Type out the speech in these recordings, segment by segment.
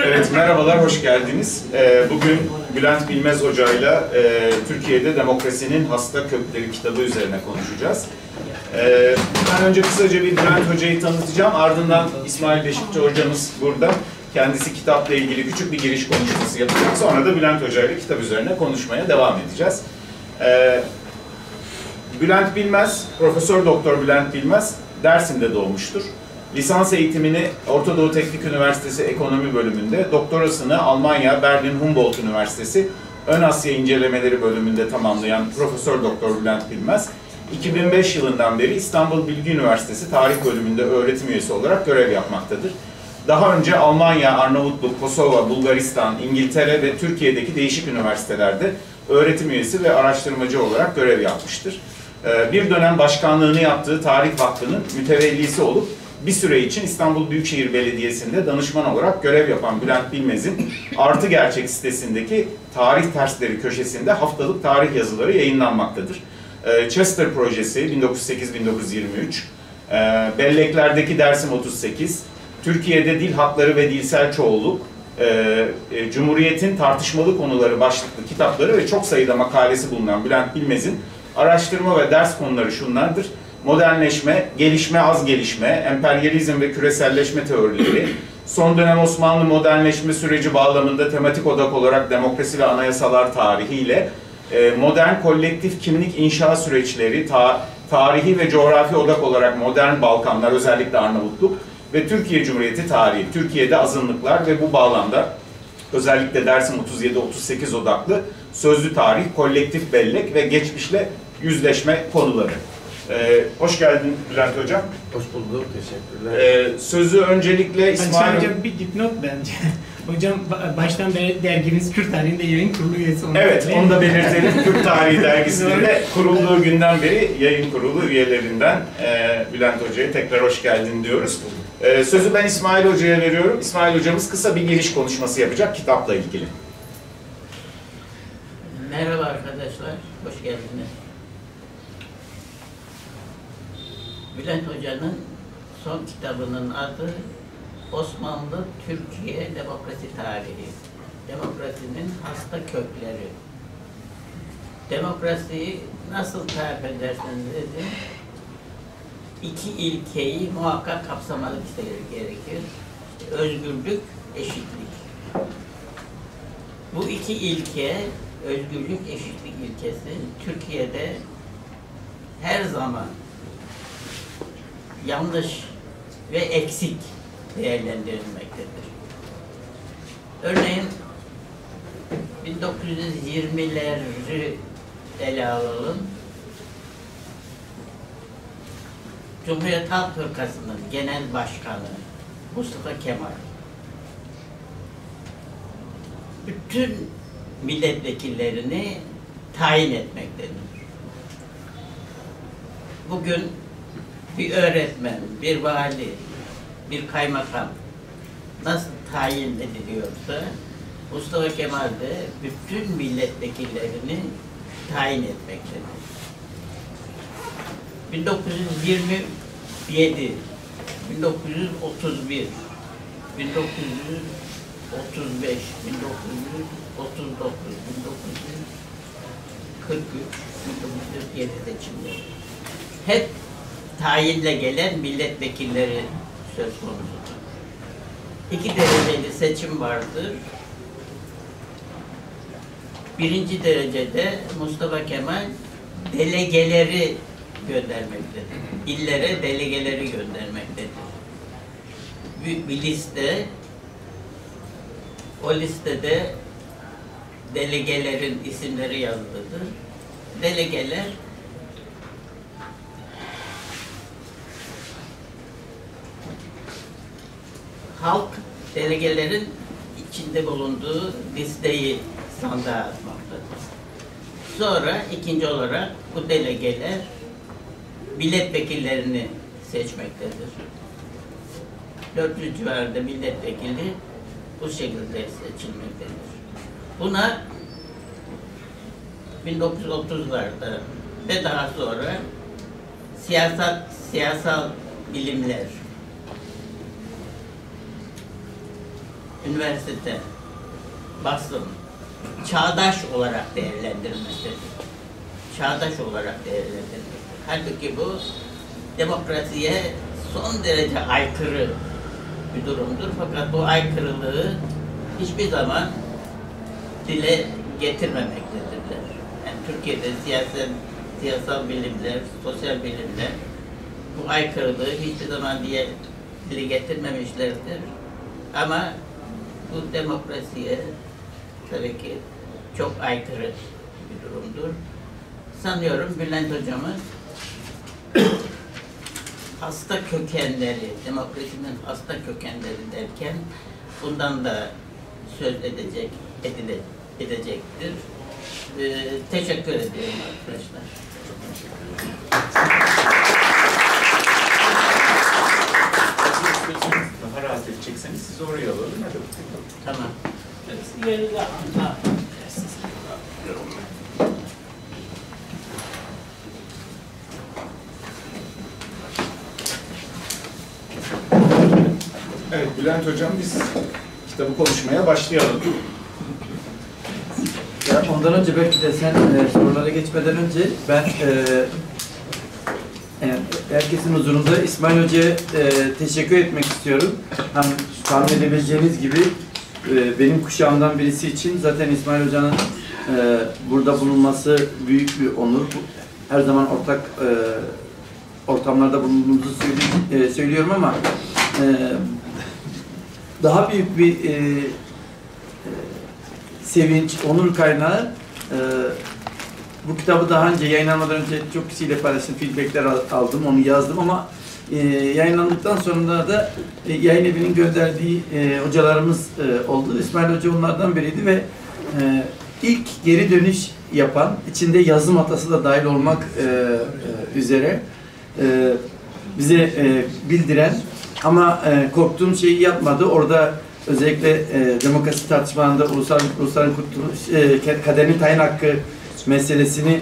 Evet, merhabalar, hoş geldiniz. Bugün Bülent Bilmez Hoca'yla Türkiye'de Demokrasinin Hasta Kökleri kitabı üzerine konuşacağız. Ben önce kısaca bir Bülent Hoca'yı tanıtacağım. Ardından İsmail Beşikçi Hocamız burada. Kendisi kitapla ilgili küçük bir giriş konuşması yapacak. Sonra da Bülent Hoca'yla kitap üzerine konuşmaya devam edeceğiz. Bülent Bilmez, Profesör Doktor Bülent Bilmez, Dersim'de doğmuştur. Lisans eğitimini Orta Doğu Teknik Üniversitesi Ekonomi bölümünde, doktorasını Almanya Berlin Humboldt Üniversitesi Ön Asya İncelemeleri bölümünde tamamlayan Profesör Doktor Bülent Bilmez, 2005 yılından beri İstanbul Bilgi Üniversitesi Tarih bölümünde öğretim üyesi olarak görev yapmaktadır. Daha önce Almanya, Arnavutluk, Kosova, Bulgaristan, İngiltere ve Türkiye'deki değişik üniversitelerde öğretim üyesi ve araştırmacı olarak görev yapmıştır. Bir dönem başkanlığını yaptığı Tarih Vakfı'nın mütevellisi olup bir süre için İstanbul Büyükşehir Belediyesi'nde danışman olarak görev yapan Bülent Bilmez'in Artı Gerçek sitesindeki Tarih Tersleri köşesinde haftalık tarih yazıları yayınlanmaktadır. Chester Projesi 1908-1923, Belleklerdeki Dersim 38, Türkiye'de Dil Hakları ve Dilsel Çoğulluk, Cumhuriyet'in Tartışmalı Konuları başlıklı kitapları ve çok sayıda makalesi bulunan Bülent Bilmez'in araştırma ve ders konuları şunlardır: modernleşme, gelişme, az gelişme, emperyalizm ve küreselleşme teorileri, son dönem Osmanlı modernleşme süreci bağlamında tematik odak olarak demokrasi ve anayasalar tarihiyle modern kolektif kimlik inşa süreçleri, tarihi ve coğrafi odak olarak modern Balkanlar, özellikle Arnavutluk ve Türkiye Cumhuriyeti tarihi, Türkiye'de azınlıklar ve bu bağlamda özellikle Dersim 37-38 odaklı sözlü tarih, kolektif bellek ve geçmişle yüzleşme konuları. Hoş geldin Bülent Hocam. Hoş bulduk, teşekkürler. Sözü öncelikle İsmail... Hocam bir dipnot bence. Hocam baştan beri dergimiz Kürt tarihinde yayın kurulu üyesi olmak. Evet, onu da belirtelim. Kürt Tarihi Dergisi'nde kurulduğu günden beri yayın kurulu üyelerinden Bülent Hoca'ya tekrar hoş geldin diyoruz. Sözü ben İsmail Hoca'ya veriyorum. İsmail Hocamız kısa bir giriş konuşması yapacak kitapla ilgili. Merhaba arkadaşlar, hoş geldiniz. Bülent Hoca'nın son kitabının adı Osmanlı Türkiye Demokrasi Tarihi. Demokrasinin Hasta Kökleri. Demokrasiyi nasıl tarif ederseniz edin, iki ilkeyi muhakkak kapsamalı gerekir. Özgürlük, eşitlik. Bu iki ilke, özgürlük, eşitlik ilkesi Türkiye'de her zaman yanlış ve eksik değerlendirilmektedir. Örneğin 1920'leri ele alalım. Cumhuriyet Halk Fırkası'nın genel başkanı Mustafa Kemal bütün milletvekillerini tayin etmektedir. Bugün bir öğretmen, bir vali, bir kaymakam nasıl tayin ediliyorsa Mustafa Kemal de bütün milletvekillerini tayin etmektedir. 1927, 1931, 1935, 1939, 1943, 1947 seçimleri hep tayinle gelen milletvekilleri söz konusudur. İki dereceli seçim vardır. Birinci derecede Mustafa Kemal delegeleri göndermektedir. İllere delegeleri göndermektedir. Bir liste, o listede delegelerin isimleri yazılıdır. Delegeler halk delegelerin içinde bulunduğu listeyi sandığa atmaktadır. Sonra ikinci olarak bu delegeler milletvekillerini seçmektedir. 400 civarında milletvekili bu şekilde seçilmektedir. Buna 1930'larda ve daha sonra siyasal bilimler üniversite basın çağdaş olarak değerlendirilmektedir. Çağdaş olarak değerlendirilmektedir. Halbuki bu demokrasiye son derece aykırı bir durumdur. Fakat bu aykırılığı hiçbir zaman dile getirmemektedirler. Yani Türkiye'de siyasal bilimler, sosyal bilimler bu aykırılığı hiçbir zaman dile getirmemişlerdir. Ama bu demokrasiye tabii ki çok aykırı bir durumdur. Sanıyorum Bülent hocamız hasta kökenleri, demokrasinin hasta kökenleri derken bundan da söz edecektir. Teşekkür ediyorum arkadaşlar. Daha rahat edecekseniz siz oraya alalım. Hadi. Tamam. Evet Bülent Hocam, biz kitabı konuşmaya başlayalım. Ya ondan önce belki de sen sorulara geçmeden önce ben herkesin huzurunda İsmail Hoca'ya teşekkür etmek istiyorum. Hem tahmin edebileceğiniz gibi benim kuşağımdan birisi için zaten İsmail Hoca'nın burada bulunması büyük bir onur. Her zaman ortak ortamlarda bulunduğumuzu söylüyorum ama daha büyük bir sevinç, onur kaynağı. Bu kitabı daha önce yayınlanmadan önce çok kişiyle paylaştım, feedbackler aldım, onu yazdım ama yayınlandıktan sonra da yayın evinin gönderdiği hocalarımız oldu. İsmail Hoca onlardan biriydi ve ilk geri dönüş yapan, içinde yazım hatası da dahil olmak üzere bize bildiren ama korktuğum şeyi yapmadı. Orada özellikle demokrasi tartışmalarında ulusların kaderini tayin hakkı meselesini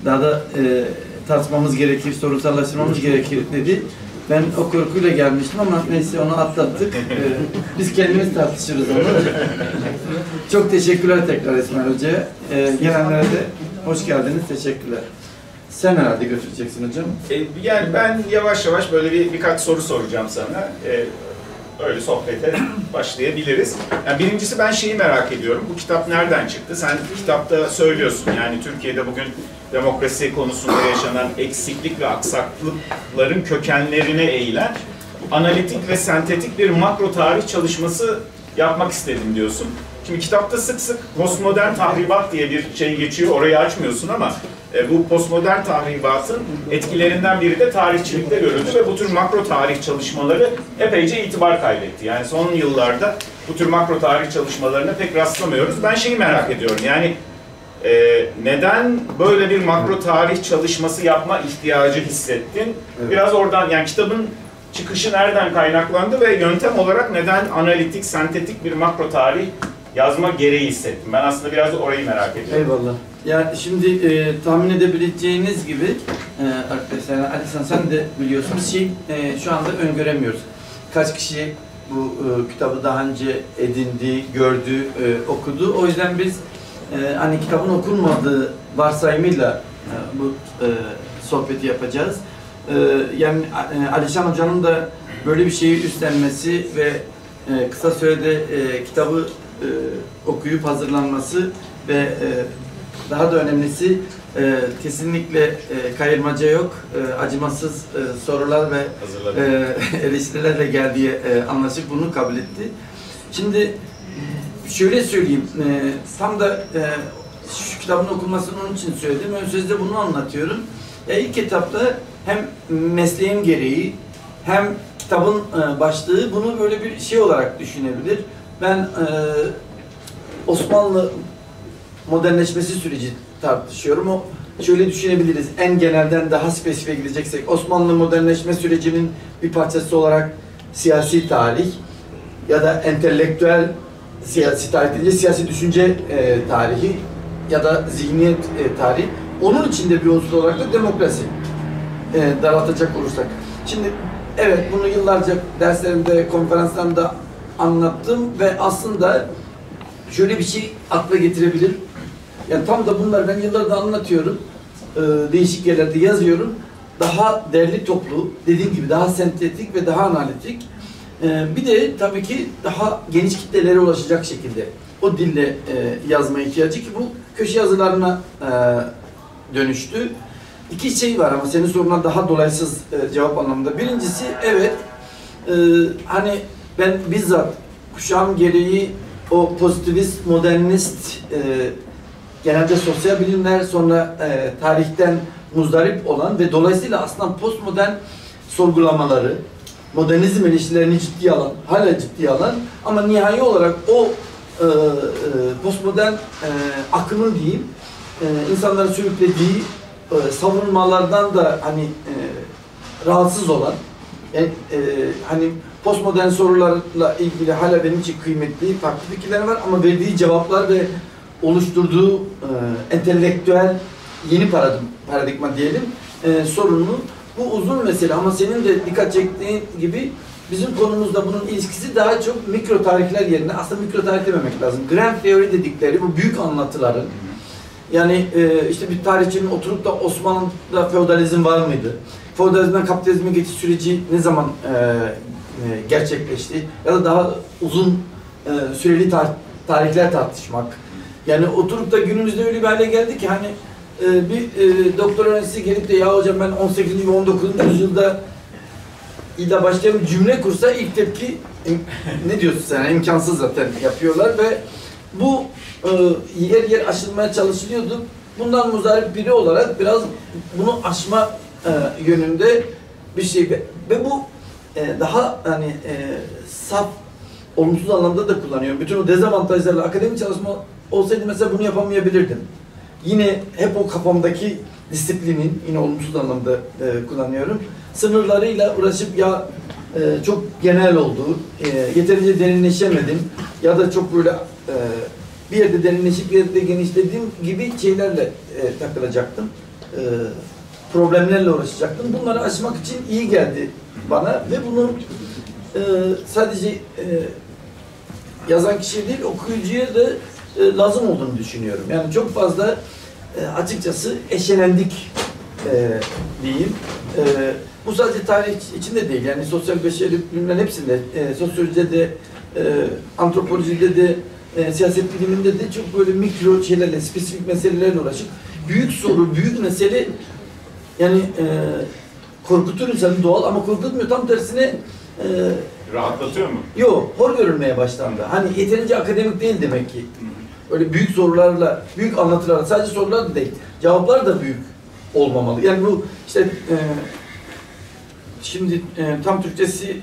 daha da tartışmamız gerekir, sorunsallaştırmamız gerekir dedi. Ben o korkuyla gelmiştim ama neyse onu atlattık. Biz kendimiz tartışırız onu. Çok teşekkürler tekrar İsmail Hoca'ya. Gelenlere de hoş geldiniz, teşekkürler. Sen herhalde götüreceksin hocam. Yani ben yavaş yavaş böyle birkaç soru soracağım sana. Öyle sohbete başlayabiliriz. Yani birincisi ben şeyi merak ediyorum. Bu kitap nereden çıktı? Sen kitapta söylüyorsun. Yani Türkiye'de bugün demokrasi konusunda yaşanan eksiklik ve aksaklıkların kökenlerine eğilen analitik ve sentetik bir makro tarih çalışması yapmak istedim diyorsun. Şimdi kitapta sık sık postmodern tahribat diye bir şey geçiyor. Orayı açmıyorsun ama bu postmodern tahribatın etkilerinden biri de tarihçilikte görüldü ve bu tür makro tarih çalışmaları epeyce itibar kaybetti. Yani son yıllarda bu tür makro tarih çalışmalarına pek rastlamıyoruz. Ben şeyi merak ediyorum, yani neden böyle bir makro tarih çalışması yapma ihtiyacı hissettin? Evet. Biraz oradan, yani kitabın çıkışı nereden kaynaklandı ve yöntem olarak neden analitik, sentetik bir makro tarih yazma gereği hissettim? Ben aslında biraz da orayı merak ediyorum. Eyvallah. Ya şimdi tahmin edebileceğiniz gibi arkadaşlar, Alisan sen de biliyorsun, biz şu anda öngöremiyoruz. Kaç kişi bu kitabı daha önce edindi, gördü, okudu. O yüzden biz hani kitabın okunmadığı varsayımıyla bu sohbeti yapacağız. Yani Alişan Hoca'nın da böyle bir şeyi üstlenmesi ve kısa sürede kitabı okuyup hazırlanması ve daha da önemlisi kesinlikle kayırmaca yok, acımasız sorular ve eleştirilerle geldiği anlaşıp bunu kabul etti. Şimdi şöyle söyleyeyim, tam da şu kitabın okunmasını onun için söyledim. Ön sözde bunu anlatıyorum. İlk etapta hem mesleğim gereği hem kitabın başlığı bunu böyle bir şey olarak düşünebilir. Ben Osmanlı modernleşmesi süreci tartışıyorum. O şöyle düşünebiliriz. En genelden daha spesifiye gideceksek Osmanlı modernleşme sürecinin bir parçası olarak siyasi tarih ya da entelektüel siyasi tarih deyince siyasi düşünce tarihi ya da zihniyet tarihi. Onun içinde bir unsur olarak da demokrasi daraltacak olursak. Şimdi evet, bunu yıllarca derslerimde, konferanslarımda anlattım ve aslında şöyle bir şey akla getirebilir. Yani tam da bunlar ben yıllardır anlatıyorum. Değişik yerlerde yazıyorum. Daha derli toplu, dediğim gibi daha sentetik ve daha analitik. Bir de tabii ki daha geniş kitlelere ulaşacak şekilde o dille yazma ihtiyacı ki bu köşe yazılarına dönüştü. İki şey var ama senin soruna daha dolaysız cevap anlamında. Birincisi evet, hani ben bizzat kuşağım gereği o pozitivist, modernist, genelde sosyal bilimler sonra tarihten muzdarip olan ve dolayısıyla aslında postmodern sorgulamaları, modernizm eleştirilerini ciddiye alan, hala ciddiye alan ama nihai olarak o postmodern akımın diyeyim, insanları sürüklediği savunmalardan da hani rahatsız olan, hani postmodern sorularla ilgili hala benim için kıymetli farklı fikirler var ama verdiği cevaplar ve oluşturduğu entelektüel yeni paradigma diyelim sorunu bu uzun mesele ama senin de dikkat çektiğin gibi bizim konumuzda bunun ilişkisi daha çok mikro tarihler yerine aslında mikro tarih dememek lazım. Grand theory dedikleri bu büyük anlatıların yani işte bir tarihçinin oturup da Osmanlı'da feodalizm var mıydı? Feodalizmden kapitalizme geçiş süreci ne zaman gerçekleşti? Ya da daha uzun süreli tarihler tartışmak. Yani oturup da günümüzde öyle bir hale geldi ki hani bir doktor öğrencisi gelip de ya hocam ben 18. ve 19. yüzyılda illa başlayan bir cümle kursa ilk tepki ne diyorsun sen? İmkansız zaten yapıyorlar ve bu yer yer aşılmaya çalışılıyordu. Bundan muzdarip biri olarak biraz bunu aşma yönünde bir şey ve bu daha hani saf olumsuz anlamda da kullanıyorum. Bütün o dezavantajlarla akademik çalışma olsaydı mesela bunu yapamayabilirdim. Yine hep o kafamdaki disiplinin yine olumsuz anlamda kullanıyorum. Sınırlarıyla uğraşıp ya çok genel oldu, yeterince derinleşemedim ya da çok böyle bir yerde derinleşip bir yerde genişlediğim gibi şeylerle takılacaktım. Problemlerle uğraşacaktım. Bunları aşmak için iyi geldi bana ve bunun sadece yazan kişiye değil okuyucuya da lazım olduğunu düşünüyorum. Yani çok fazla açıkçası eşelendik diyeyim. Bu sadece tarih içinde değil. Yani sosyal beşeri bilimlerin hepsinde, sosyolojide de, antropolojide de, siyaset biliminde de çok böyle mikro şeylerle, spesifik meselelerle uğraşıp büyük soru, büyük mesele yani korkutur insanı doğal ama korkutmuyor. Tam tersine rahatlatıyor mu? Yok, hor görülmeye başlandı. Hani yeterince akademik değil demek ki. Öyle büyük sorularla, büyük anlatılarla, sadece sorular da değil, cevaplar da büyük olmamalı. Yani bu işte şimdi tam Türkçesi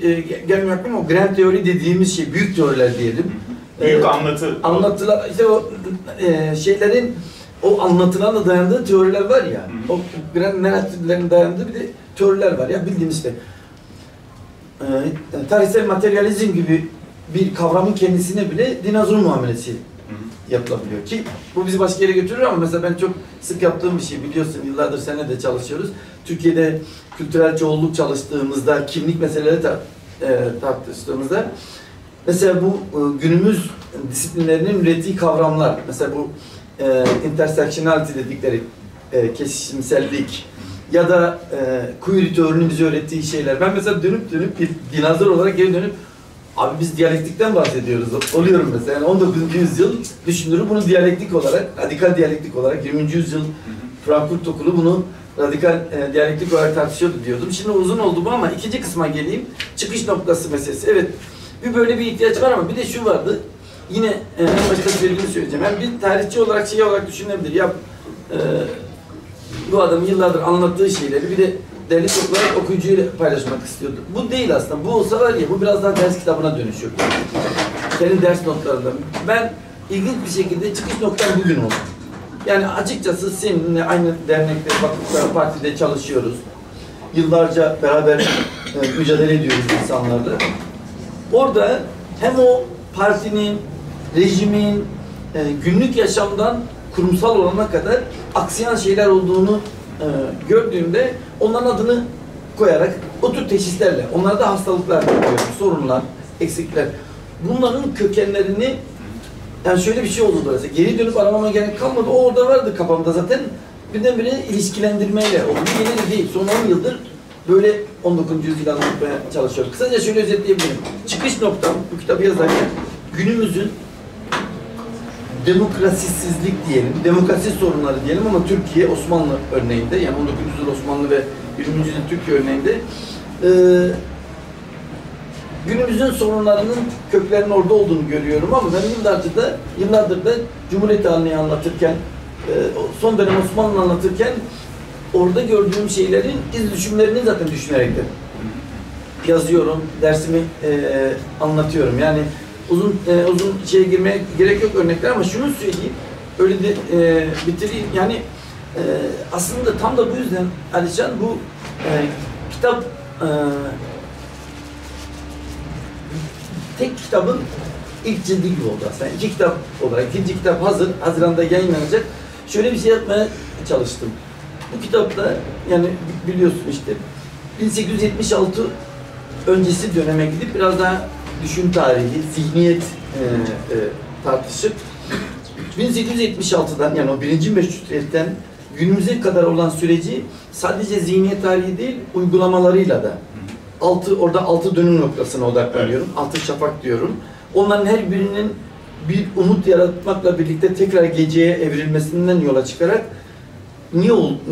gelmiyor aklıma o grand teori dediğimiz şey, büyük teoriler diyelim. Büyük anlatılar, işte o şeylerin, o anlatılarla dayandığı teoriler var ya, o grand narratiflerin dayandığı bir de teoriler var ya bildiğimiz işte. Tarihsel materyalizm gibi bir kavramın kendisine bile dinozor muamelesi yapılabiliyor ki bu bizi başka yere götürür ama mesela ben çok sık yaptığım bir şey biliyorsun yıllardır seninle de çalışıyoruz. Türkiye'de kültürel çoğulluk çalıştığımızda, kimlik meseleleri tartıştığımızda mesela bu günümüz disiplinlerinin ürettiği kavramlar mesela bu intersectionality dedikleri kesişimsellik ya da queer teorinin bize öğrettiği şeyler. Ben mesela dönüp bir dinozor olarak geri dönüp abi biz diyalektikten bahsediyoruz. Oluyorum mesela. Yani 19. yüzyıl düşünürü bunu diyalektik olarak, radikal diyalektik olarak 20. yüzyıl Frankfurt Okulu bunu radikal diyalektik olarak tartışıyordu diyordum. Şimdi uzun oldu bu ama ikinci kısma geleyim. Çıkış noktası meselesi. Evet. Bir böyle bir ihtiyaç var ama bir de şu vardı. Yine en başta söylediğimi söyleyeceğim. Yani bir tarihçi olarak şey olarak düşünebilir. Ya bu adamın yıllardır anlattığı şeyleri bir de derli toplayarak okuyucuyla paylaşmak istiyordu. Bu değil aslında. Bu olsa var ya, bu biraz daha ders kitabına dönüşüyor. Senin ders notlarında. Ben ilginç bir şekilde çıkış noktam bugün oldu. Yani açıkçası seninle aynı dernekte, vakıflar, partide çalışıyoruz. Yıllarca beraber mücadele ediyoruz insanlarla. Orada hem o partinin, rejimin, günlük yaşamdan kurumsal olana kadar aksayan şeyler olduğunu gördüğümde onların adını koyarak o tür teşhislerle, onlarda hastalıklar görüyorum, sorunlar, eksikler. bunların kökenlerini, yani şöyle bir şey oldu burası. Geri dönüp aramama gerek kalmadı. O orada vardı kafamda zaten. Birdenbire ilişkilendirmeyle oldu. Yeni de değil. Son 10 yıldır böyle 19. yüzyılı anlatmaya çalışıyorum. Kısaca şöyle özetleyebilirim. Çıkış noktam bu kitabı yazarken günümüzün demokrasisizlik diyelim, demokrasi sorunları diyelim ama Türkiye, Osmanlı örneğinde, yani 19. yüzyıl Osmanlı ve 20. yüzyıl Türkiye örneğinde günümüzün sorunlarının köklerinin orada olduğunu görüyorum ama ben yıllardır da Cumhuriyet halini anlatırken, son dönem Osmanlı anlatırken orada gördüğüm şeylerin iz düşümlerini zaten düşünerek de yazıyorum, dersimi anlatıyorum. Yani uzun şeye girmeye gerek yok örnekler ama şunu söyleyeyim, öyle de bitireyim. Yani aslında tam da bu yüzden Alişan bu kitap tek kitabın ilk cildi gibi oldu aslında. 2 kitap olarak, ikinci kitap hazır, Haziran'da yayınlanacak. Şöyle bir şey yapmaya çalıştım. Bu kitapta, yani biliyorsun işte 1876 öncesi döneme gidip biraz daha düşün tarihi, zihniyet tartışıp 1876'dan, yani o birinci meşrutiyetten günümüze kadar olan süreci sadece zihniyet tarihi değil, uygulamalarıyla da orada 6 dönüm noktasına odaklanıyorum. Evet. 6 şafak diyorum. Onların her birinin bir umut yaratmakla birlikte tekrar geceye evrilmesinden yola çıkarak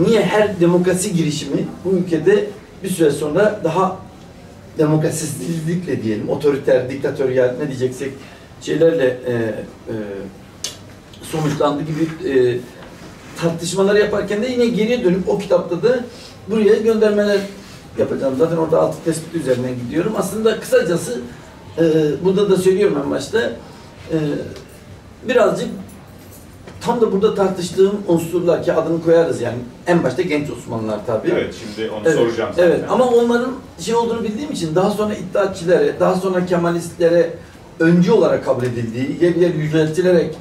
niye her demokrasi girişimi bu ülkede bir süre sonra daha demokrasisizlikle diyelim, otoriter, diktatöryal ne diyeceksek şeylerle sonuçlandı gibi tartışmalar yaparken de yine geriye dönüp o kitapta da buraya göndermeler yapacağım. Zaten orada altı tespit üzerinden gidiyorum. Aslında kısacası burada da söylüyorum en başta birazcık tam da burada tartıştığım unsurlar ki adını koyarız yani en başta genç Osmanlılar tabii. Evet, şimdi onu soracağım zaten. Evet, ama onların şey olduğunu bildiğim için daha sonra İttihatçilere, daha sonra Kemalistlere öncü olarak kabul edildiği, yer yer yüceltilerek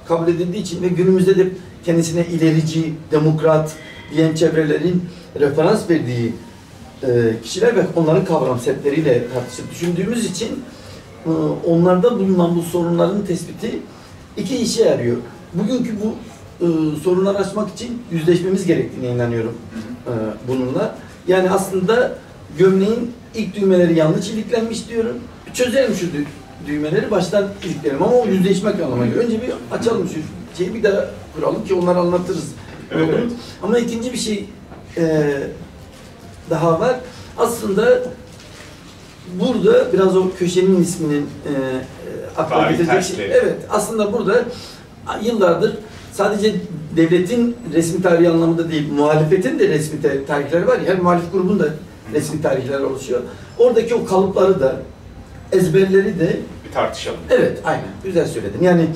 kabul edildiği için ve günümüzde de kendisine ilerici, demokrat diyen çevrelerin referans verdiği kişiler ve onların kavram setleriyle tartışıp düşündüğümüz için onlarda bulunan bu sorunların tespiti iki işe yarıyor. Bugünkü bu sorunları aşmak için yüzleşmemiz gerektiğine inanıyorum bununla. Yani aslında gömleğin ilk düğmeleri yanlış iliklenmiş diyorum. Çözelim şu düğmeleri baştan ilikleyelim ama o yüzleşmek anlamına geliyor. Önce bir açalım şu şeyi bir daha kuralım ki onları anlatırız. Evet. Ama ikinci bir şey daha var. Aslında burada biraz o köşenin isminin akla getirecek şey. Evet, aslında burada yıllardır sadece devletin resmi tarihi anlamında değil, muhalefetin de resmi tarihleri var ya, her muhalif grubun da resmi tarihleri oluşuyor. Oradaki o kalıpları da, ezberleri de bir tartışalım. Evet, aynen. Güzel söyledin. Yani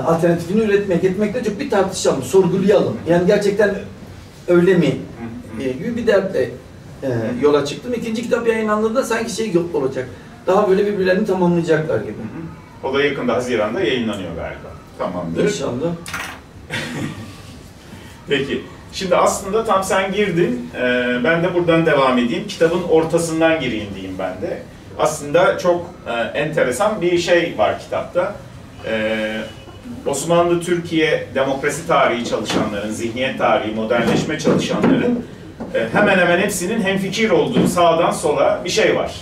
alternatifini üretmek, etmekle çok bir tartışalım, sorgulayalım. Yani gerçekten öyle mi? Gibi bir dertle yola çıktım. İkinci kitap yayınlandığında sanki şey olacak. Daha böyle birbirlerini tamamlayacaklar gibi. O da yakında Haziran'da yayınlanıyor galiba. Tamamdır. İnşallah. Peki. Şimdi aslında tam sen girdin. Ben de buradan devam edeyim. Kitabın ortasından gireyim diyeyim ben de. Aslında çok enteresan bir şey var kitapta. Osmanlı Türkiye demokrasi tarihi çalışanların, zihniyet tarihi, modernleşme çalışanların hemen hemen hepsinin hemfikir olduğu sağdan sola bir şey var.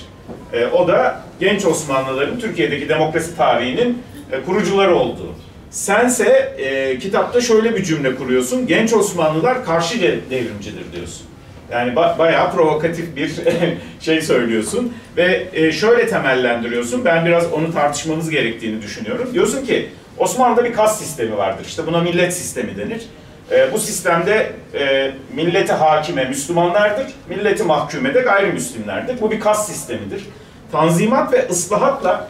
O da genç Osmanlıların Türkiye'deki demokrasi tarihinin kurucuları olduğu. Sense kitapta şöyle bir cümle kuruyorsun, genç Osmanlılar karşı devrimcidir diyorsun. Yani bayağı provokatif bir şey söylüyorsun ve şöyle temellendiriyorsun, ben biraz onu tartışmamız gerektiğini düşünüyorum. Diyorsun ki Osmanlı'da bir kas sistemi vardır, işte buna millet sistemi denir. Bu sistemde milleti hakime Müslümanlardır, milleti mahkume de gayrimüslimlerdir. Bu bir kas sistemidir. Tanzimat ve ıslahatla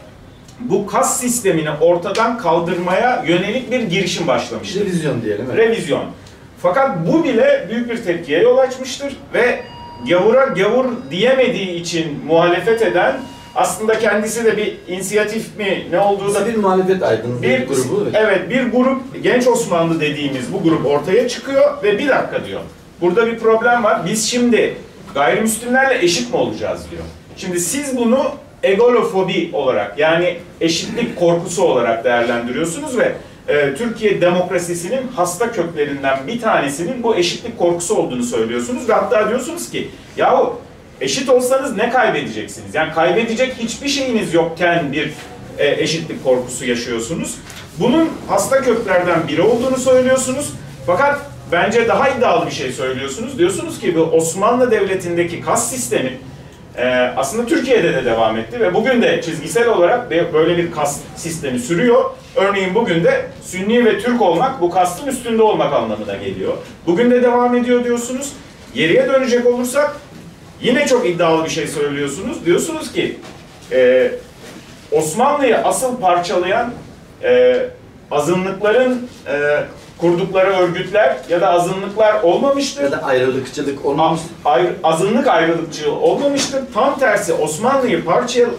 bu kas sistemini ortadan kaldırmaya yönelik bir girişim başlamıştır. Revizyon diyelim. Evet. Revizyon. Fakat bu bile büyük bir tepkiye yol açmıştır ve gavura gavur diyemediği için muhalefet eden aslında kendisi de bir inisiyatif mi ne olduğu da bir muhalefet aydınlığı bir grubu. Evet, bir grup genç Osmanlı dediğimiz bu grup ortaya çıkıyor ve bir dakika diyor. Burada bir problem var. Biz şimdi gayrimüslimlerle eşit mi olacağız diyor. Şimdi siz bunu egolofobi olarak, yani eşitlik korkusu olarak değerlendiriyorsunuz ve Türkiye demokrasisinin hasta köklerinden bir tanesinin bu eşitlik korkusu olduğunu söylüyorsunuz ve hatta diyorsunuz ki yahu eşit olsanız ne kaybedeceksiniz? Yani kaybedecek hiçbir şeyiniz yokken bir eşitlik korkusu yaşıyorsunuz. Bunun hasta köklerden biri olduğunu söylüyorsunuz. Fakat bence daha iddialı bir şey söylüyorsunuz. Diyorsunuz ki bu Osmanlı Devleti'ndeki kas sistemi aslında Türkiye'de de devam etti ve bugün de çizgisel olarak böyle bir kast sistemi sürüyor. Örneğin bugün de Sünni ve Türk olmak bu kastın üstünde olmak anlamına geliyor. Bugün de devam ediyor diyorsunuz. Geriye dönecek olursak yine çok iddialı bir şey söylüyorsunuz. Diyorsunuz ki Osmanlı'yı asıl parçalayan azınlıkların kurdukları örgütler ya da azınlıklar olmamıştır. Ya da ayrılıkçılık olmamıştır. Azınlık ayrılıkçılığı olmamıştır. Tam tersi Osmanlı'yı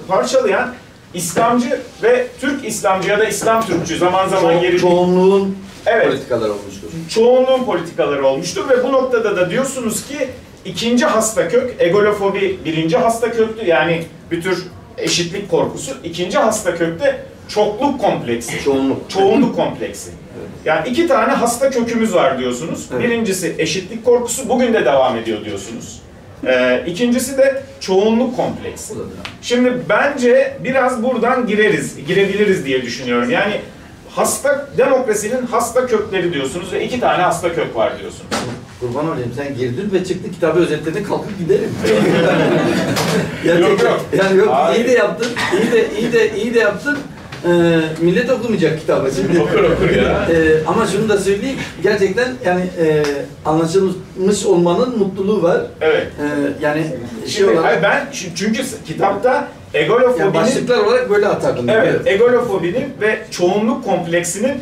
parçalayan İslamcı ve Türk İslamcı ya da İslam Türkçü zaman zaman çoğunluğun evet, politikaları olmuştur. Çoğunluğun politikaları olmuştur ve bu noktada da diyorsunuz ki ikinci hasta kök, egolofobi birinci hasta köktü, yani bir tür eşitlik korkusu. İkinci hasta kökte çokluk kompleksi, çoğunluk kompleksi. Evet. Yani iki tane hasta kökümüz var diyorsunuz. Evet. Birincisi eşitlik korkusu, bugün de devam ediyor diyorsunuz. İkincisi de çoğunluk kompleksi. Şimdi bence biraz buradan girebiliriz diye düşünüyorum. Yani demokrasinin hasta kökleri diyorsunuz ve iki tane hasta kök var diyorsunuz. Kurban olayım, sen girdin ve çıktın, kitabı özetledin, kalkıp giderim. Yok. Yani yok, Hayır. iyi de yaptın, iyi de yaptın. Millet okumayacak kitabı şimdi. Okur ya. Ama şunu da söyleyeyim, gerçekten yani anlaşılmış olmanın mutluluğu var. Evet. Yani Şimdi, çünkü kitapta egolofobinin... Yani başlıklar olarak böyle atardım. Evet, egolofobinin ve çoğunluk kompleksinin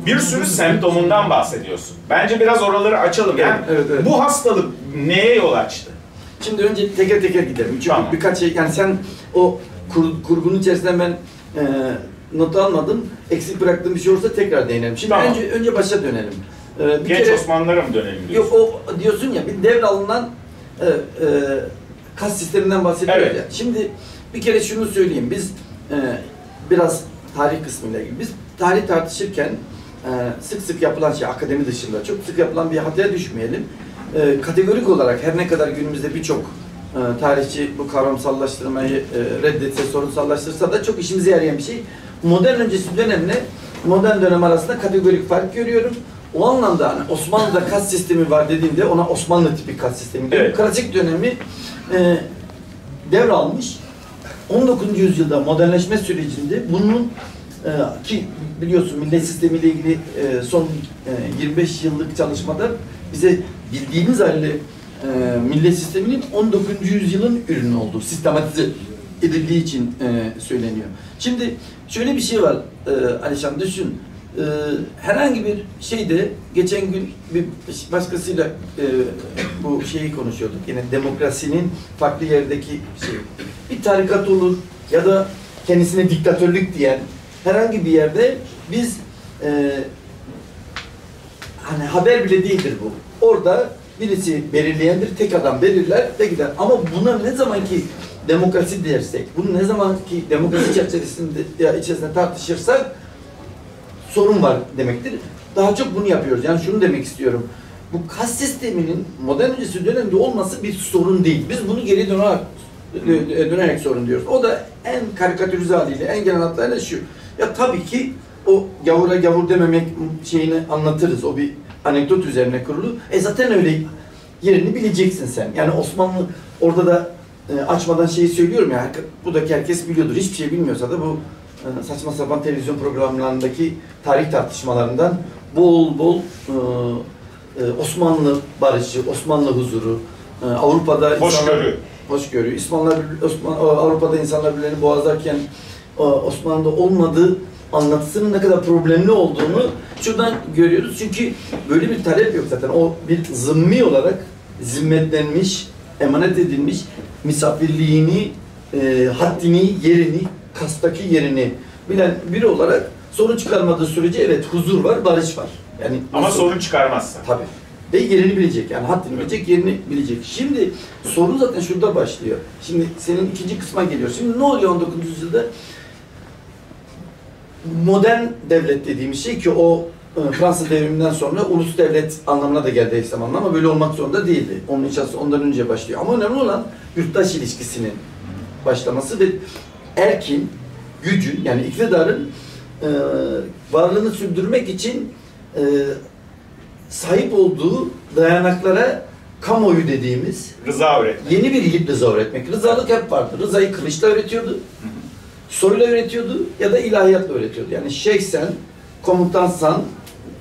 bir sürü semptomundan bahsediyorsun. Bence biraz oraları açalım. Yani evet. bu hastalık neye yol açtı? Şimdi önce teker teker gidelim. Çünkü tamam, birkaç şey, yani sen o kurgunun içerisinden ben not almadım. Eksik bıraktığım bir şey olursa tekrar değinelim. Şimdi tamam, önce başa dönelim. Genç Osmanlılara mı dönelim diyorsun? Yok, o diyorsun ya, bir devralınan kas sisteminden bahsediyoruz evet, ya. Şimdi bir kere şunu söyleyeyim. Biz biraz tarih kısmıyla ilgili. Biz tarih tartışırken sık sık yapılan şey, akademi dışında çok sık yapılan bir hataya düşmeyelim. Kategorik olarak her ne kadar günümüzde birçok tarihçi bu kavramsallaştırmayı reddetse, sorunsallaştırsa da çok işimize yarayan bir şey. Modern öncesi dönemle modern dönem arasında kategorik fark görüyorum. O anlamda hani Osmanlı'da kas sistemi var dediğimde ona Osmanlı tipi kas sistemi diyorum. Evet. Klasik dönemi devralmış. 19. yüzyılda modernleşme sürecinde bunun ki biliyorsun millet sistemiyle ilgili son 25 yıllık çalışmada bize bildiğimiz halde millet sisteminin 19. yüzyılın ürünü olduğu, sistematize edildiği için söyleniyor. Şimdi şöyle bir şey var Alişan, düşün. Herhangi bir şeyde geçen gün bir başkasıyla bu şeyi konuşuyorduk. Yine demokrasinin farklı yerdeki şey. Bir tarikat olur ya da kendisine diktatörlük diyen herhangi bir yerde biz hani haber bile değildir bu. Orada birisi belirleyendir, tek adam belirler ve gider. Ama buna ne zaman ki demokrasi dersek, bunu ne zaman ki demokrasi içerisinde tartışırsak sorun var demektir. Daha çok bunu yapıyoruz. Yani şunu demek istiyorum. Bu kas sisteminin modern öncesi dönemde olması bir sorun değil. Biz bunu geri dönerek sorun diyoruz. O da en karikatürize haliyle, en genel hatlarıyla şu. Ya tabii ki o gavura gavur dememek şeyini anlatırız. O bir anekdot üzerine kurulu. Zaten öyle yerini bileceksin sen. Yani Osmanlı orada da açmadan şeyi söylüyorum ya, buradaki herkes biliyordur. Hiçbir şey bilmiyorsa da bu saçma sapan televizyon programlarındaki tarih tartışmalarından bol bol Osmanlı barışı, Osmanlı huzuru, Avrupa'da hoşgörü, Avrupa'da insanlar birbirlerini boğazlarken Osmanlı'da olmadığı anlatısının ne kadar problemli olduğunu şuradan görüyoruz. Çünkü böyle bir talep yok zaten. O bir zımmi olarak zimmetlenmiş, emanet edilmiş misafirliğini, haddini, yerini, kastaki yerini bilen biri olarak sorun çıkarmadığı sürece evet huzur var, barış var. Yani ama sorun çıkarmazsa. Tabii. ve yerini bilecek. Yani haddini bilecek, yerini bilecek. Şimdi sorun zaten şurada başlıyor. Şimdi senin ikinci kısma geliyor. Şimdi ne oluyor 19. yüzyılda? Modern devlet dediğimiz şey ki o Fransız devriminden sonra ulus devlet anlamına da geldi eş zamanlı ama böyle olmak zorunda değildi. Onun inşası ondan önce başlıyor. Ama önemli olan yurttaş ilişkisinin başlaması ve erkin, gücün yani iktidarın varlığını sürdürmek için sahip olduğu dayanaklara kamuoyu dediğimiz Rıza öğretmek. yeni bir rıza öğretmek. Rızalık hep vardı. Rızayı kılıçla öğretiyordu, soyla öğretiyordu ya da ilahiyatla öğretiyordu. Yani şeyhsen, komutansan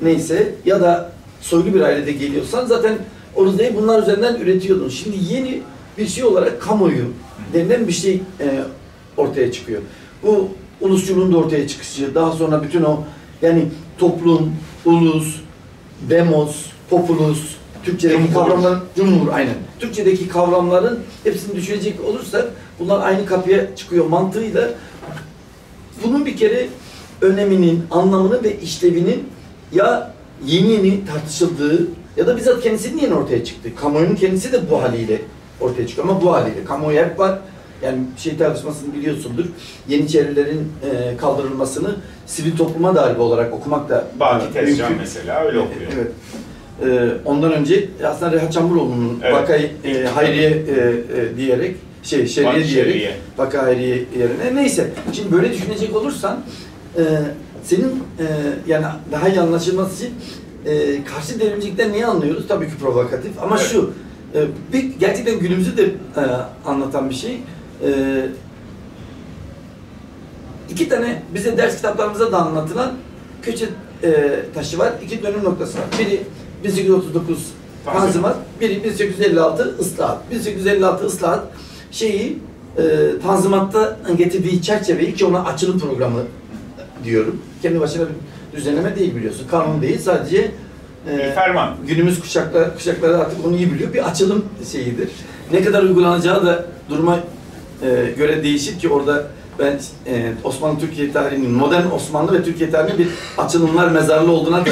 neyse ya da soylu bir ailede geliyorsan zaten o rızayı bunlar üzerinden üretiyordun. Şimdi yeni bir şey olarak kamuoyu denilen bir şey ortaya çıkıyor. Bu ulusçuluğun da ortaya çıkışı, daha sonra bütün o yani toplum, ulus, demos, populus, Türkçedeki kavramların, cumhur aynen. Türkçedeki kavramların hepsini düşünecek olursak bunlar aynı kapıya çıkıyor mantığıyla. Bunun bir kere öneminin, anlamını ve işlevinin ya yeni tartışıldığı ya da bizzat kendisinin yeni ortaya çıktı. Kamuoyunun kendisi de bu haliyle ortaya çıkıyor ama bu haliyle. Kamuoyu hep var. Yani şey tartışmasını biliyorsundur. Yeniçerilerin kaldırılmasını sivil topluma darbe olarak okumak da Baki Tezcan mesela öyle okuyor. Evet. Ondan önce aslında Rehat Çamburoğlu'nun Vakayı Hayriye diyerek Şeriye diyerek Vakayı Hayriye yerine neyse. Şimdi böyle düşünecek olursan senin yani daha iyi anlaşılması için karşı devrimcilikten neyi anlıyoruz? Tabii ki provokatif ama evet. Şu gerçekten günümüzü de anlatan bir şey. İki tane bize ders kitaplarımızda da anlatılan köçe taşı var. İki dönüm noktası var. Biri 1839 Tanzimat, biri 1856 ıslahat. 1856 ıslahat şeyi Tanzimat'ta getirdiği çerçeveyi ki ona açılım programı diyorum. Kendi başına bir düzenleme değil biliyorsun. Kanun değil sadece ferman. Günümüz kuşakları artık onu iyi biliyor. Bir açılım şeyidir. Ne kadar uygulanacağı da duruma göre değişir ki orada ben Osmanlı Türkiye tarihinin, modern Osmanlı ve Türkiye tarihinin bir açılımlar mezarlı olduğuna da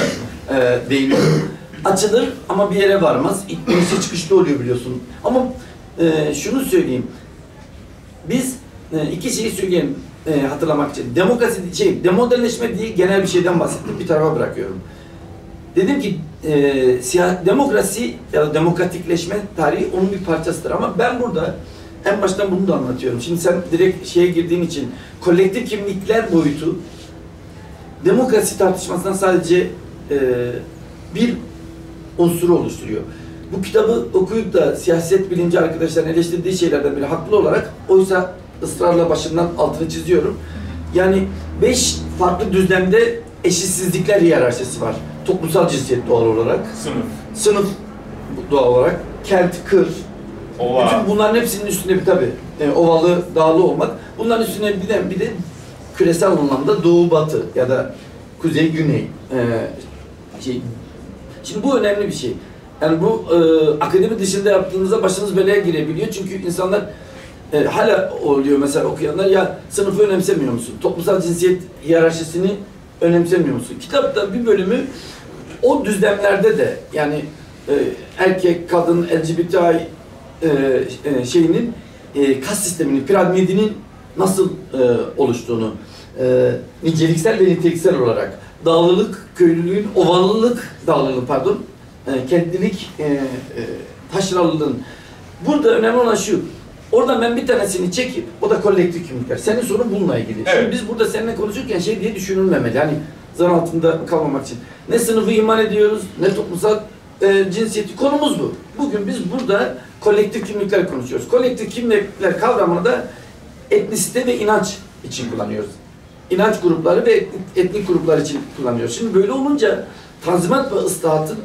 değiniyorum. Açılır ama bir yere varmaz. İnişli çıkışlı oluyor biliyorsun. Ama şunu söyleyeyim. Biz iki şeyi söyleyelim hatırlamak için. Demokrasi, demodernleşme diye genel bir şeyden bahsettim. Bir tarafa bırakıyorum. Dedim ki demokrasi ya da demokratikleşme tarihi onun bir parçasıdır ama ben burada en baştan bunu da anlatıyorum. Şimdi sen direkt şeye girdiğin için kolektif kimlikler boyutu demokrasi tartışmasından sadece bir unsuru oluşturuyor. Bu kitabı okuyup da siyaset bilimci arkadaşların eleştirdiği şeylerden biri haklı olarak oysa ısrarla başından altını çiziyorum. Yani 5 farklı düzlemde eşitsizlikler hiyerarşisi var. Toplumsal cinsiyet doğal olarak. Sınıf doğal olarak. Kent, kır. Ova. Bütün bunların hepsinin üstünde bir tabii ovalı, dağlı olmak. Bunların üstüne bir de küresel anlamda doğu batı ya da kuzey güney Şimdi bu önemli bir şey. Yani bu akademi dışında yaptığınızda başınız belaya girebiliyor. Çünkü insanlar hala oluyor mesela okuyanlar ya sınıfı önemsemiyor musun? Toplumsal cinsiyet hiyerarşisini önemsemiyor musun? Kitapta bir bölümü o düzlemlerde de yani erkek, kadın, LGBTİ şeyinin kas sisteminin, piramidinin nasıl oluştuğunu niceliksel ve niteliksel olarak dağlılık, köylülüğün, kentlilik, taşralılığın. Burada önemli olan şu, oradan ben bir tanesini çekip, o da kolektif kimlikler. Senin sorun bununla ilgili. Evet. Şimdi biz burada seninle konuşurken şey diye düşünülmemeli. Yani zan altında kalmamak için. Ne sınıfı iman ediyoruz, ne toplumsal cinsiyeti. Konumuz bu. Bugün biz burada kolektif kimlikler konuşuyoruz. Kolektif kimlikler kavramını da etnisite ve inanç için kullanıyoruz. İnanç grupları ve etnik gruplar için kullanıyoruz. Şimdi böyle olunca Tanzimat ve ıslahatın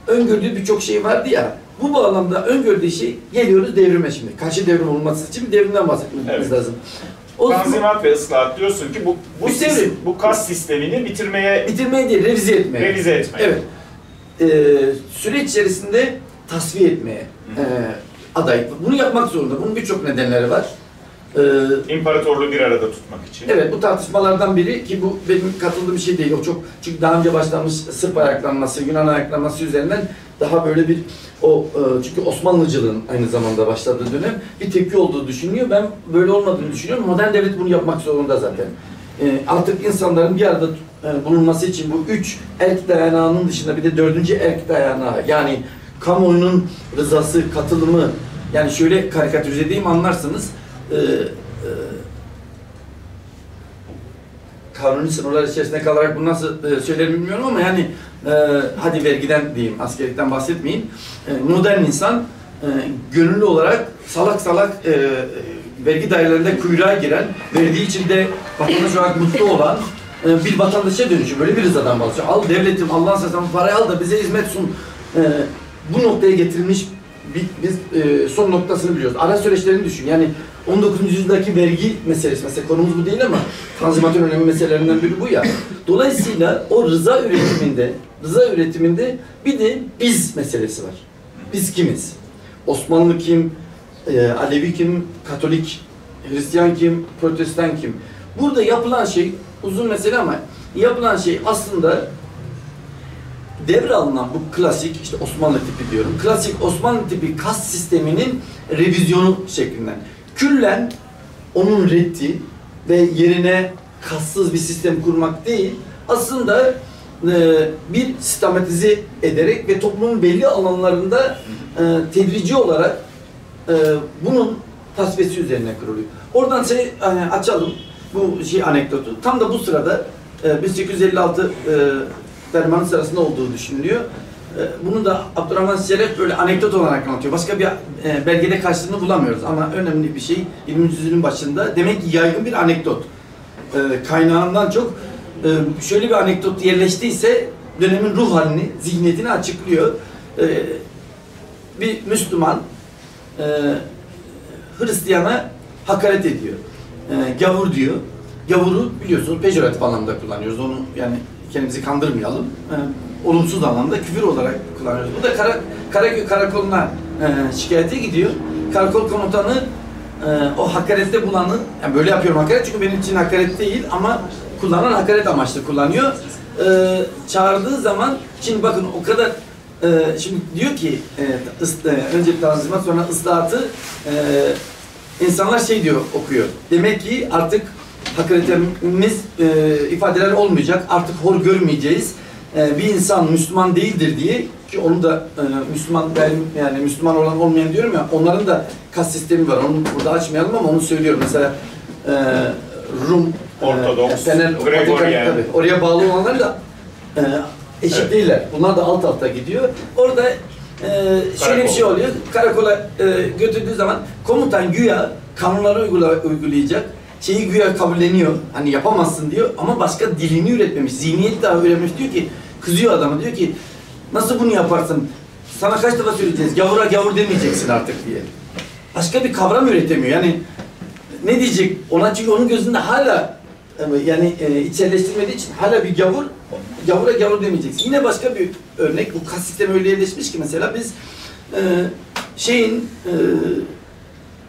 öngördüğü birçok şey vardı ya, bu bağlamda öngördüğü şey, geliyoruz devrime şimdi. Karşı devrim olması için bir devrimden bahsetmemiz lazım. Tanzimat ve ıslahat diyorsun ki bu kas sistemini bitirmeye değil, revize etmeye. Evet. Süreç içerisinde tasfiye etmeye aday. Bunu yapmak zorunda. Bunun birçok nedenleri var. İmparatorluğu bir arada tutmak için. Evet, bu tartışmalardan biri ki bu benim katıldığım bir şey değil. O çok çünkü daha önce başlamış Sırp ayaklanması, Yunan ayaklanması üzerinden daha böyle bir çünkü Osmanlıcılığın aynı zamanda başladığı dönem bir tepki olduğu düşünülüyor. Ben böyle olmadığını düşünüyorum. Modern devlet bunu yapmak zorunda zaten. Artık insanların bir arada bulunması için bu 3 erk dayanağının dışında bir de 4. erk dayanağı, yani kamuoyunun rızası, katılımı, yani şöyle karikatürize edeyim anlarsınız. Kanuni sınırlar içerisinde kalarak bunu nasıl söylerim bilmiyorum ama yani hadi vergiden diyeyim, askerlikten bahsetmeyeyim. Modern insan gönüllü olarak salak salak vergi dairelerinde kuyruğa giren, verdiği için de vatandaş olarak mutlu olan bir vatandaşa dönüşüyor. Böyle bir rızadan bahsediyor. Al devletim, Allah'ın sesini parayı al da bize hizmet sun. Bu noktaya getirilmiş biz son noktasını biliyoruz. Ara süreçlerini düşün. Yani 19. yüzyıldaki vergi meselesi, mesela konumuz bu değil ama Tanzimat'ın önemli meselelerinden biri bu ya. Dolayısıyla o rıza üretiminde bir de biz meselesi var. Biz kimiz? Osmanlı kim? Alevi kim? Katolik, Hristiyan kim? Protestan kim? Burada yapılan şey uzun mesele ama yapılan şey aslında devralınan bu klasik, işte Osmanlı tipi diyorum, klasik Osmanlı tipi kas sisteminin revizyonu şeklinden. Küllen onun reddi ve yerine kassız bir sistem kurmak değil, aslında bir sistematize ederek ve toplumun belli alanlarında tedrici olarak bunun tasfiyesi üzerine kuruluyor. Oradan açalım bu anekdotu. Tam da bu sırada 1856 fermanın sırasında olduğu düşünülüyor. Bunu da Abdurrahman Şeref böyle anekdot olarak anlatıyor. Başka bir belgede karşılığını bulamıyoruz ama önemli bir şey 20. yüzyılın başında. Demek ki yaygın bir anekdot. Kaynağından çok şöyle bir anekdot yerleştiyse dönemin ruh halini, zihniyetini açıklıyor. Bir Müslüman Hristiyana hakaret ediyor. Gavur diyor. Gavuru biliyorsunuz pejoratif anlamda kullanıyoruz. Onu yani kendimizi kandırmayalım. Olumsuz anlamda küfür olarak kullanıyoruz. Bu da Karaköy karakoluna şikayete gidiyor. Karakol komutanı o hakarette bulanı, yani böyle yapıyorum hakaret çünkü benim için hakaret değil ama kullanan hakaret amaçlı kullanıyor. Çağırdığı zaman, şimdi bakın o kadar şimdi diyor ki önce tanzimat sonra ıslahatı insanlar diyor okuyor. Demek ki artık hakaretimiz ifadeler olmayacak. Artık hor görmeyeceğiz. Bir insan Müslüman değildir diye ki onu da Müslüman yani Müslüman olan olmayan diyorum ya, onların da kas sistemi var. Onu burada açmayalım ama onu söylüyorum. Mesela Rum, Ortodoks, Gregorian, tabii, oraya bağlı olanlar da eşit değiller. Bunlar da alt alta gidiyor. Orada şöyle bir şey oluyor. Karakola götürdüğü zaman komutan güya kanunları uygulayacak. Şeyi güya kabulleniyor. Hani yapamazsın diyor ama başka dilini üretmemiş. Zihniyet daha üretmemiş. Diyor ki, kızıyor adamı. Diyor ki nasıl bunu yaparsın? Sana kaç defa söyleyeceğiz? Gavura gavur demeyeceksin artık diye. Başka bir kavram üretemiyor. Yani ne diyecek? Ona çünkü onun gözünde hala yani içselleştirmediği için hala bir gavura gavur demeyeceksin. Yine başka bir örnek. Bu kas sistemi öyle yerleşmiş ki mesela biz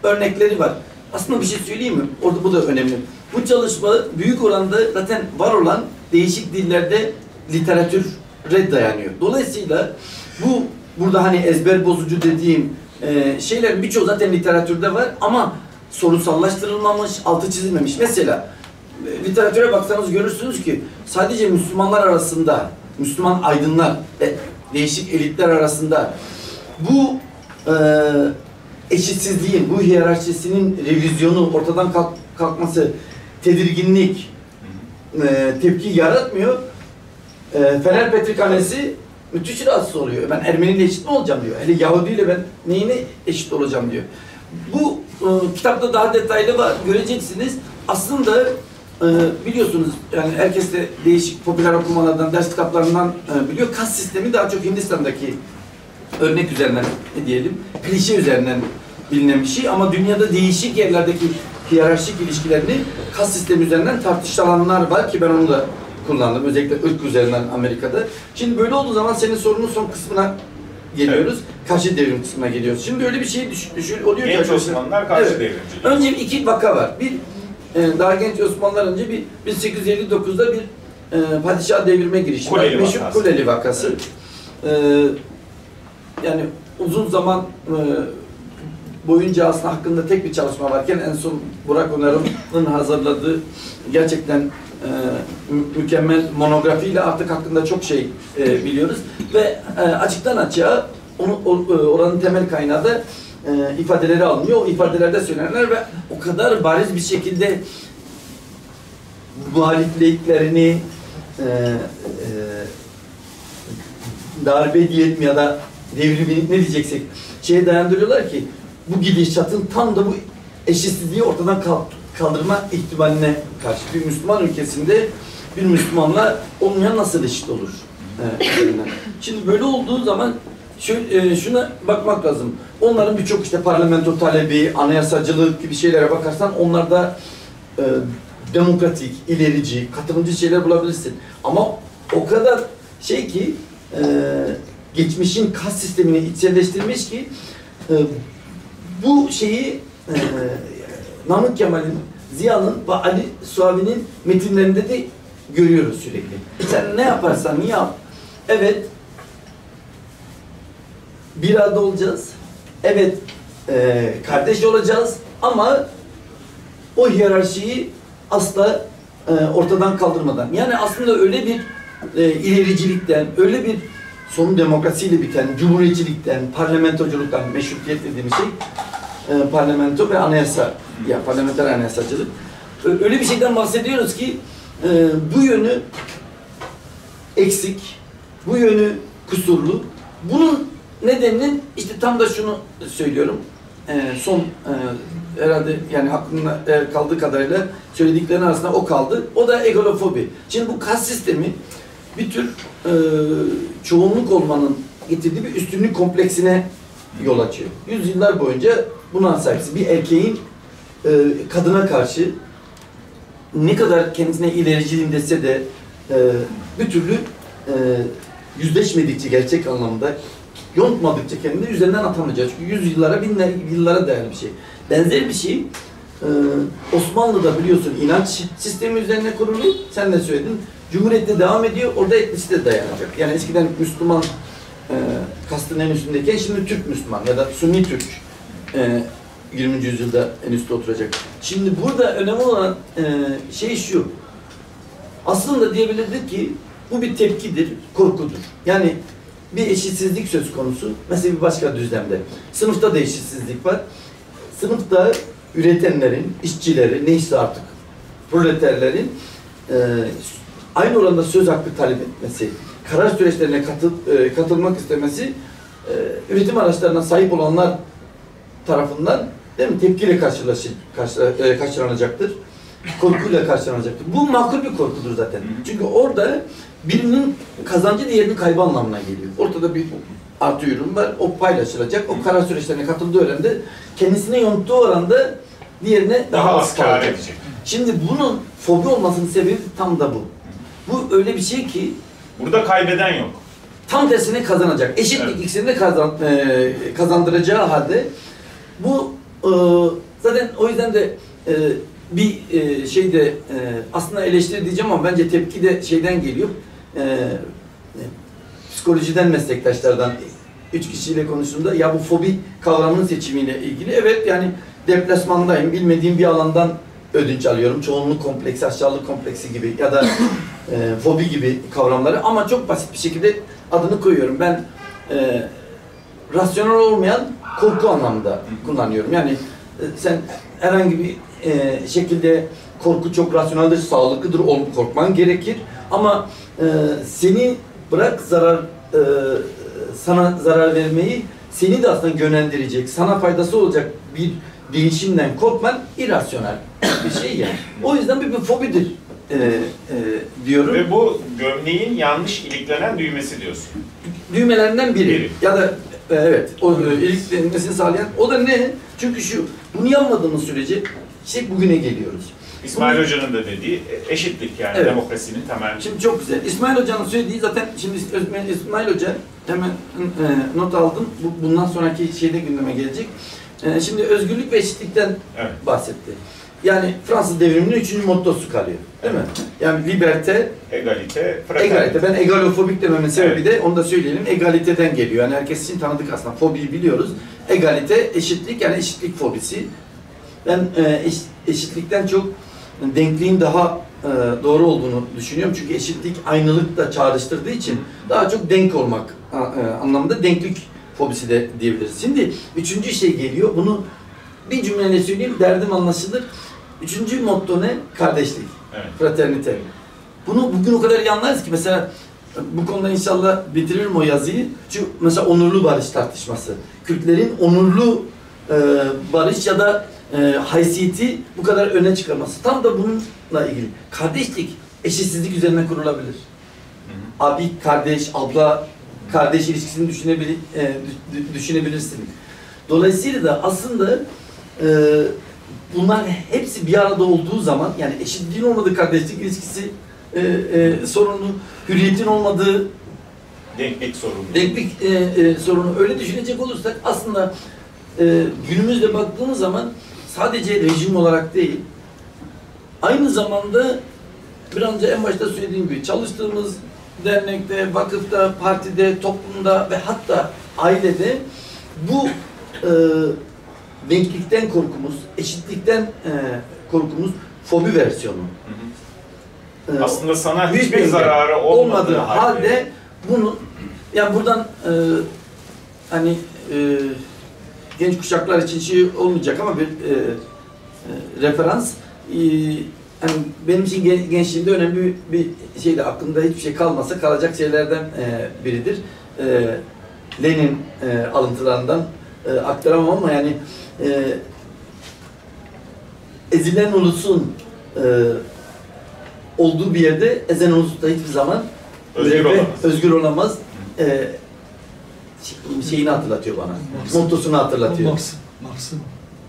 örnekleri var. Aslında bir şey söyleyeyim mi? Orada bu da önemli. Bu çalışma büyük oranda zaten var olan değişik dillerde literatüre dayanıyor. Dolayısıyla burada hani ezber bozucu dediğim şeylerin birçoğu zaten literatürde var ama sorunsallaştırılmamış, altı çizilmemiş. Mesela literatüre baksanız görürsünüz ki sadece Müslümanlar arasında, Müslüman aydınlar ve değişik elitler arasında bu eşitsizliğin, bu hiyerarşisinin revizyonu, ortadan kalkması, tedirginlik, tepki yaratmıyor. Fener Petrikhanesi müthiş rahatsız oluyor. Ben Ermeniyle eşit mi olacağım diyor. Hele Yahudiyle ben neyine eşit olacağım diyor. Bu kitapta daha detaylı var. Göreceksiniz. Aslında biliyorsunuz yani herkes de değişik popüler okumalardan, ders kitaplarından biliyor. Kas sistemi daha çok Hindistan'daki örnek üzerinden diyelim, klişe üzerinden bilinen bir şey ama dünyada değişik yerlerdeki hiyerarşik ilişkilerini kas sistemi üzerinden tartışılanlar var ki ben onu da kullandım. Özellikle ırk üzerinden Amerika'da. Şimdi böyle olduğu zaman senin sorunun son kısmına geliyoruz. Evet. Karşı devrim kısmına geliyoruz. Şimdi böyle bir şey oluyor ki... Genç Osmanlılar karşı devrimci. Önce iki vaka var. Bir, daha genç Osmanlılar önce 1859'da bir padişah devirme girişimi. Kuleli meşhur vakası. Kuleli vakası. yani uzun zaman boyunca aslında hakkında tek bir çalışma varken en son Burak Onarım'ın hazırladığı gerçekten mükemmel monografiyle artık hakkında çok şey biliyoruz ve açıktan açığa oranın temel kaynağı da ifadeleri alınıyor. O ifadelerde söylenenler ve o kadar bariz bir şekilde muhalifliklerini darbe diyelim ya da devrimi ne diyeceksek şeye dayandırıyorlar ki bu gidişatın tam da bu eşitsizliği ortadan kaldırma ihtimaline karşı bir Müslüman ülkesinde bir Müslümanla olmayan nasıl eşit olur? Şimdi böyle olduğu zaman şuna bakmak lazım. Onların birçok işte parlamento talebi, anayasacılık gibi şeylere bakarsan onlarda demokratik, ilerici, katılımcı şeyler bulabilirsin. Ama o kadar şey ki geçmişin kas sistemini içselleştirmiş ki bu şeyi Namık Kemal'in, Ziya'nın ve Ali Suavi'nin metinlerinde de görüyoruz sürekli. Sen ne yaparsan yap, evet bir arada olacağız, evet kardeş olacağız ama o hiyerarşiyi asla ortadan kaldırmadan. Yani aslında öyle bir ilericilikten, öyle bir sonu demokrasiyle biten, cumhuriyetçilikten, parlamentoculuktan, meşrutiyet dediğimiz şey, parlamento ve anayasa, ya parlamenter anayasacılık. Öyle bir şeyden bahsediyoruz ki bu yönü eksik, bu yönü kusurlu. Bunun nedeninin işte tam da şunu söylüyorum. Son herhalde yani aklımda kaldığı kadarıyla söylediklerin arasında o kaldı. O da egalofobi. Şimdi bu kas sistemi bir tür çoğunluk olmanın getirdiği bir üstünlük kompleksine yol açıyor. Yüzyıllar boyunca buna sahipsin. Bir erkeğin kadına karşı ne kadar kendisine ilericiliğim dese de bir türlü yüzleşmedikçe gerçek anlamda yontmadıkça kendini üzerinden atamayacak. Çünkü yüzyıllara, binler yıllara dayalı bir şey. Benzer bir şey Osmanlı'da biliyorsun inanç sistemi üzerine kurulu. Sen de söyledin. Cumhuriyet'te devam ediyor. Orada etnisite dayanacak. Yani eskiden Müslüman kastın en üstündeyken şimdi Türk Müslüman ya da Sünni Türk 20. yüzyılda en üstte oturacak. Şimdi burada önemli olan şey şu. Aslında diyebilirdik ki bu bir tepkidir, korkudur. Yani bir eşitsizlik söz konusu. Mesela bir başka düzlemde. Sınıfta da eşitsizlik var. Sınıfta üretenlerin, işçileri, neyse artık proleterlerin aynı oranda söz hakkı talep etmesi, karar süreçlerine katılmak istemesi üretim araçlarına sahip olanlar tarafından değil mi, tepkiyle karşılanacaktır. Korkuyla karşılanacaktır. Bu makul bir korkudur zaten. Çünkü orada birinin kazancı diğerinin kaybı anlamına geliyor. Ortada bir artı ürün var, o paylaşılacak, o karar süreçlerine katıldığı oranda kendisine yonttuğu oranda diğerine daha az kalacak. Şimdi bunun fobi olmasının sebebi tam da bu. Bu öyle bir şey ki burada kaybeden yok. Tam tersine kazanacak. Eşitlik evet. İkisini de kazandıracağı halde bu zaten o yüzden de bir şeyde aslında eleştiri diyeceğim ama bence tepki de şeyden geliyor. Psikolojiden meslektaşlardan 3 kişiyle konuştuğumda ya bu fobi kavramının seçimiyle ilgili evet yani deplasmandayım, bilmediğim bir alandan ödünç alıyorum. Çoğunluk kompleksi, aşağılık kompleksi gibi ya da fobi gibi kavramları ama çok basit bir şekilde adını koyuyorum. Ben rasyonel olmayan korku anlamında kullanıyorum. Yani sen herhangi bir şekilde korku çok rasyoneldir, sağlıklıdır, korkman gerekir. Ama seni bırak sana zarar vermeyi, seni de aslında yönlendirecek, sana faydası olacak bir değişimden korkman irrasyonel bir şey yani. O yüzden bir fobidir diyorum. Ve bu gömleğin yanlış iliklenen düğmesi diyorsun. Düğmelerinden biri. Ya da evet, o iliklenmesini sağlayan. O da ne? Çünkü bunu yapmadığımız sürece bugüne geliyoruz. İsmail Hoca'nın da dediği eşitlik yani evet. Demokrasinin temel. Şimdi çok güzel. İsmail Hoca'nın söylediği zaten şimdi İsmail Hoca hemen not aldım. Bundan sonraki şeyde gündeme gelecek. Şimdi özgürlük ve eşitlikten evet. bahsetti. yani Fransız devriminin 3. mottosu kalıyor. Değil mi? Yani liberté, Egalite, egalite. Ben egalofobik dememin sebebi de onu da söyleyelim. Egaliteden geliyor. Yani herkes için tanıdık aslında. Fobiyi biliyoruz. Egalite, eşitlik, yani eşitlik fobisi. Ben eşitlikten çok denkliğin daha doğru olduğunu düşünüyorum. Çünkü eşitlik aynılık da çağrıştırdığı için daha çok denk olmak anlamında denklik fobisi de diyebiliriz. Şimdi 3. şey geliyor. Bunu bir cümleyle söyleyeyim. Derdim anlaşılır. 3. motto ne? Kardeşlik. Evet. Fraternite. Bunu bugün o kadar iyi anlarız ki mesela bu konuda inşallah bitiririm o yazıyı. Çünkü mesela onurlu barış tartışması. Kürtlerin onurlu barış ya da haysiyeti bu kadar öne çıkarması. Tam da bununla ilgili. Kardeşlik eşitsizlik üzerine kurulabilir. Abi, kardeş, abla, kardeş ilişkisini düşünebilirsin. Dolayısıyla da aslında bunlar hepsi bir arada olduğu zaman, yani eşitliğin olmadığı kardeşlik ilişkisi sorunu, hürriyetin olmadığı denklik sorunu. Denklik sorunu öyle düşünecek olursak aslında günümüzde baktığımız zaman sadece rejim olarak değil, aynı zamanda bir an önce en başta söylediğim gibi çalıştığımız dernekte, vakıfta, partide, toplumda ve hatta ailede bu denklikten korkumuz, eşitlikten korkumuz fobi versiyonu. Aslında sana büyük hiçbir bir zararı olmadığı halde bunu, yani buradan hani genç kuşaklar için şey olmayacak ama bir referans, hani benim için gençliğimde önemli bir şeydi, aklımda hiçbir şey kalmasa kalacak şeylerden biridir. Lenin alıntılarından aktaramam ama yani ezilen ulusun olduğu bir yerde ezen ulus da hiçbir zaman özgür olamaz. Şeyini hatırlatıyor bana. Mottosunu hatırlatıyor. Marx'ın.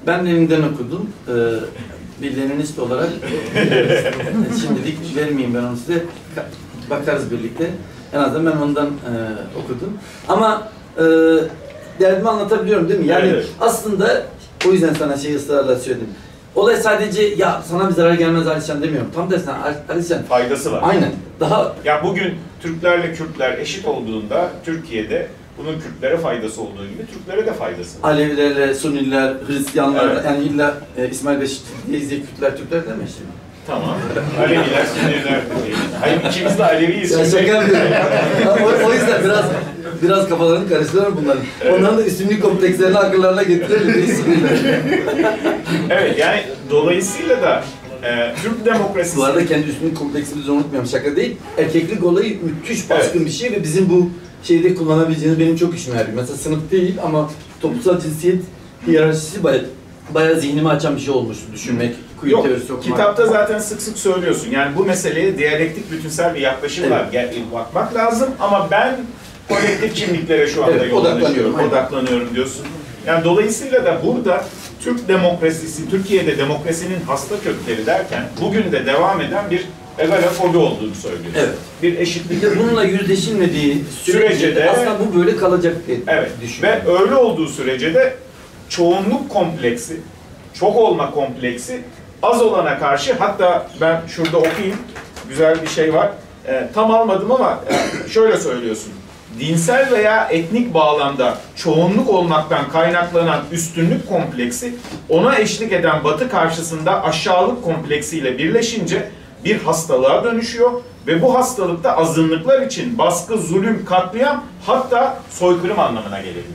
Ben Lenin'den okudum. Bir Leninist olarak şimdilik vermeyeyim ben onu size. Bakarız birlikte. En azından ben ondan okudum. Ama derdimi anlatabiliyorum değil mi? Yani evet. Aslında o yüzden sana ısrarla söyledim. Olay sadece ya sana bir zarar gelmez Alişan demiyorum. Tam tersine Alişan. Faydası var. Aynen. Daha Ya bugün Türklerle Kürtler eşit olduğunda Türkiye'de bunun Kürtlere faydası olduğu gibi Türklere de faydası var. Alevilerle, Suniler, Hristiyanlar, Evet. yani illa İsmail Beşik diye Kürtler, Türkler deme şimdi. Tamam. Aleviler, Sünniler. Hayır, ikimiz de Aleviyiz. Ya şaka yapıyorum. o yüzden biraz kafalarını karıştıralım bunların. Evet. Onların da üstünlük komplekslerini akıllarına getirelim. Evet, yani dolayısıyla da Türk demokrasisi... Bu arada kendi üstünlük kompleksimizi unutmayalım, şaka değil. Erkeklik olayı müthiş baskın bir şey ve bizim bu şeyde kullanabileceğiniz benim çok işime yarıyor. Mesela sınıf değil ama toplumsal cinsiyet hiyerarşisi bayağı zihnimi açan bir şey olmuş düşünmek, kuyu Yok, teorisi okumak. kitapta zaten sık sık söylüyorsun. Yani bu meseleye diyalektik bütünsel bir yaklaşımla bakmak lazım ama ben kolektif kimliklere şu anda odaklanıyorum diyorsun. Yani dolayısıyla da burada Türk demokrasisi, Türkiye'de demokrasinin hasta kökleri derken bugün de devam eden bir egalofobi olduğunu söylüyorsun. Evet. Bir eşitlik. Bununla yüzleşilmediği sürece de aslında bu böyle kalacak diye düşünüyorum. Ve öyle olduğu sürece de çoğunluk kompleksi, çok olma kompleksi az olana karşı, hatta ben şurada okuyayım, güzel bir şey var. Tam almadım ama şöyle söylüyorsun. Dinsel veya etnik bağlamda çoğunluk olmaktan kaynaklanan üstünlük kompleksi ona eşlik eden Batı karşısında aşağılık kompleksiyle birleşince bir hastalığa dönüşüyor ve bu hastalıkta azınlıklar için baskı, zulüm, katliam, hatta soykırım anlamına gelebiliyor.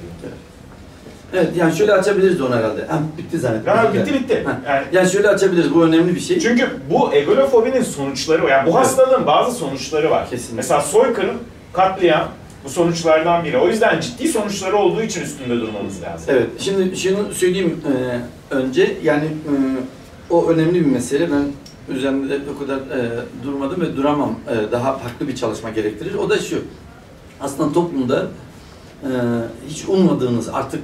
Evet, yani şöyle açabiliriz onu herhalde. Bitti zannediyorum. Bitti. Yani şöyle açabiliriz, bu önemli bir şey. Çünkü bu egalofobinin sonuçları var. Yani bu hastalığın bazı sonuçları var. Kesinlikle. Mesela soykırım, katliam bu sonuçlardan biri. O yüzden ciddi sonuçları olduğu için üstünde durmamız lazım. Evet, şimdi şunu söyleyeyim önce, yani o önemli bir mesele. Ben üzerinde o kadar durmadım ve duramam. Daha farklı bir çalışma gerektirir. O da şu, aslında toplumda hiç ummadığınız, artık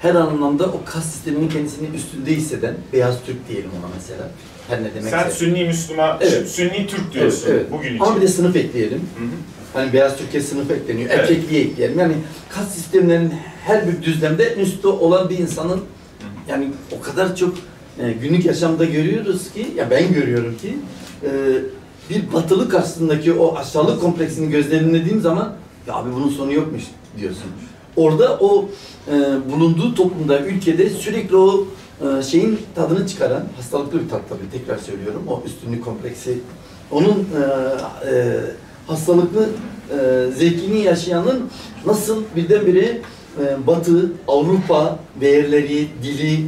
her anlamda o kas sisteminin kendisini üstünde hisseden, beyaz Türk diyelim ona mesela. Her ne demekse. Sen Sünni Müslüman, evet. Sünni Türk diyorsun evet. bugün için. Ama bir de sınıf ekleyelim. Hı-hı. Hani beyaz Türkiye sınıf ekleniyor, Evet. erkekliğe ekleyelim. Yani kas sistemlerinin her bir düzlemde üstte olan bir insanın, yani o kadar çok günlük yaşamda görüyoruz ki, ya ben görüyorum ki bir batılı karşısındaki o aşağılık kompleksini gözlemlediğim zaman ya abi bunun sonu yokmuş diyorsun. Orada o bulunduğu toplumda, ülkede sürekli o şeyin tadını çıkaran, hastalıklı bir tat tabii tekrar söylüyorum, o üstünlük kompleksi, onun hastalıklı zevkini yaşayanın nasıl birdenbire Batı, Avrupa değerleri, dili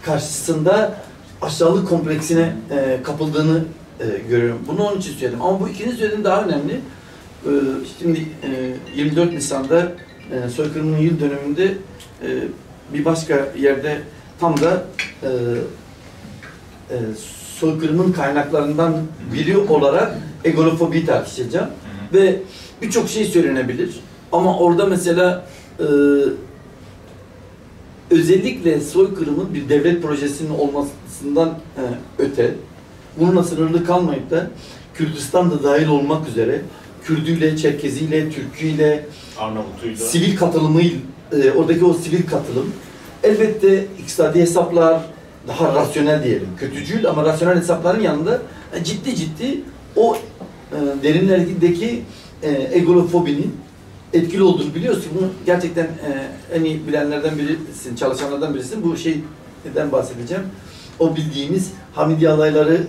karşısında aşağılık kompleksine kapıldığını görüyorum. Bunu onun için söyledim. Ama bu ikinci söylediğim daha önemli. Şimdi 24 Nisan'da soykırımın yıl dönümünde bir başka yerde tam da soykırımın kaynaklarından biri olarak egolofobiyi tartışacağım. Ve birçok şey söylenebilir. Ama orada mesela özellikle soykırımın bir devlet projesinin olmasından öte, bununla sınırlı kalmayıp da Kürdistan da dahil olmak üzere Kürdüyle, Çerkeziyle, Türküyle, Arnavutuyla, sivil katılımıyla, oradaki o sivil katılım, elbette iktisadi hesaplar, daha rasyonel diyelim, kötücül ama rasyonel hesapların yanında ciddi o derinlerdeki egolofobinin etkili olduğunu biliyorsun. Bunu gerçekten en iyi bilenlerden birisin, çalışanlardan birisin. Bu şeyden bahsedeceğim. O bildiğimiz Hamidiye alayları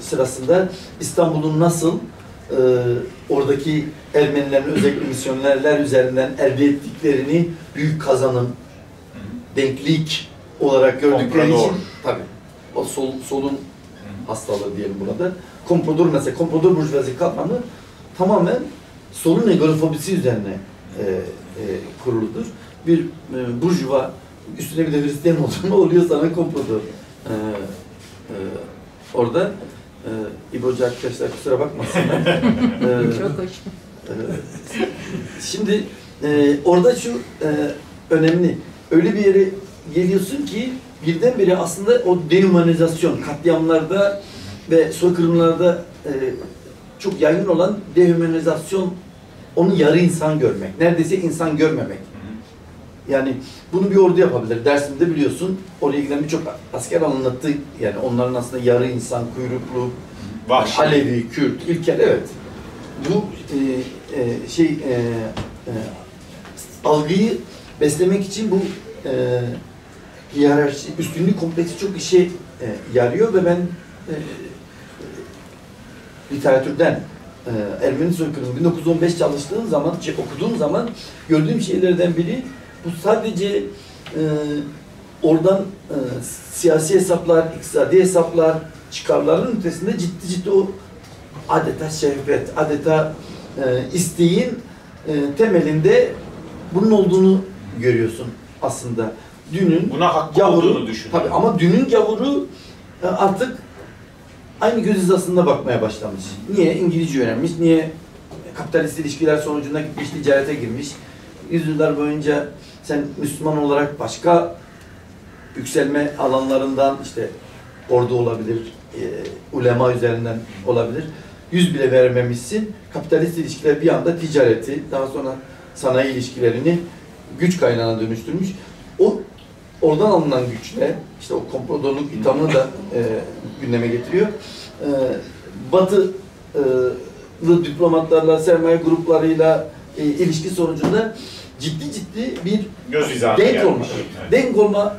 sırasında İstanbul'un nasıl oradaki Ermenilerin özellikle misyonerler üzerinden elde ettiklerini büyük kazanım, denklik olarak gördükleri için tabii o solun hastalığı diyelim burada. Komprador mesela, komprador burjuvazi kavramı tamamen solun egolofobisi üzerine kuruludur. Bir burjuva üstüne bir de Hristiyan olduğunu oluyor sana komprador. Orada İbo'cu arkadaşlar kusura bakmasınlar. Çok hoş. Şimdi orada şu önemli. Öyle bir yere geliyorsun ki birdenbire aslında o dehumanizasyon, katliamlarda ve soykırımlarda çok yaygın olan dehumanizasyon, onu yarı insan görmek, neredeyse insan görmemek. Yani bunu bir ordu yapabilir. Dersimde biliyorsun, oraya giden birçok asker anlattı. Yani onların aslında yarı insan, kuyruklu, vahşi, Alevi, Kürt, İlker, evet. Bu algıyı beslemek için bu hiyerarşi, üstünlük kompleksi çok işe yarıyor ve ben literatürden Ermeni soykırımı 1915 çalıştığım zaman, okuduğum zaman gördüğüm şeylerden biri bu sadece oradan siyasi hesaplar, iktisadi hesaplar, çıkarların ötesinde ciddi o adeta şehvet, adeta isteğin temelinde bunun olduğunu görüyorsun aslında. Dünün buna hakkı gavuru, olduğunu düşünüyorum. tabii, ama dünün gavuru artık aynı göz hizasında bakmaya başlamış. Niye? İngilizce öğrenmiş, niye? Kapitalist ilişkiler sonucunda gitmiş, ticarete girmiş. Yüzyıllar boyunca sen Müslüman olarak başka yükselme alanlarından, işte ordu olabilir, ulema üzerinden olabilir. Yüz bile vermemişsin. Kapitalist ilişkiler bir anda ticareti, daha sonra sanayi ilişkilerini güç kaynağına dönüştürmüş. Oradan alınan güçle, işte o kompradorluk ithamını da gündeme getiriyor. Batılı diplomatlarla, sermaye gruplarıyla ilişki sonucunda ciddi bir denk olma. Evet. Denk olma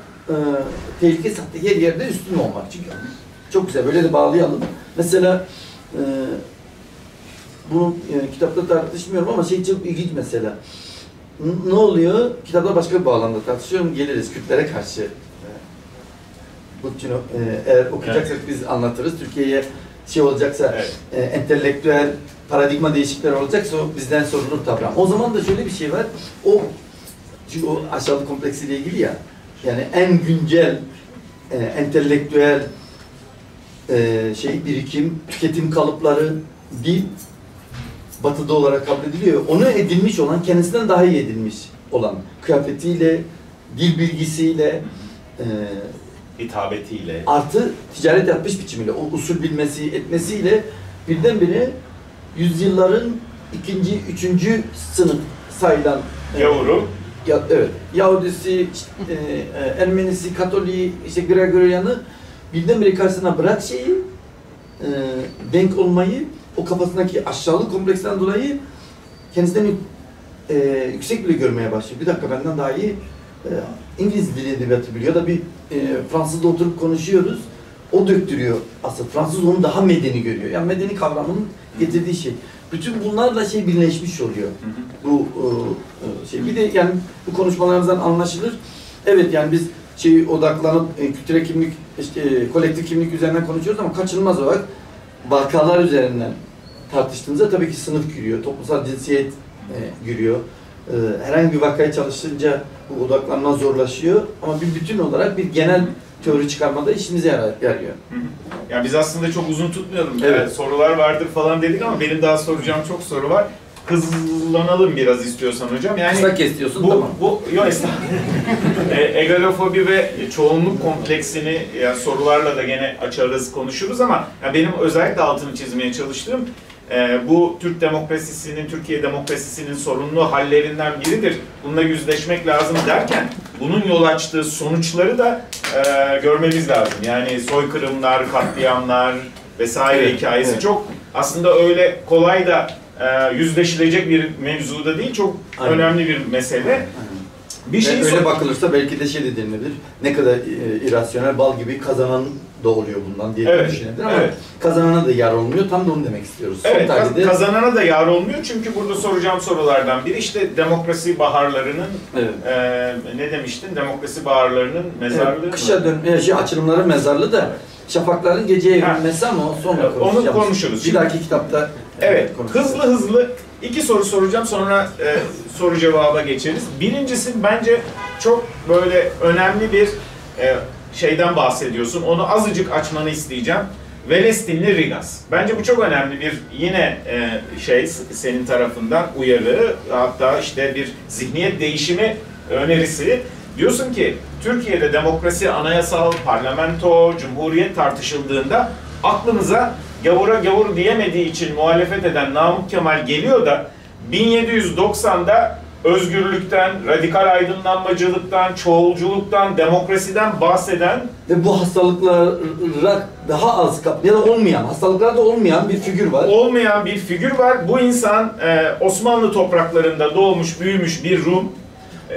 tehlikesi, hatta her yerde üstün olmak. Çünkü çok güzel, böyle de bağlayalım. Mesela bunu kitapta tartışmıyorum ama çok ilginç mesela. Ne oluyor? Kitapta başka bir bağlamda tartışıyorum. Geliriz Kürtlere karşı. Eğer okuyacaksak biz anlatırız. Türkiye'ye olacaksa, entelektüel paradigma değişiklikleri olacaksa o bizden sorulur tabii. O zaman da şöyle bir şey var. Çünkü o aşağılık kompleksiyle ilgili ya. Yani en güncel entelektüel birikim, tüketim kalıpları, dil Batı'da olarak kabul ediliyor. Onu edinmiş olan, kendisinden daha iyi edinmiş olan kıyafetiyle, dil bilgisiyle, hitabetiyle, artı ticaret yapmış biçimiyle, o usul bilmesi, etmesiyle birdenbire yüzyılların ikinci, üçüncü sınıf sayılan Ya, evet. Yahudisi, işte, Ermenisi, Katoliği, işte Gregorian'ı birdenbire karşısına bırak şeyi, denk olmayı, o kafasındaki aşağılık kompleksinden dolayı kendisinden yüksek bile görmeye başlıyor. Bir dakika benden daha iyi İngiliz dili edebiyatı biliyor da bir Fransızla oturup konuşuyoruz. O döktürüyor asıl. Fransız onu daha medeni görüyor. Yani medeni kavramının getirdiği şey. Bütün bunlarla şey birleşmiş oluyor. Bu şey. Bir de yani bu konuşmalarımızdan anlaşılır. Evet yani biz odaklanıp kültürel kimlik, işte, kolektif kimlik üzerinden konuşuyoruz ama kaçınılmaz olarak vakalar üzerinden tartıştığımızda tabii ki sınıf giriyor, toplumsal cinsiyet giriyor. Herhangi bir vakaya çalışınca bu odaklanma zorlaşıyor ama bir bütün olarak bir genel teori çıkarmada işimize yarıyor. Yani biz aslında çok uzun tutmayalım. Evet. Sorular vardır falan dedik ama benim daha soracağım çok soru var. Hızlanalım biraz istiyorsan hocam. Yani kısa kes diyorsun, bu, tamam. Yok estağfurullah. Egalofobi ve çoğunluk kompleksini yani sorularla da gene açarız, konuşuruz ama yani benim özellikle altını çizmeye çalıştığım bu Türk demokrasisinin, Türkiye demokrasisinin sorunlu hallerinden biridir. Bununla yüzleşmek lazım derken bunun yol açtığı sonuçları da görmemiz lazım. Yani soykırımlar, katliamlar vesaire evet, hikayesi evet. Çok aslında öyle kolay da yüzleşilecek bir mevzu da değil. Çok Aynen. önemli bir mesele. Aynen. Bir şey öyle bakılırsa belki de şey de denilebilir. Ne kadar irrasyonel bal gibi kazanan da oluyor bundan diye düşünebilir ama kazanana da yar olmuyor. Tam da onu demek istiyoruz. Evet, tahlilde... kazanana da yar olmuyor çünkü burada soracağım sorulardan biri işte demokrasi baharlarının ne demiştin? Demokrasi baharlarının mezarlığı. Evet, kışa açılımların mezarlığı da şafakların geceye evrilmesi ama o sonra konuşacağız. Onu konuşuruz. Bir dahaki kitapta evet, hızlı 2 soru soracağım sonra soru cevaba geçeriz. Birincisi bence çok böyle önemli bir şeyden bahsediyorsun. Onu azıcık açmanı isteyeceğim. Velestinli Rigas. Bence bu çok önemli bir yine senin tarafından uyarı, hatta işte bir zihniyet değişimi önerisi. Diyorsun ki Türkiye'de demokrasi, anayasal, parlamento, cumhuriyet tartışıldığında aklımıza gavura gavur diyemediği için muhalefet eden Namık Kemal geliyor da 1790'da özgürlükten, radikal aydınlanmacılıktan, çoğulculuktan, demokrasiden bahseden ve bu hastalıklara daha az ya da olmayan, hastalıklarda olmayan bir figür var. Olmayan bir figür var. Bu insan Osmanlı topraklarında doğmuş, büyümüş bir Rum.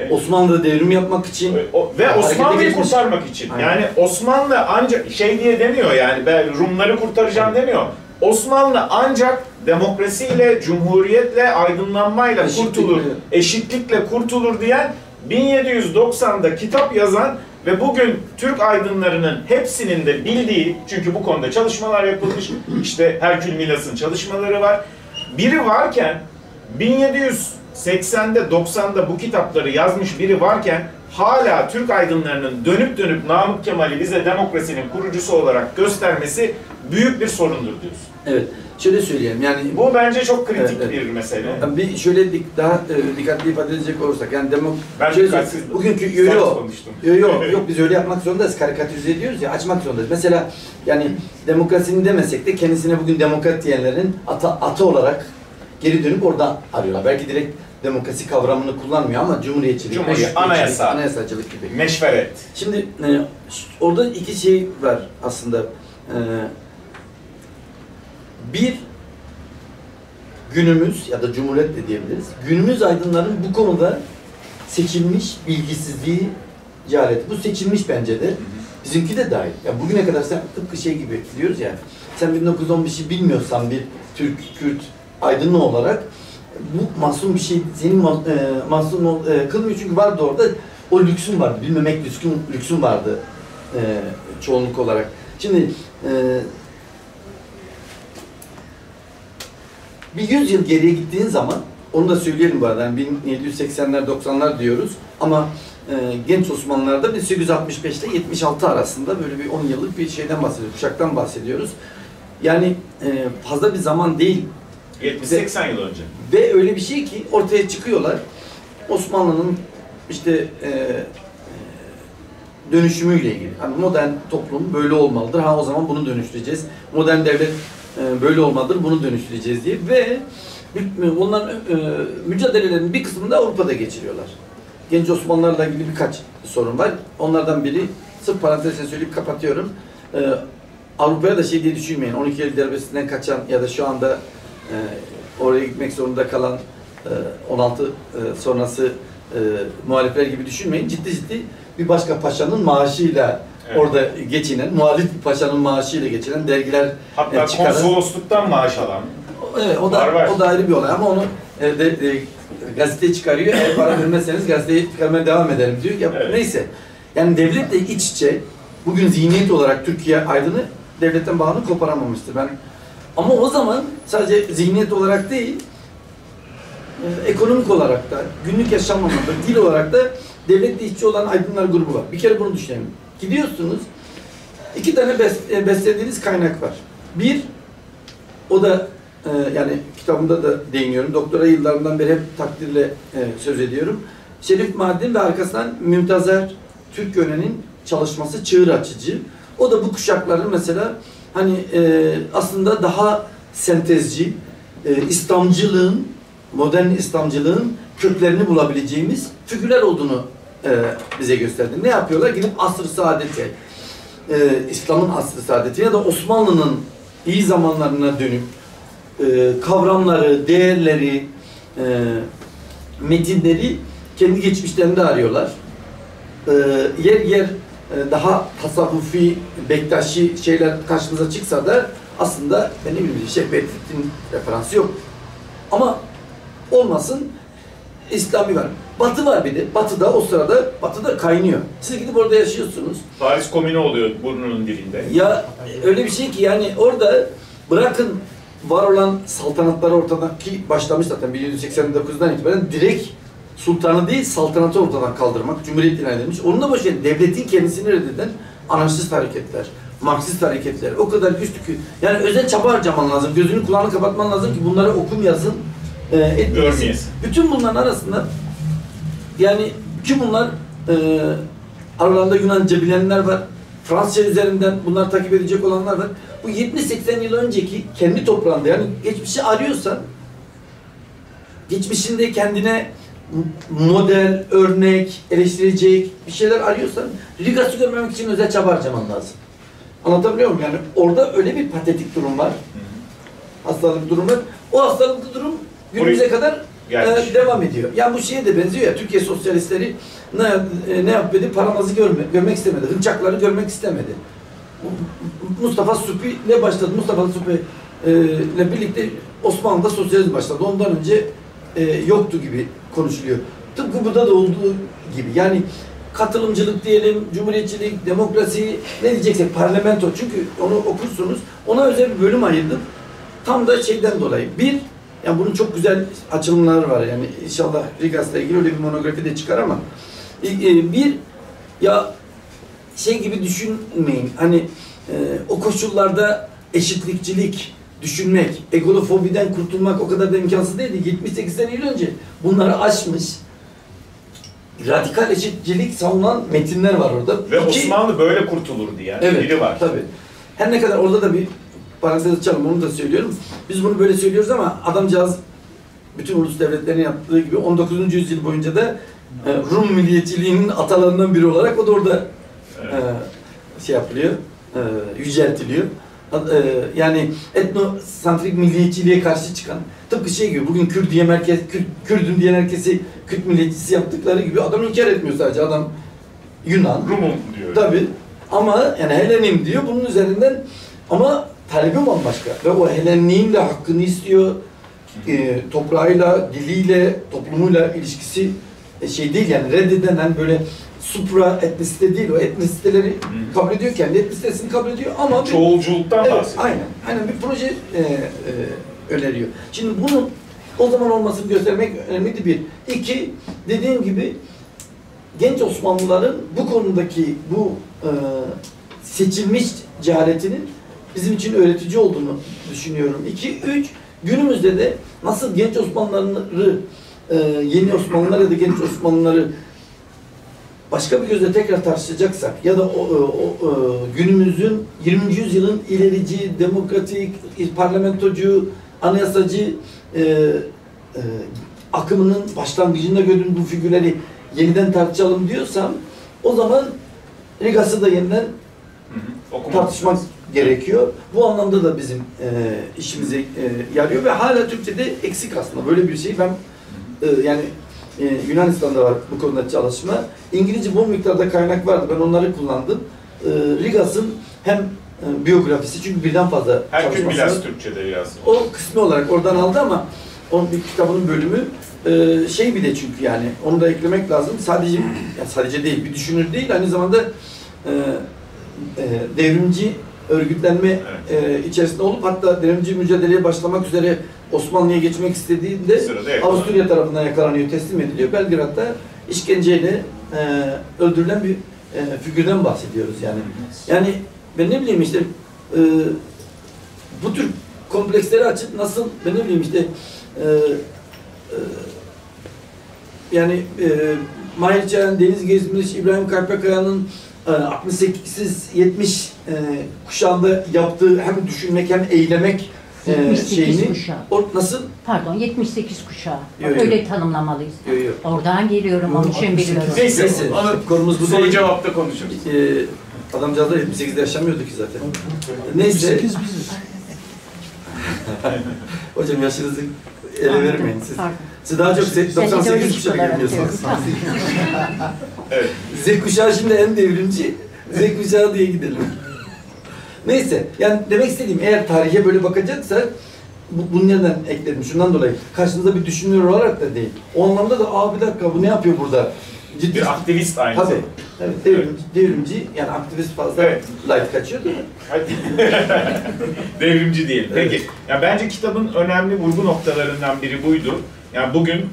Osmanlı'da devrim yapmak için ve Osmanlı'yı kurtarmak için. Aynen. Yani Osmanlı ancak diye demiyor yani ben Rumları kurtaracağım demiyor. Osmanlı ancak demokrasiyle, cumhuriyetle, aydınlanmayla kurtulur, eşitlikle kurtulur diyen 1790'da kitap yazan ve bugün Türk aydınlarının hepsinin de bildiği, çünkü bu konuda çalışmalar yapılmış, işte Herkül Milas'ın çalışmaları var. Biri varken 1780'de 90'da bu kitapları yazmış biri varken hala Türk aydınlarının dönüp Namık Kemal'i bize demokrasinin kurucusu olarak göstermesi büyük bir sorundur diyorsun. Evet. Şöyle söyleyeyim yani bu bence çok kritik bir mesele. Bir şöyle daha dikkatli ifade edecek olursak yani bugünkü yok biz öyle yapmak zorundayız. Karikatürize ediyoruz ya, açmak zorundayız. Mesela yani demokrasinin demesek de kendisine bugün demokrat diyenlerin atı olarak geri dönüp orada arıyorlar. Belki direkt demokrasi kavramını kullanmıyor ama cumhuriyetçilik, anayasalcılık gibi. Meşveret. Şimdi orada iki şey var aslında. Bir, günümüz ya da cumhuriyet de diyebiliriz. Günümüz aydınların bu konuda seçilmiş bilgisizliği cehaleti. Bu seçilmiş bence de. Bizimki de dahil. Ya bugüne kadar sen tıpkı gibi diyoruz ya. Sen 1915'i bilmiyorsan bir Türk, Kürt aydınlı olarak bu masum bir şey senin masum kılmıyor çünkü vardı orada o lüksün vardı. Bilmemek lüksün vardı çoğunluk olarak. Şimdi bir 100 yıl geriye gittiğin zaman, onu da söyleyelim bu arada, yani 1780'ler 90'lar diyoruz ama genç Osmanlılar'da 1865 ile 76 arasında böyle bir 10 yıllık bir şeyden bahsediyoruz, kuşaktan bahsediyoruz. Yani fazla bir zaman değil. 70-80 yıl önce. Ve öyle bir şey ki ortaya çıkıyorlar. Osmanlı'nın işte dönüşümüyle ilgili. Yani modern toplum böyle olmalıdır. O zaman bunu dönüştüreceğiz. Modern devlet böyle olmalıdır. Bunu dönüştüreceğiz diye. Ve onların mücadelelerinin bir kısmını da Avrupa'da geçiriyorlar. genç Osmanlılarla ilgili birkaç sorun var. Onlardan biri, sırf parantezine söyleyip kapatıyorum. Avrupa'ya da şey diye düşünmeyin. 12 Eylül darbesinden kaçan ya da şu anda oraya gitmek zorunda kalan 16 sonrası muhalifler gibi düşünmeyin. Ciddi ciddi bir başka paşanın maaşıyla orada geçinen, muhalif bir paşanın maaşıyla geçinen dergiler hatta çıkaran. konsolosluktan maaş alan. Evet, o da ayrı bir olay ama onu gazete çıkarıyor. Eğer para vermezseniz gazeteyi çıkarmaya devam ederim diyor. Ya, evet. Neyse. Yani devletle iç içe bugün zihniyet olarak Türkiye aydını devletten bağını koparamamıştır. Ama o zaman sadece zihniyet olarak değil, ekonomik olarak da, günlük yaşamda, dil olarak da devletle iç içe olan aydınlar grubu var. Bir kere bunu düşünelim. Gidiyorsunuz, 2 tane beslediğiniz kaynak var. Bir, o da yani kitabımda da değiniyorum. Doktora yıllarından beri hep takdirle söz ediyorum. Şerif Mardin ve arkasından Mümtazer Türkören'in çalışması çığır açıcı. O da bu kuşakların mesela hani aslında daha sentezci, İslamcılığın, modern İslamcılığın köklerini bulabileceğimiz figürler olduğunu bize gösterdi. Ne yapıyorlar? Gidip asr-ı saadete, İslam'ın asr-ı saadeti ya da Osmanlı'nın iyi zamanlarına dönüp kavramları, değerleri, metinleri kendi geçmişlerinde arıyorlar. Yer yer daha tasavvufi, Bektaşi şeyler karşımıza çıksa da aslında ne bileyim Şeyh Bedrettin referansı yok. Ama olmasın İslami var. Batı var bir de. Batı'da o sırada Batı'da kaynıyor. Siz gidip orada yaşıyorsunuz. Paris Komünü oluyor burnunun dibinde. Ya öyle bir şey ki yani orada bırakın var olan saltanatları ortadan ki başlamış zaten 1789'dan itibaren direkt sultanı değil saltanatı ortadan kaldırmak, cumhuriyet ilan edilmiş. Onun da başka devletin kendisini reddeden anarşist hareketler, Marksist hareketler o kadar güçlü ki yani özel çaba harcaman lazım, gözünü kulağını kapatman lazım ki bunları okum yazın etmeyesin. Bütün bunların arasında yani ki bunlar aralarında Yunanca bilenler var, Fransızca üzerinden bunlar takip edecek olanlar var. Bu 70-80 yıl önceki kendi toprağında yani geçmişi arıyorsan geçmişinde kendine model, örnek, eleştirecek bir şeyler arıyorsan Rigas'ı görmemek için özel çaba harcaman lazım. Anlatabiliyor muyum? Yani orada öyle bir patetik durum var. Hastalıklı durum var. O hastalıklı durum günümüze kadar devam ediyor. Yani bu şeye de benziyor ya, Türkiye sosyalistleri ne yapmadı? Paramazı görmek istemedi. Hınçakları görmek istemedi. Mustafa Suphi ile başladı. Mustafa Suphi ile birlikte Osmanlı'da sosyalizm başladı. Ondan önce yoktu gibi konuşuluyor. Tıpkı burada da olduğu gibi. Yani katılımcılık diyelim, cumhuriyetçilik, demokrasi ne diyeceksek parlamento. Çünkü onu okursunuz. Ona özel bir bölüm ayırdım. Tam da şeyden dolayı. Bir, yani bunun çok güzel açılımları var. Yani inşallah Rigas'la ilgili öyle bir monografi de çıkar ama bir, ya şey gibi düşünmeyin. Hani o koşullarda eşitlikçilik düşünmek, egolofobiden kurtulmak o kadar da imkansız değildi. 78 sene yıl önce bunları aşmış, radikal eşitçilik savunan metinler var orada. Ve Osmanlı böyle kurtulurdu yani. Evet, biri var. Tabii. Her ne kadar orada da bir parantez açalım, onu da söylüyorum. Biz bunu böyle söylüyoruz ama adamcağız bütün ulus devletlerinin yaptığı gibi 19. yüzyıl boyunca da Rum milliyetçiliğinin atalarından biri olarak o da orada şey yapılıyor, yüceltiliyor. Yani etnosantrik milliyetçiliğe karşı çıkan, tıpkı şey gibi bugün Kürt diye Kürdüm diyen herkesi Kürt milliyetçisi yaptıkları gibi adam inkar etmiyor sadece, adam Yunan. Rumum diyor. Tabii. Ama yani Helenim diyor bunun üzerinden ama talebi bambaşka ve o Helenliğin de hakkını istiyor. Toprağıyla, diliyle, toplumuyla ilişkisi şey değil yani reddeden hani böyle supra etnisite değil, o etnisiteleri kabul ediyor, kendi etnisitesini kabul ediyor ama çoğulculuktan bahsediyor. Aynen bir proje öneriyor. Şimdi bunun o zaman olmasını göstermek önemliydi bir. İki, dediğim gibi genç Osmanlıların bu konudaki bu seçilmiş cehaletinin bizim için öğretici olduğunu düşünüyorum. İki, üç, günümüzde de nasıl genç Osmanlıları, yeni Osmanlılar ya da genç Osmanlıları başka bir gözle tekrar tartışacaksak ya da günümüzün 20. yüzyılın ilerici, demokratik, parlamentocu, anayasacı akımının başlangıcında gördüğümüz bu figürleri yeniden tartışalım diyorsam o zaman Rigas'ı da yeniden tartışmak gerekiyor. Bu anlamda da bizim işimize yarıyor ve hala Türkçe'de eksik aslında. Böyle bir şey ben yani Yunanistan'da var bu konuda çalışma. İngilizce bol miktarda kaynak vardı. Ben onları kullandım. Rigas'ın hem biyografisi çünkü birden fazla Herkül çalışması Milas var. Türkçe'de biraz. O kısmı olarak oradan aldı ama onun bir kitabının bölümü şey bir de çünkü yani onu da eklemek lazım. Sadece değil, bir düşünür değil, aynı zamanda devrimci örgütlenme içerisinde olup hatta devrimci mücadeleye başlamak üzere Osmanlı'ya geçmek istediğinde Avusturya tarafından yakalanıyor, teslim ediliyor. Belgrad'da işkenceyle öldürülen bir figürden bahsediyoruz yani. Yani ben ne bileyim işte bu tür kompleksleri açıp nasıl ben ne bileyim işte yani Mahir Çelen, Deniz Gezmiş, İbrahim Karpakaya'nın 68-70 kuşağında yaptığı hem düşünmek hem eylemek 78 şeyini kuşağı. o nasıl? Pardon 78 kuşağı. Yo, yo. Öyle tanımlamalıyız. Yo, yo. Oradan geliyorum, onun için biliyorum. Neyse, Neyse, konumuz bu soru değil. cevapta konuşuruz. Adamcağız da 78'de yaşamıyordu ki zaten. Neyse. 78 biziz. Hocam yaşınızı ele vermeyin siz. Pardon. Siz daha çok 98 kuşağı görünüyorsunuz. Evet. Z kuşağı şimdi en devrimci. Z kuşağı diye gidelim. Neyse, yani demek istediğim eğer tarihe böyle bakacaksa bunu neden ekledim? Şundan dolayı karşınızda bir düşünür olarak da değil. O anlamda da bir dakika bu ne yapıyor burada? Ciddi. Bir aktivist aynı Tabii. zamanda. Evet, devrimci yani aktivist fazla Evet. light kaçıyor değil mi? Hadi. Devrimci diyelim. Peki. Ya bence kitabın önemli vurgu noktalarından biri buydu. Yani bugün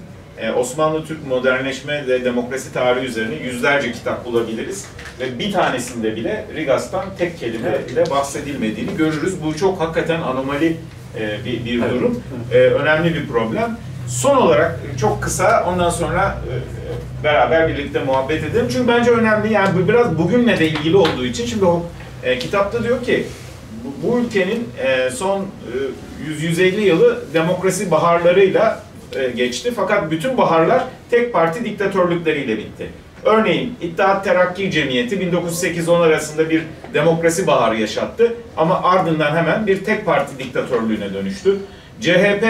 Osmanlı Türk modernleşme ve demokrasi tarihi üzerine yüzlerce kitap bulabiliriz. Ve bir tanesinde bile Rigas'tan tek kelime bile bahsedilmediğini görürüz. Bu çok hakikaten anomali bir durum. Önemli bir problem. Son olarak çok kısa ondan sonra beraber birlikte muhabbet edelim. Çünkü bence önemli yani bu biraz bugünle de ilgili olduğu için. Şimdi o kitapta diyor ki bu ülkenin son 100-150 yılı demokrasi baharlarıyla geçti. Fakat bütün baharlar tek parti diktatörlükleriyle bitti. Örneğin İttihat Terakki Cemiyeti 1908-10 arasında bir demokrasi baharı yaşattı ama ardından hemen bir tek parti diktatörlüğüne dönüştü. CHP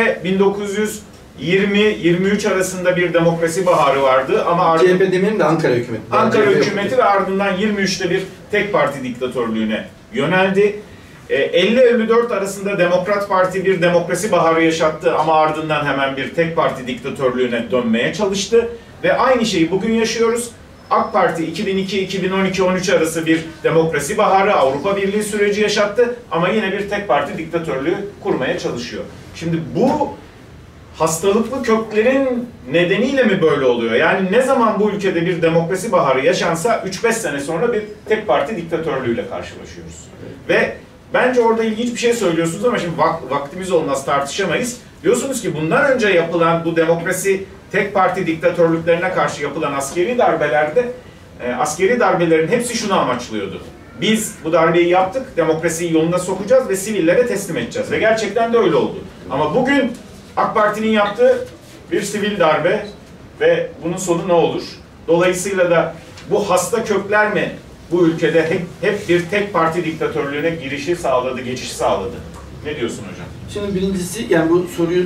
1920-23 arasında bir demokrasi baharı vardı ama CHP demeyelim de Ankara hükümeti. Ankara hükümeti ve ardından 23'te bir tek parti diktatörlüğüne yöneldi. 50-54 arasında Demokrat Parti bir demokrasi baharı yaşattı ama ardından hemen bir tek parti diktatörlüğüne dönmeye çalıştı. Ve aynı şeyi bugün yaşıyoruz. AK Parti 2002-2012-13 arası bir demokrasi baharı, Avrupa Birliği süreci yaşattı ama yine bir tek parti diktatörlüğü kurmaya çalışıyor. Şimdi bu hastalıklı köklerin nedeniyle mi böyle oluyor? Yani ne zaman bu ülkede bir demokrasi baharı yaşansa 3-5 sene sonra bir tek parti diktatörlüğüyle karşılaşıyoruz. Ve bence orada ilginç bir şey söylüyorsunuz ama şimdi vaktimiz olmaz, tartışamayız. Diyorsunuz ki bundan önce yapılan bu demokrasi tek parti diktatörlüklerine karşı yapılan askeri darbelerde askeri darbelerin hepsi şunu amaçlıyordu. Biz bu darbeyi yaptık, demokrasiyi yoluna sokacağız ve sivillere teslim edeceğiz. Ve gerçekten de öyle oldu. Ama bugün AK Parti'nin yaptığı bir sivil darbe ve bunun sonu ne olur? Dolayısıyla da bu hasta kökler mi bu ülkede hep bir tek parti diktatörlüğüne girişi sağladı, geçişi sağladı? Ne diyorsun hocam? Şimdi birincisi yani bu soruyu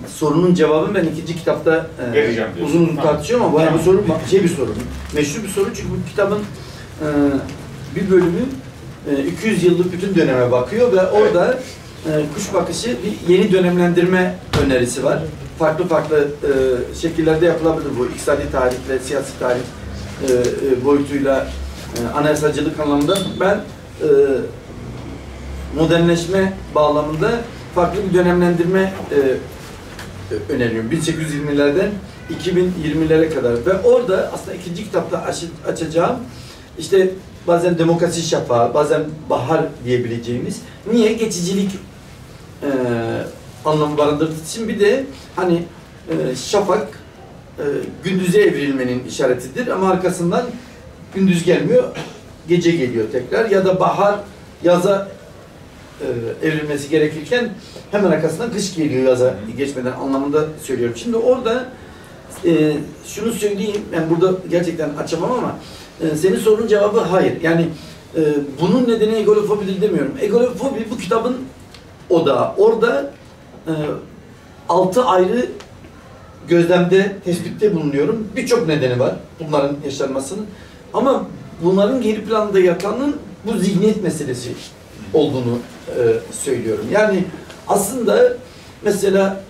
sorunun cevabını ben ikinci kitapta uzun uzun tartışıyorum ama bu soru bir soru. Meşhur bir soru çünkü bu kitabın bir bölümü 200 yıllık bütün döneme bakıyor ve orada kuş bakışı bir yeni dönemlendirme önerisi var. Farklı farklı şekillerde yapılabilir bu. İktisadi tarihle, siyasi tarih boyutuyla anayasalcılık anlamında ben modernleşme bağlamında farklı bir dönemlendirme öneriyorum. 1820'lerden 2020'lere kadar ve orada aslında ikinci kitapta açacağım işte bazen demokrasi şafağı, bazen bahar diyebileceğimiz niye geçicilik anlamı barındırdığı için bir de hani şafak gündüze evrilmenin işaretidir ama arkasından gündüz gelmiyor, gece geliyor tekrar ya da bahar yaza evrilmesi gerekirken hemen arkasından kış geliyor yaza geçmeden anlamında söylüyorum. Şimdi orada şunu söyleyeyim, yani burada gerçekten açamam ama senin sorunun cevabı hayır. Yani bunun nedeni egolofobidir demiyorum. Egolofobi bu kitabın odağı. Orada 6 ayrı gözlemde, tespitte bulunuyorum. Birçok nedeni var bunların yaşanmasının. Ama bunların geri planında yatanın bu zihniyet meselesi olduğunu söylüyorum. Yani aslında mesela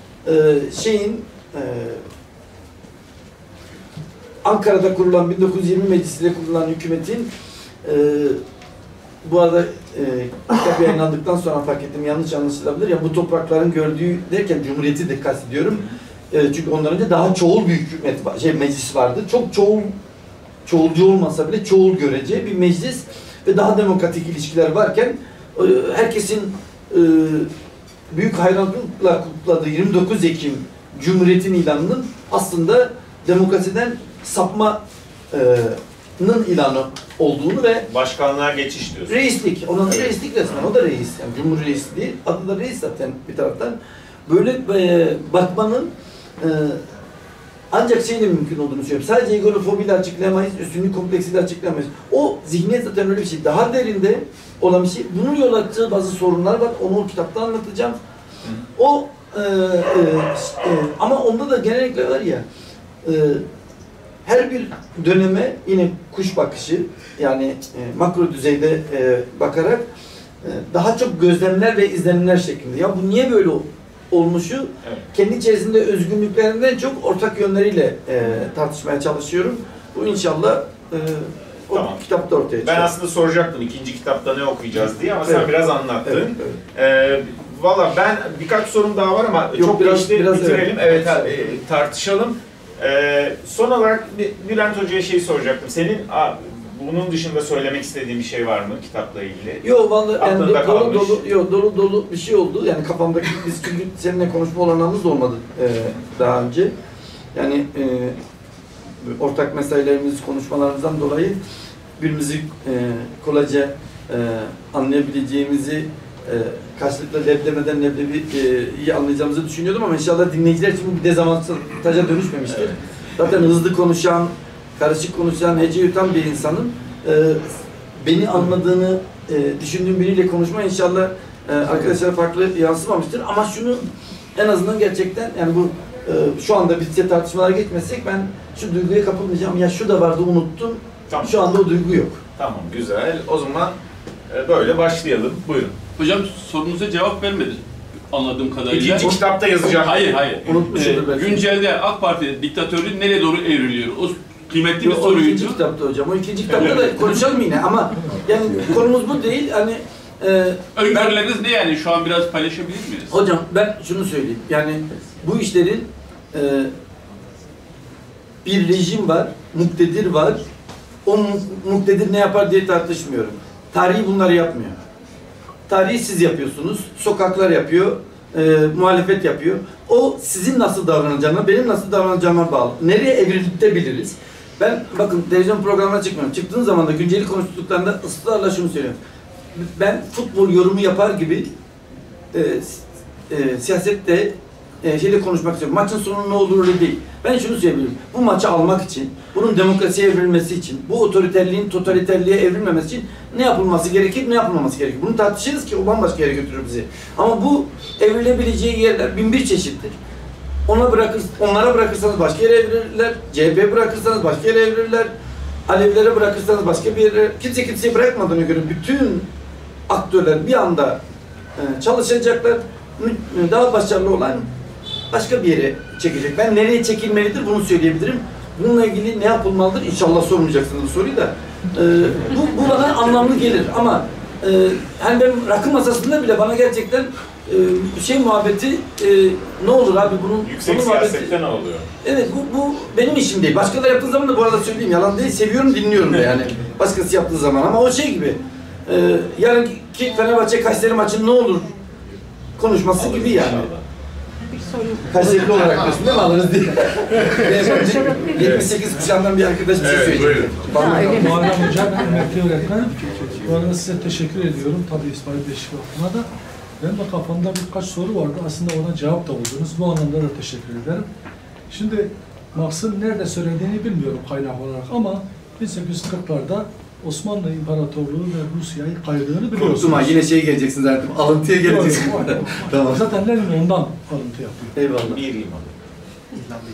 Ankara'da kurulan 1920 meclisiyle kurulan hükümetin bu arada kitap yayınlandıktan sonra fark ettim, yanlış anlaşılabilir. Ya bu toprakların gördüğü derken Cumhuriyeti de kastediyorum. Çünkü ondan önce daha çoğul bir hükümet var, meclis vardı. Çok çoğulcu olmasa bile çoğul görece bir meclis ve daha demokratik ilişkiler varken herkesin büyük hayranlıkla kutladığı 29 Ekim Cumhuriyet'in ilanının aslında demokrasiden sapmanın ilanı olduğunu ve Başkanlığa geçiş diyorsun. reislik, onun adı reislik resmen, o da reis. Yani Cumhur Reisi değil, adı da reis zaten bir taraftan. Böyle bakmanın ancak şeyle mümkün olduğunu söylüyorum. Sadece egolofobiyle açıklayamayız, üstünlük kompleksiyle açıklayamayız. O zihniyet zaten öyle bir şey. Daha derinde olan bir şey. Bunun yol açtığı bazı sorunlar var. Onu o kitapta anlatacağım. Ama onda da genellikle var ya, her bir döneme yine kuş bakışı, yani makro düzeyde bakarak daha çok gözlemler ve izlenimler şeklinde. Ya bu niye böyle olmuşu evet, kendi içerisinde özgünlüklerinden çok ortak yönleriyle tartışmaya çalışıyorum. Bu inşallah o tamam, kitapta ortaya çıkıyor. Ben aslında soracaktım ikinci kitapta ne okuyacağız diye ama evet, sen biraz anlattın. Evet, evet. Valla ben birkaç sorum daha var ama yok, çok biraz bitirelim. Evet, tartışalım. Son olarak Bülent Hoca'ya şeyi soracaktım. Senin bunun dışında söylemek istediğin bir şey var mı kitapla ilgili? Yok vallahi yani dolu bir şey oldu. Yani kafamdaki biz çünkü seninle konuşma olanağımız da olmadı daha önce. Yani ortak mesailerimiz, konuşmalarımızdan dolayı birbirimizi kolayca anlayabileceğimizi, karşılıklı leblemeden iyi anlayacağımızı düşünüyordum ama inşallah dinleyiciler için bu bir dezavantaja dönüşmemiştir. Evet. Zaten hızlı konuşan, karışık konuşan, hece yutan bir insanın beni anladığını düşündüğüm biriyle konuşma inşallah arkadaşlara farklı yansımamıştır. Ama şunu en azından gerçekten yani bu şu anda bitse tartışmalara geçmezsek ben şu duyguya kapılmayacağım. Ya şu da vardı unuttum. Tamam. Şu anda o duygu yok. Tamam, güzel. O zaman böyle başlayalım. Buyurun. Hocam sorunuza cevap vermediniz anladığım kadarıyla. İkinci kitapta yazacağım. Hayır. Güncelde AK Parti diktatörlüğü nereye doğru evriliyor? O kıymetli bir soruydu. O ikinci kitapta hocam. O ikinci kitapta da konuşalım yine ama yani konumuz bu değil. Hani öngörüleriniz ne yani? Şu an biraz paylaşabilir miyiz? Hocam ben şunu söyleyeyim. Yani bu işlerin bir rejim var, muktedir var. O muktedir ne yapar diye tartışmıyorum. Tarihi bunları yapmıyor. Tarihi siz yapıyorsunuz, sokaklar yapıyor, muhalefet yapıyor. O sizin nasıl davranacağına, benim nasıl davranacağıma bağlı. Nereye evriltebiliriz? Ben bakın televizyon programına çıkmıyorum. Çıktığım zaman da günceli konuştuklarında ısrarla şunu söylüyorum. Ben futbol yorumu yapar gibi siyasette şeyle konuşmak istiyorum. Maçın sonu ne olur öyle değil. Ben şunu söyleyebilirim. Bu maçı almak için, bunun demokrasiye evrilmesi için, bu otoriterliğin totaliterliğe evrilmemesi için ne yapılması gerekir, ne yapılmaması gerekir. Bunu tartışırız ki o bambaşka yere götürür bizi. Ama bu evrilebileceği yerler bin bir çeşittir. Onlara bırakırsanız başka yere evrilirler. CHP'ye bırakırsanız başka yere evrilirler. Alevilere bırakırsanız başka bir yere. Kimse kimseyi bırakmadığına göre bütün aktörler bir anda çalışacaklar. Daha başarılı olan başka bir yere çekecek. Ben nereye çekilmelidir bunu söyleyebilirim. Bununla ilgili ne yapılmalıdır? İnşallah sormayacaksınız bu soruyu da. Bu bana anlamlı gelir ama hani ben rakı masasında bile bana gerçekten muhabbeti ne olur abi bunun yüksek siyasette ne oluyor? Evet bu benim işim değil. Başkaları yaptığı zaman da bu arada söyleyeyim yalan değil. Seviyorum dinliyorum da yani. Başkası yaptığı zaman ama o şey gibi yarınki Fenerbahçe Kayseri maçı ne olur konuşması gibi yani. Kayseri'li olarak diyorsun değil mi alırız diye. 78 kuşağından bir arkadaş bir şey söyleyecek. Muharrem Hocam, emekli öğretmen. Bu arada size teşekkür ediyorum. Tabii İsmail Beşik Vakfı'na da. Benim de kafamda birkaç soru vardı. Aslında ona cevap da buldunuz. Bu anlamda da teşekkür ederim. Şimdi Marx'ın nerede söylediğini bilmiyorum kaynak olarak ama 1840'larda Osmanlı İmparatorluğu ve Rusya'yı kaydığını biliyorsunuz. Korktum ha, yine şey geleceksin zaten. Alıntıya geleceksin. Tamam. Zaten Lenin ondan alıntı yapıyor. Eyvallah. Bir iman.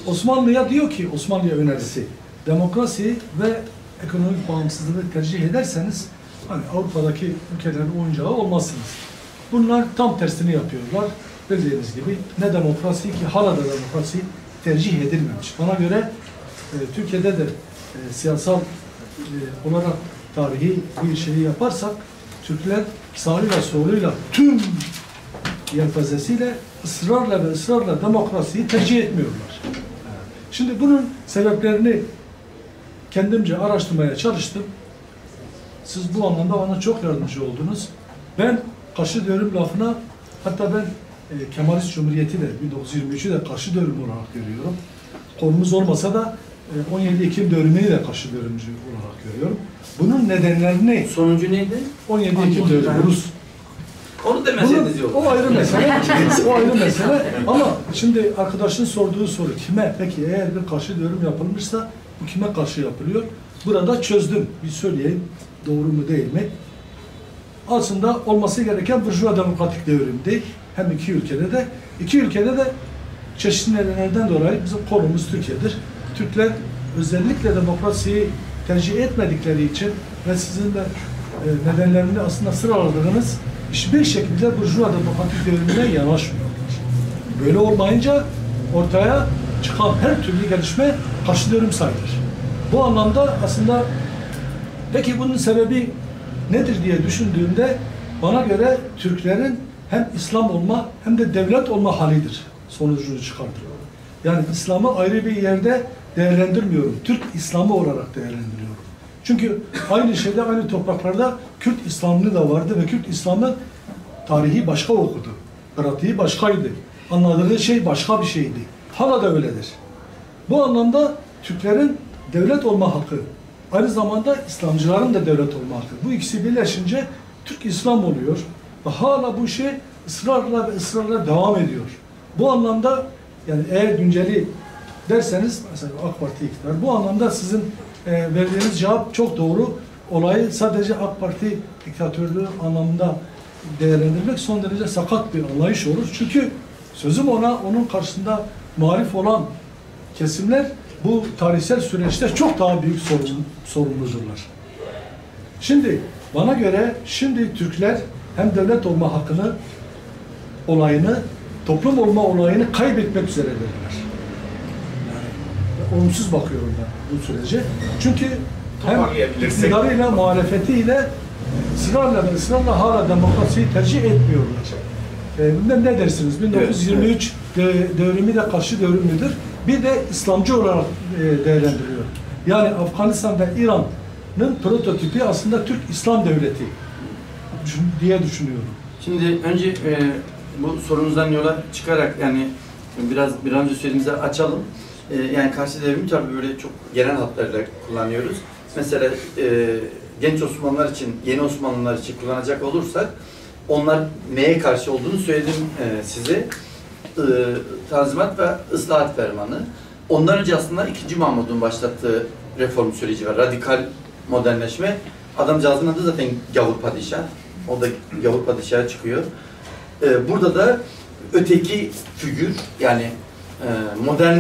Osmanlı'ya diyor ki, Osmanlı'ya önerisi, demokrasi ve ekonomik bağımsızlığı tercih ederseniz hani Avrupa'daki ülkelerin oyuncağı olmazsınız. Bunlar tam tersini yapıyorlar. Bildiğiniz gibi ne demokrasi ki hala da demokrasi tercih edilmemiş. Bana göre Türkiye'de de siyasal olarak tarihi bir şeyi yaparsak Türkler sağıyla soluyla tüm yelpazesiyle ısrarla demokrasiyi tercih etmiyorlar. Şimdi bunun sebeplerini kendimce araştırmaya çalıştım. Siz bu anlamda bana çok yardımcı oldunuz. Ben karşı devrim lafına, hatta ben Kemalist Cumhuriyeti de 1923'ü de karşı devrim olarak görüyorum. Konumuz olmasa da 17 Ekim devrimini de karşı devrimci olarak görüyorum. Bunun nedenlerini Sonuncu neydi? 17 Ekim devrimi Rus. Onu demeseydiniz yok. O ayrı mesele. O ayrı mesele. Ama şimdi arkadaşın sorduğu soru kime? Peki eğer bir karşı devrim yapılmışsa bu kime karşı yapılıyor? Burada çözdüm. Bir söyleyeyim. Doğru mu değil mi? Aslında olması gereken burjuva demokratik devrimdi. Hem iki ülkede de. İki ülkede de çeşitli nedenlerden dolayı bizim konumuz Türkiye'dir. Türkler özellikle demokrasiyi tercih etmedikleri için ve sizin de nedenlerini aslında sıraladığınız hiçbir şekilde burjuva demokratik devrimine yanaşmıyorlar. Böyle olmayınca ortaya çıkan her türlü gelişme karşı devrim sayılır. Bu anlamda aslında peki bunun sebebi nedir diye düşündüğümde bana göre Türklerin hem İslam olma hem de devlet olma halidir sonucunu çıkartıyor. Yani İslam'ı ayrı bir yerde değerlendirmiyorum. Türk İslam'ı olarak değerlendiriyorum. Çünkü aynı şeyde, aynı topraklarda Kürt İslam'ı da vardı ve Kürt İslam'ı tarihi başka okudu. Pratiği başkaydı. Anladığı şey başka bir şeydi. Hala da öyledir. Bu anlamda Türklerin devlet olma hakkı, aynı zamanda İslamcıların da devlet olma hakkı. Bu ikisi birleşince Türk İslam oluyor. Ve hala bu şey ısrarla devam ediyor. Bu anlamda yani eğer günceli derseniz mesela AK Parti iktidar. Bu anlamda sizin verdiğiniz cevap çok doğru. Olayı sadece AK Parti diktatörlüğü anlamında değerlendirmek son derece sakat bir anlayış olur. Çünkü sözüm onun karşısında muhalif olan kesimler bu tarihsel süreçte çok daha büyük sorumludurlar. Şimdi bana göre şimdi Türkler hem devlet olma hakkını, olayını, toplum olma olayını kaybetmek üzeredirler. Yani olumsuz bakıyorum ben bu sürece. Çünkü hem iktidarıyla, muhalefetiyle ısrarla hala demokrasiyi tercih etmiyorlar. Bundan ne dersiniz? 1923 devrimi de karşı devrim midir? Bir de İslamcı olarak değerlendiriyor. Yani Afganistan ve İran'ın prototipi aslında Türk İslam Devleti diye düşünüyorum. Şimdi önce bu sorunuzdan yola çıkarak yani bir an önce söylediğimizi açalım. Yani karşı devrimi tabii böyle çok genel hatlarıyla kullanıyoruz. Mesela genç Osmanlılar için, yeni Osmanlılar için kullanacak olursak onlar neye karşı olduğunu söyledim size. Tanzimat ve Islahat Fermanı. Ondan önce aslında 2. Mahmud'un başlattığı reform süreci var. Radikal modernleşme. Adamcağızın adı zaten Gavur Padişah. O da Gavur Padişah'a çıkıyor. Burada da öteki figür yani modern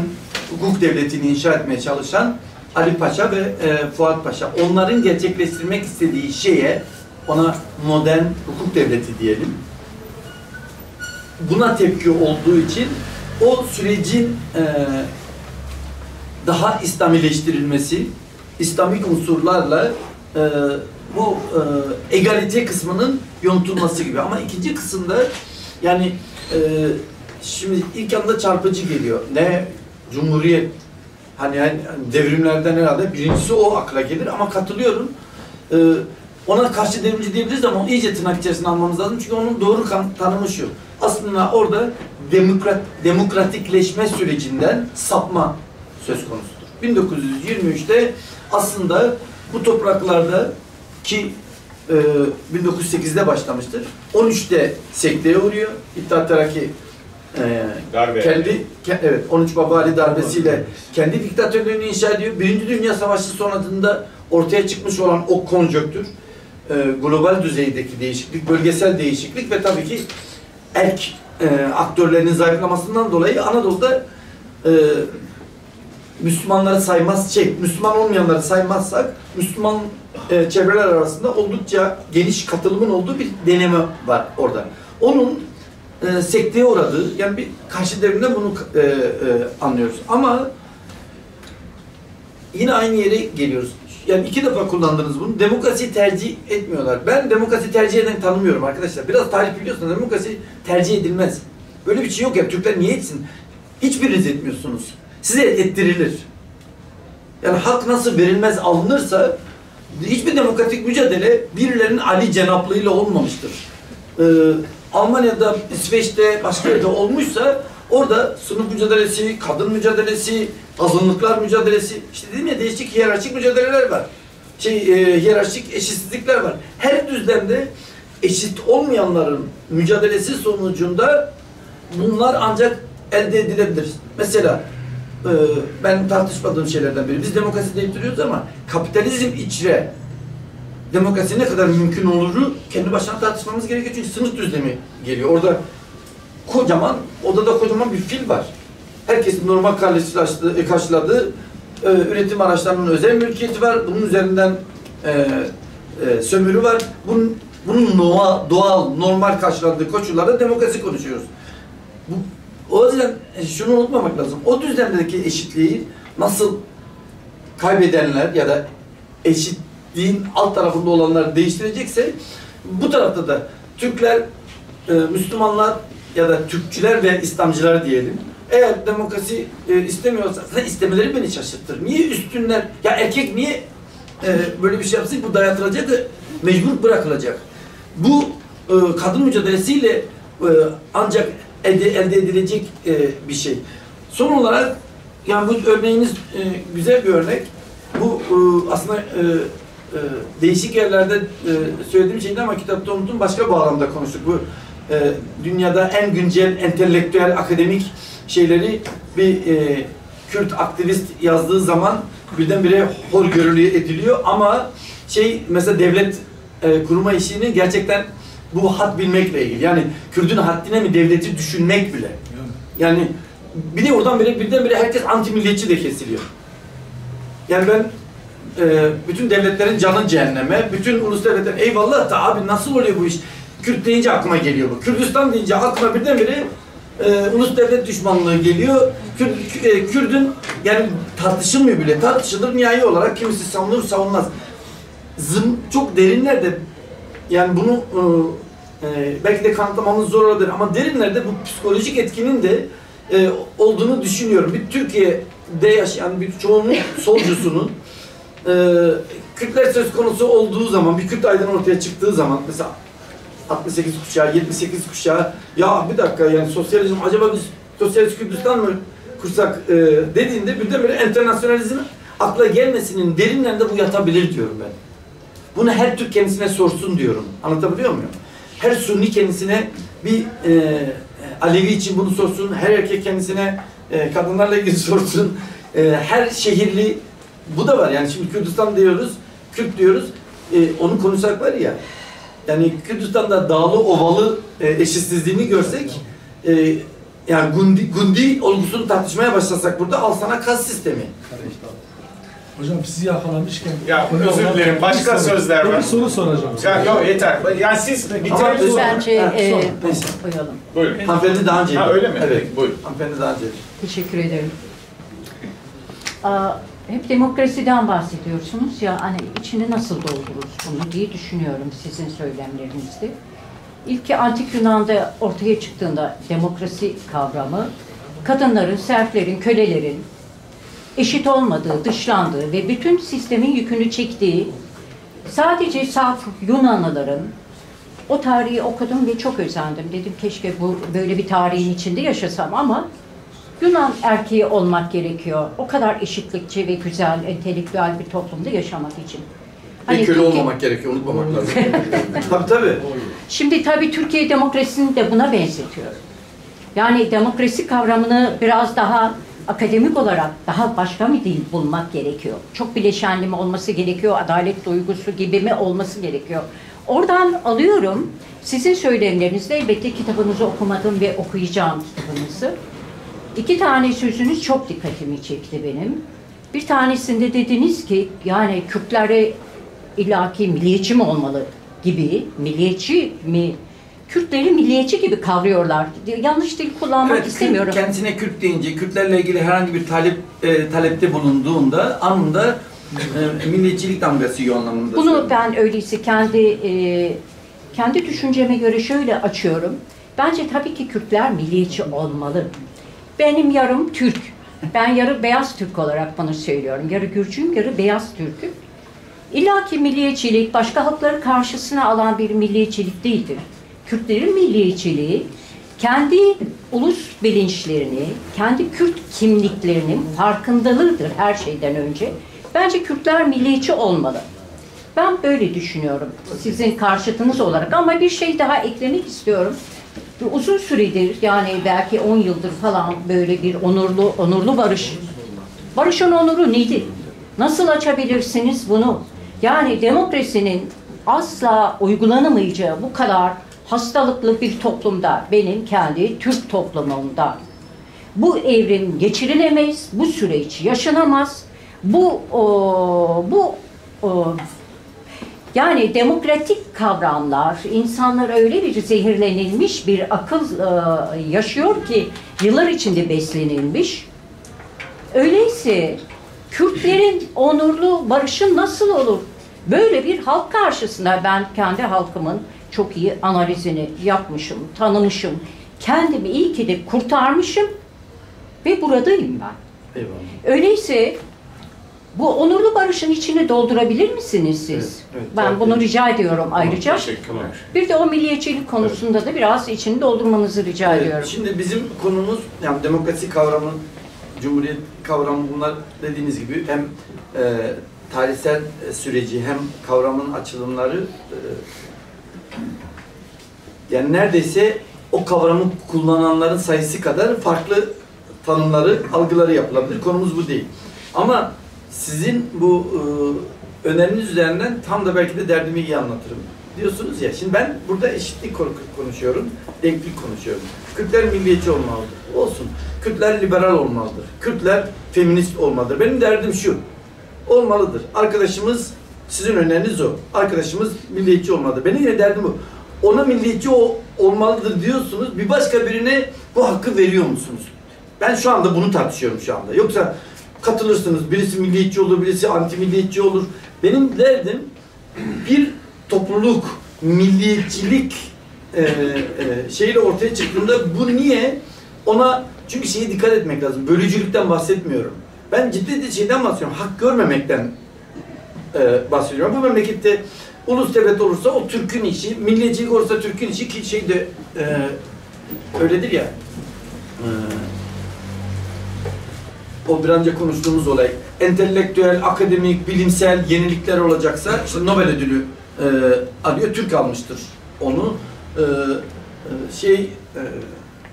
hukuk devletini inşa etmeye çalışan Ali Paşa ve Fuat Paşa. Onların gerçekleştirmek istediği şeye ona modern hukuk devleti diyelim. Buna tepki olduğu için o sürecin daha İslamileştirilmesi, İslami unsurlarla bu egalite kısmının yontulması gibi. Ama ikinci kısımda yani şimdi ilk anda çarpıcı geliyor. Ne Cumhuriyet hani devrimlerden herhalde birincisi o akla gelir ama katılıyorum. Ona karşı devrimci diyebiliriz ama onu iyice tırnak içerisine almamız lazım. Çünkü onun doğru tanımı şu. Aslında orada demokratikleşme sürecinden sapma söz konusudur. 1923'te aslında bu topraklarda ki 1908'de başlamıştır. 13'te sekteye uğruyor. İttihat Terakki Darbe. Evet, 13 Babali darbesiyle kendi diktatörlüğünü inşa ediyor. Birinci Dünya Savaşı sonrasında ortaya çıkmış olan o konjonktür, global düzeydeki değişiklik, bölgesel değişiklik ve tabii ki erk aktörlerinin zayıflamasından dolayı Anadolu'da Müslümanları Müslüman olmayanları saymazsak Müslüman çevreler arasında oldukça geniş katılımın olduğu bir deneme var orada. Onun sekteye uğradığı, yani bir karşı devrimden bunu anlıyoruz. Ama yine aynı yere geliyoruz. Yani 2 defa kullandınız bunu. Demokrasiyi tercih etmiyorlar. Ben demokrasi tercih eden tanımıyorum arkadaşlar. Biraz tarih biliyorsunuz. Demokrasi tercih edilmez. Böyle bir şey yok ya. Türkler niye etsin? Hiçbiriniz etmiyorsunuz. Size ettirilir. Yani hak nasıl verilmez alınırsa hiçbir demokratik mücadele birilerinin Ali cenaplığıyla olmamıştır. Almanya'da, İsveç'te, başka yerde olmuşsa orada sınıf mücadelesi, kadın mücadelesi, azınlıklar mücadelesi, işte dedim ya değişik hiyerarşik mücadeleler var. Hiyerarşik eşitsizlikler var. Her düzlemde eşit olmayanların mücadelesi sonucunda bunlar ancak elde edilebilir. Mesela ben tartışmadığım şeylerden biri. Biz demokrasi deyip duruyoruz ama kapitalizm içre demokrasi ne kadar mümkün oluru kendi başına tartışmamız gerekiyor. Çünkü sınıf düzlemi geliyor. Orada odada kocaman bir fil var. Herkesin normal karşıladığı üretim araçlarının özel mülkiyeti var. Bunun üzerinden sömürü var. Bunun doğal, normal karşıladığı koşullarda demokrasi konuşuyoruz. O yüzden şunu unutmamak lazım. O düzlemdeki eşitliği nasıl kaybedenler ya da eşitliğin alt tarafında olanlar değiştirecekse bu tarafta da Türkler, Müslümanlar ya da Türkçüler ve İslamcılar diyelim. Eğer demokrasi istemiyorsa istemeleri beni şaşırtır. Niye üstünler? Ya erkek niye böyle bir şey yapsın? Bu dayatılacak ve mecbur bırakılacak. Bu kadın mücadelesiyle ancak elde edilecek bir şey. Son olarak yani bu örneğiniz güzel bir örnek. Bu aslında değişik yerlerde söylediğim şeydi ama kitapta unuttum. Başka bağlamda konuştuk. Bu dünyada en güncel, entelektüel, akademik şeyleri bir Kürt aktivist yazdığı zaman birdenbire hor görülüyor ediliyor ama mesela devlet kurma işini gerçekten bu had bilmekle ilgili. Yani Kürt'ün haddine mi devleti düşünmek bile. Yani bir de oradan birdenbire herkes anti milliyetçi de kesiliyor. Yani ben bütün devletlerin canı cehenneme, bütün ulus devletlerin eyvallah da abi nasıl oluyor bu iş? Kürt deyince aklıma geliyor bu. Kürdistan deyince aklıma birdenbire ulus devlet düşmanlığı geliyor. Kürt'ün yani tartışılmıyor bile. Tartışılır nihai olarak kimisi savunur savunmaz. Çok derinlerde yani bunu belki de kanıtlamamız zor olabilir ama derinlerde bu psikolojik etkinin de olduğunu düşünüyorum. Bir Türkiye'de yaşayan bir çoğunluk solcusunun Kürtler söz konusu olduğu zaman, bir Kürt aydın ortaya çıktığı zaman mesela 68 kuşağı, 78 kuşağı ya bir dakika yani sosyalizm acaba biz sosyalist Kürdistan mı kursak dediğinde birdenbire internasyonalizm akla gelmesinin derinlerinde bu yatabilir diyorum ben. Bunu her Türk kendisine sorsun diyorum. Anlatabiliyor muyum? Her Sunni kendisine bir Alevi için bunu sorsun, her erkek kendisine kadınlarla ilgili sorsun, her şehirli bu da var yani şimdi Kürdistan diyoruz, Kürt diyoruz, onu konuşsak var ya yani Kürdistan'da dağlı ovalı eşitsizliğini görsek yani Gundi olgusunu tartışmaya başlasak burada al sana kas sistemi. Hocam sizi yakalamışken... Ya özür dilerim, başka sözler var. Bir soru soracağım. Ya yok yeter. Yani siz bitirebilirsiniz. Bence Neyse. koyalım. Buyurun. Hanımefendi daha önce. Ha öyle mi? Evet. Peki, buyurun. Hanımefendi daha önce. Teşekkür ederim. Hep demokrasiden bahsediyorsunuz ya, hani içini nasıl doldururuz bunu diye düşünüyorum sizin söylemlerinizde. İlk Antik Yunan'da ortaya çıktığında demokrasi kavramı, kadınların, serflerin, kölelerin eşit olmadığı, dışlandığı ve bütün sistemin yükünü çektiği, sadece saf Yunanlıların, o tarihi okudum ve çok özendim. Dedim keşke böyle bir tarihin içinde yaşasam ama Yunan erkeği olmak gerekiyor. O kadar eşitlikçi ve güzel, entelektüel bir toplumda yaşamak için. Hani köle olmamak gerekiyor, unutmamak lazım. Tabii. Şimdi tabii Türkiye demokrasisini de buna benzetiyor. Yani demokrasi kavramını biraz daha akademik olarak daha başka bir dil bulmak gerekiyor. Çok bileşenli mi olması gerekiyor, adalet duygusu gibi mi olması gerekiyor? Oradan alıyorum. Sizin söylemlerinizde elbette kitabınızı okumadım ve okuyacağım kitabınızı. 2 tane sözünüz çok dikkatimi çekti benim. Bir tanesinde dediniz ki yani Kürtlere illaki milliyetçi mi olmalı gibi, milliyetçi mi? Kürtleri milliyetçi gibi kavruyorlar. Yanlış dil kullanmak istemiyorum. Kendisine Kürt deyince, Kürtlerle ilgili herhangi bir talepte bulunduğunda anında milliyetçilik damgası yiyor anlamında. Bunu ben öyleyse kendi düşünceme göre şöyle açıyorum. Bence tabii ki Kürtler milliyetçi olmalı. Benim yarım Türk. Ben yarı beyaz Türk olarak bunu söylüyorum. Yarı Gürcüyüm, yarı beyaz Türk'üm. İlla ki milliyetçilik, başka halkları karşısına alan bir milliyetçilik değildir. Kürtlerin milliyetçiliği, kendi ulus bilinçlerini, kendi Kürt kimliklerinin farkındalığıdır her şeyden önce. Bence Kürtler milliyetçi olmalı. Ben böyle düşünüyorum sizin karşıtınız olarak. Ama bir şey daha eklemek istiyorum. Uzun süredir yani belki 10 yıldır falan böyle bir onurlu barış. Barışın onuru nedir? Nasıl açabilirsiniz bunu? Yani demokrasinin asla uygulanamayacağı bu kadar hastalıklı bir toplumda, benim kendi Türk toplumumda bu evrim geçirilemez, bu süreç yaşanamaz. Yani demokratik kavramlar, insanlar öyle bir zehirlenilmiş bir akıl yaşıyor ki yıllar içinde beslenilmiş. Öyleyse Kürtlerin onurlu barışı nasıl olur? Böyle bir halk karşısında ben kendi halkımın çok iyi analizini yapmışım, tanımışım. Kendimi iyi ki de kurtarmışım ve buradayım ben. Eyvallah. Öyleyse bu onurlu barışın içini doldurabilir misiniz siz? Evet, evet, Ben bunu rica ediyorum ayrıca. Teşekkürler. Bir de o milliyetçilik konusunda da biraz içini doldurmanızı rica ediyorum. Şimdi bizim konumuz yani demokrasi kavramı, cumhuriyet kavramı bunlar dediğiniz gibi hem tarihsel süreci hem kavramın açılımları yani neredeyse o kavramı kullananların sayısı kadar farklı tanımları, algıları yapılabilir. Konumuz bu değil. Ama sizin bu öneriniz üzerinden tam da belki de derdimi iyi anlatırım diyorsunuz ya. Şimdi ben burada eşitlik konuşuyorum, denklik konuşuyorum. Kürtler milliyetçi olmalıdır. Olsun. Kürtler liberal olmalıdır. Kürtler feminist olmalıdır. Benim derdim şu. Olmalıdır. Arkadaşımız, sizin öneriniz o. Arkadaşımız milliyetçi olmalıdır. Benim yine derdim bu. Ona milliyetçi olmalıdır diyorsunuz. Bir başka birine bu hakkı veriyor musunuz? Ben şu anda bunu tartışıyorum şu anda. Yoksa katılırsınız. Birisi milliyetçi olur, birisi anti milliyetçi olur. Benim derdim bir topluluk milliyetçilik şeyle ortaya çıktığında bu niye? Ona çünkü şeye dikkat etmek lazım. Bölücülükten bahsetmiyorum. Ben ciddi şeyden bahsediyorum. Hak görmemekten bahsediyorum. Bu memlekette ulus devlet olursa o Türk'ün işi, milliyetçilik olursa Türk'ün işi ki şey de öyledir ya. O bir önce konuştuğumuz olay. Entelektüel, akademik, bilimsel yenilikler olacaksa işte Nobel ödülü alıyor. Türk almıştır onu.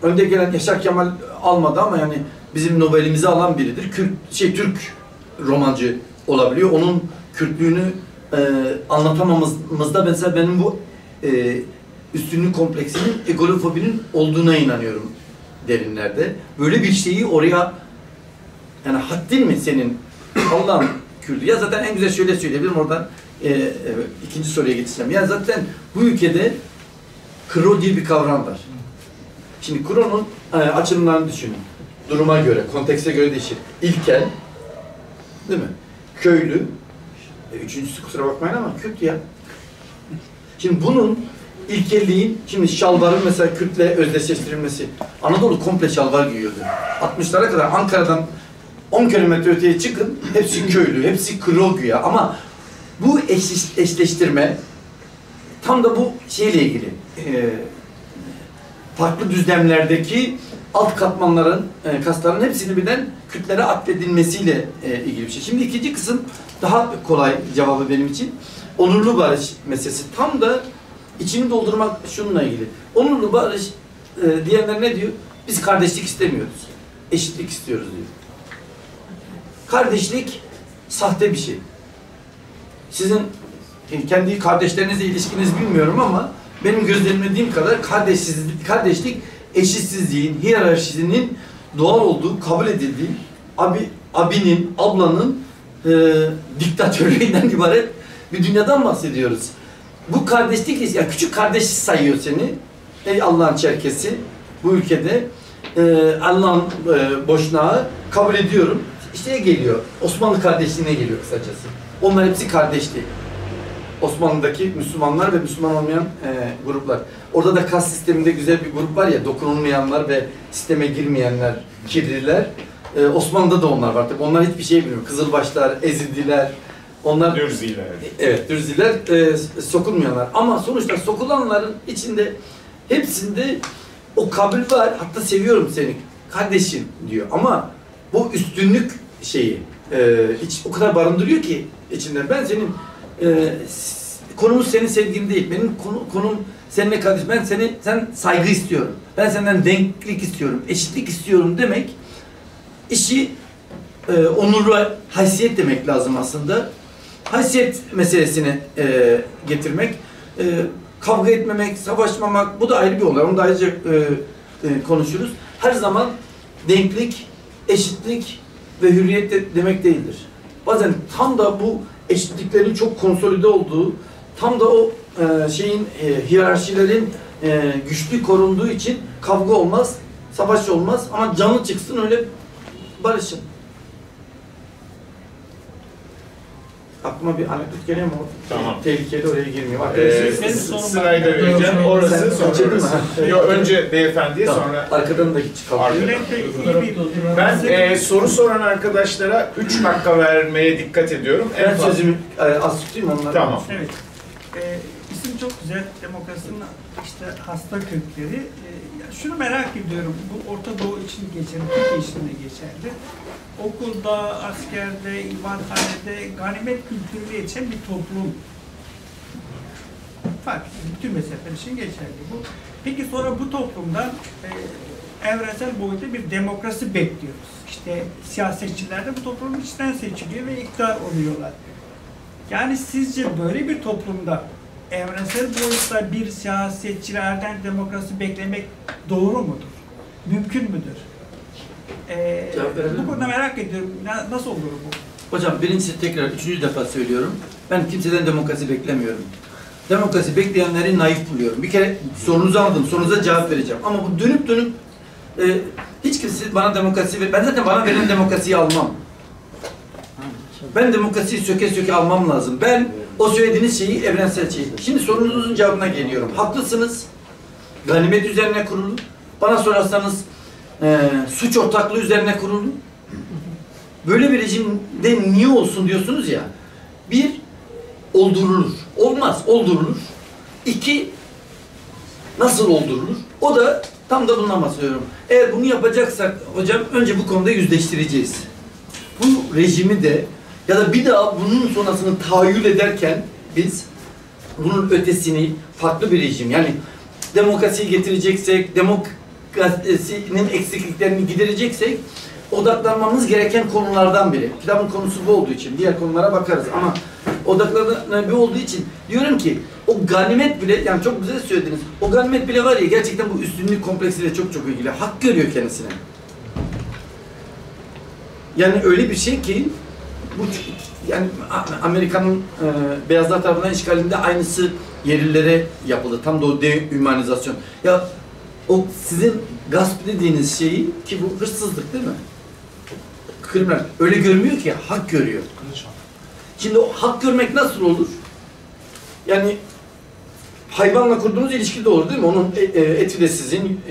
Önde gelen Yaşar Kemal almadı ama yani bizim Nobel'imizi alan biridir. Türk romancı olabiliyor. Onun Kürtlüğünü anlatamamızda mesela benim bu üstünlük kompleksinin, egolofobinin olduğuna inanıyorum derinlerde. Böyle bir şeyi oraya yani haddin mi senin Allah'ın Kürtü? Ya zaten en güzel şöyle söyleyebilirim oradan ikinci soruya geçeceğim. Ya zaten bu ülkede Kro diye bir kavram var. Şimdi Kro'nun açılımlarını düşünün. Duruma göre, kontekste göre değişir. İlkel, değil mi? Köylü, üçüncüsü kusura bakmayın ama Kürt ya. Şimdi bunun ilkelliğin, şimdi şalvarın mesela Kürt'le özdeşleştirilmesi. Anadolu komple şalvar giyiyordu. 60'lara kadar Ankara'dan 10 kilometre öteye çıkın, hepsi köylü, hepsi Kro güya. Ama bu eşleştirme tam da bu şeyle ilgili. Farklı düzlemlerdeki alt katmanların, kasların hepsini birden Kürtlere atfedilmesiyle ilgili bir şey. Şimdi ikinci kısım daha kolay cevabı benim için. Onurlu barış meselesi. Tam da içini doldurmak şununla ilgili. Onurlu barış diyenler ne diyor? Biz kardeşlik istemiyoruz. Eşitlik istiyoruz diyor. Kardeşlik sahte bir şey. Sizin kendi kardeşlerinizle ilişkiniz bilmiyorum ama benim gözlemlediğim kadar kardeşlik eşitsizliğin, hiyerarşisinin doğal olduğu, kabul edildiği, abinin, ablanın diktatörlüğünden ibaret bir dünyadan bahsediyoruz. Bu kardeşlik, yani küçük kardeş sayıyor seni. Ey Allah'ın Çerkesi, bu ülkede Allah'ın boşnağı kabul ediyorum. İşte geliyor, Osmanlı kardeşliğine geliyor kısacası. Onlar hepsi kardeşti. Osmanlı'daki Müslümanlar ve Müslüman olmayan gruplar. Orada da kas sisteminde güzel bir grup var ya, dokunulmayanlar ve sisteme girmeyenler, kirliler. Osmanlı'da da onlar var tabii. Onlar hiçbir şey bilmiyor. Kızılbaşlar, Ezidiler, onlar... Dürziler. Evet, Dürziler sokulmayanlar. Ama sonuçta sokulanların içinde, hepsinde o kabul var. Hatta seviyorum seni, kardeşim diyor. Ama bu üstünlük şeyi o kadar barındırıyor ki içinde. Ben senin konumuz senin sevgin değil. Benim konum seninle kardeş. Sen saygı istiyorum. Ben senden denklik istiyorum, eşitlik istiyorum demek işi onurlu haysiyet demek lazım aslında. Haysiyet meselesine getirmek, kavga etmemek, savaşmamak, bu da ayrı bir olay. Onu da ayrıca konuşuruz. Her zaman denklik, eşitlik ve hürriyet demek değildir. Bazen tam da bu eşitliklerin çok konsolide olduğu, tam da o hiyerarşilerin güçlü korunduğu için kavga olmaz, savaş olmaz ama canı çıksın öyle barışın. Aklıma bir anekdot geliyor mu? Tamam. Tehlikeli, oraya girmeyeyim. Sırayla vereceğim. Orası sonra. Yok, önce beyefendiye sonra. Arkadan da hiç kalkıyor. Ben soru soran arkadaşlara 3 dakika vermeye dikkat ediyorum. Ben sözümü az tutayım onlara. Tamam. Evet. İsim çok güzel. Demokrasinin işte hasta kökleri. Şunu merak ediyorum. Bu Orta Doğu için geçerli, Türkiye için de geçerli. Okulda, askerde, imarhanede ganimet kültürüyle yetişen bir toplum. Fark bütün mezhepler için geçerli bu. Peki sonra bu toplumdan evrensel boyutta bir demokrasi bekliyoruz. İşte siyasetçiler de bu toplumun içinden seçiliyor ve iktidar oluyorlar. Yani sizce böyle bir toplumda evrensel boyutta bir siyasetçilerden demokrasi beklemek doğru mudur? Mümkün müdür? Bu konuda merak ediyorum. Nasıl olur bu? Hocam birincisi tekrar 3. defa söylüyorum. Ben kimseden demokrasi beklemiyorum. Demokrasi bekleyenleri naif buluyorum. Bir kere sorunuzu aldım. Sorunuza cevap vereceğim. Ama bu dönüp hiç kimse bana demokrasi ver. Ben zaten bana verilen demokrasiyi almam. Ben demokrasiyi söke almam lazım. Ben o söylediğiniz şeyi evrensel şey. Şimdi sorunuzun cevabına geliyorum. Haklısınız. Ganimet üzerine kurulu. Bana sorarsanız suç ortaklığı üzerine kurulu. Böyle bir rejimde niye olsun diyorsunuz ya. Bir, oldurulur. Olmaz, oldurulur. İki, nasıl oldurulur? O da tam da bundan bahsediyorum. Eğer bunu yapacaksak hocam önce bu konuda yüzleştireceğiz. Bu rejimi de ya da bir daha bunun sonrasını tahayyül ederken biz bunun ötesini farklı bir rejim, yani demokrasiyi getireceksek, demokrasinin eksikliklerini gidereceksek odaklanmamız gereken konulardan biri. Kitabın konusu bu olduğu için diğer konulara bakarız ama odaklanan bir olduğu için diyorum ki o ganimet bile, yani çok güzel söylediniz. O ganimet bile var ya, gerçekten bu üstünlük kompleksiyle çok ilgili. Hak görüyor kendisine. Yani öyle bir şey ki bu, yani Amerika'nın beyazlar tarafından işgalinde aynısı yerlilere yapıldı. Tam da o dehümanizasyon. Ya o sizin gasp dediğiniz şeyi, ki bu hırsızlık değil mi? Kriminal. Öyle görmüyor ki, hak görüyor. Şimdi o hak görmek nasıl olur? Yani hayvanla kurduğunuz ilişki de olur değil mi? Onun eti de sizin,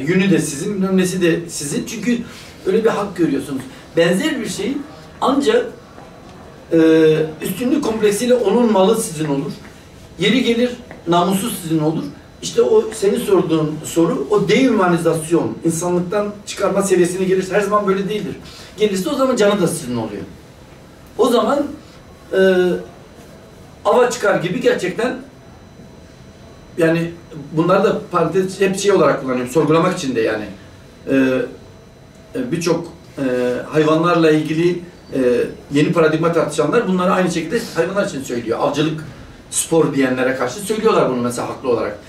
yünü de sizin, bilmem nesi de sizin. Çünkü öyle bir hak görüyorsunuz. Benzer bir şey ancak üstünlük kompleksiyle onun malı sizin olur. Yeri gelir namusu sizin olur. İşte o senin sorduğun soru, o dehümanizasyon, insanlıktan çıkarma seviyesine gelirse her zaman böyle değildir. Gelirse o zaman canı da sizin oluyor. O zaman ava çıkar gibi gerçekten yani bunları da parantez hep şey olarak kullanıyorum, sorgulamak için de yani. Birçok hayvanlarla ilgili yeni paradigma tartışanlar bunları aynı şekilde hayvanlar için söylüyor. Avcılık spor diyenlere karşı söylüyorlar bunu mesela haklı olarak.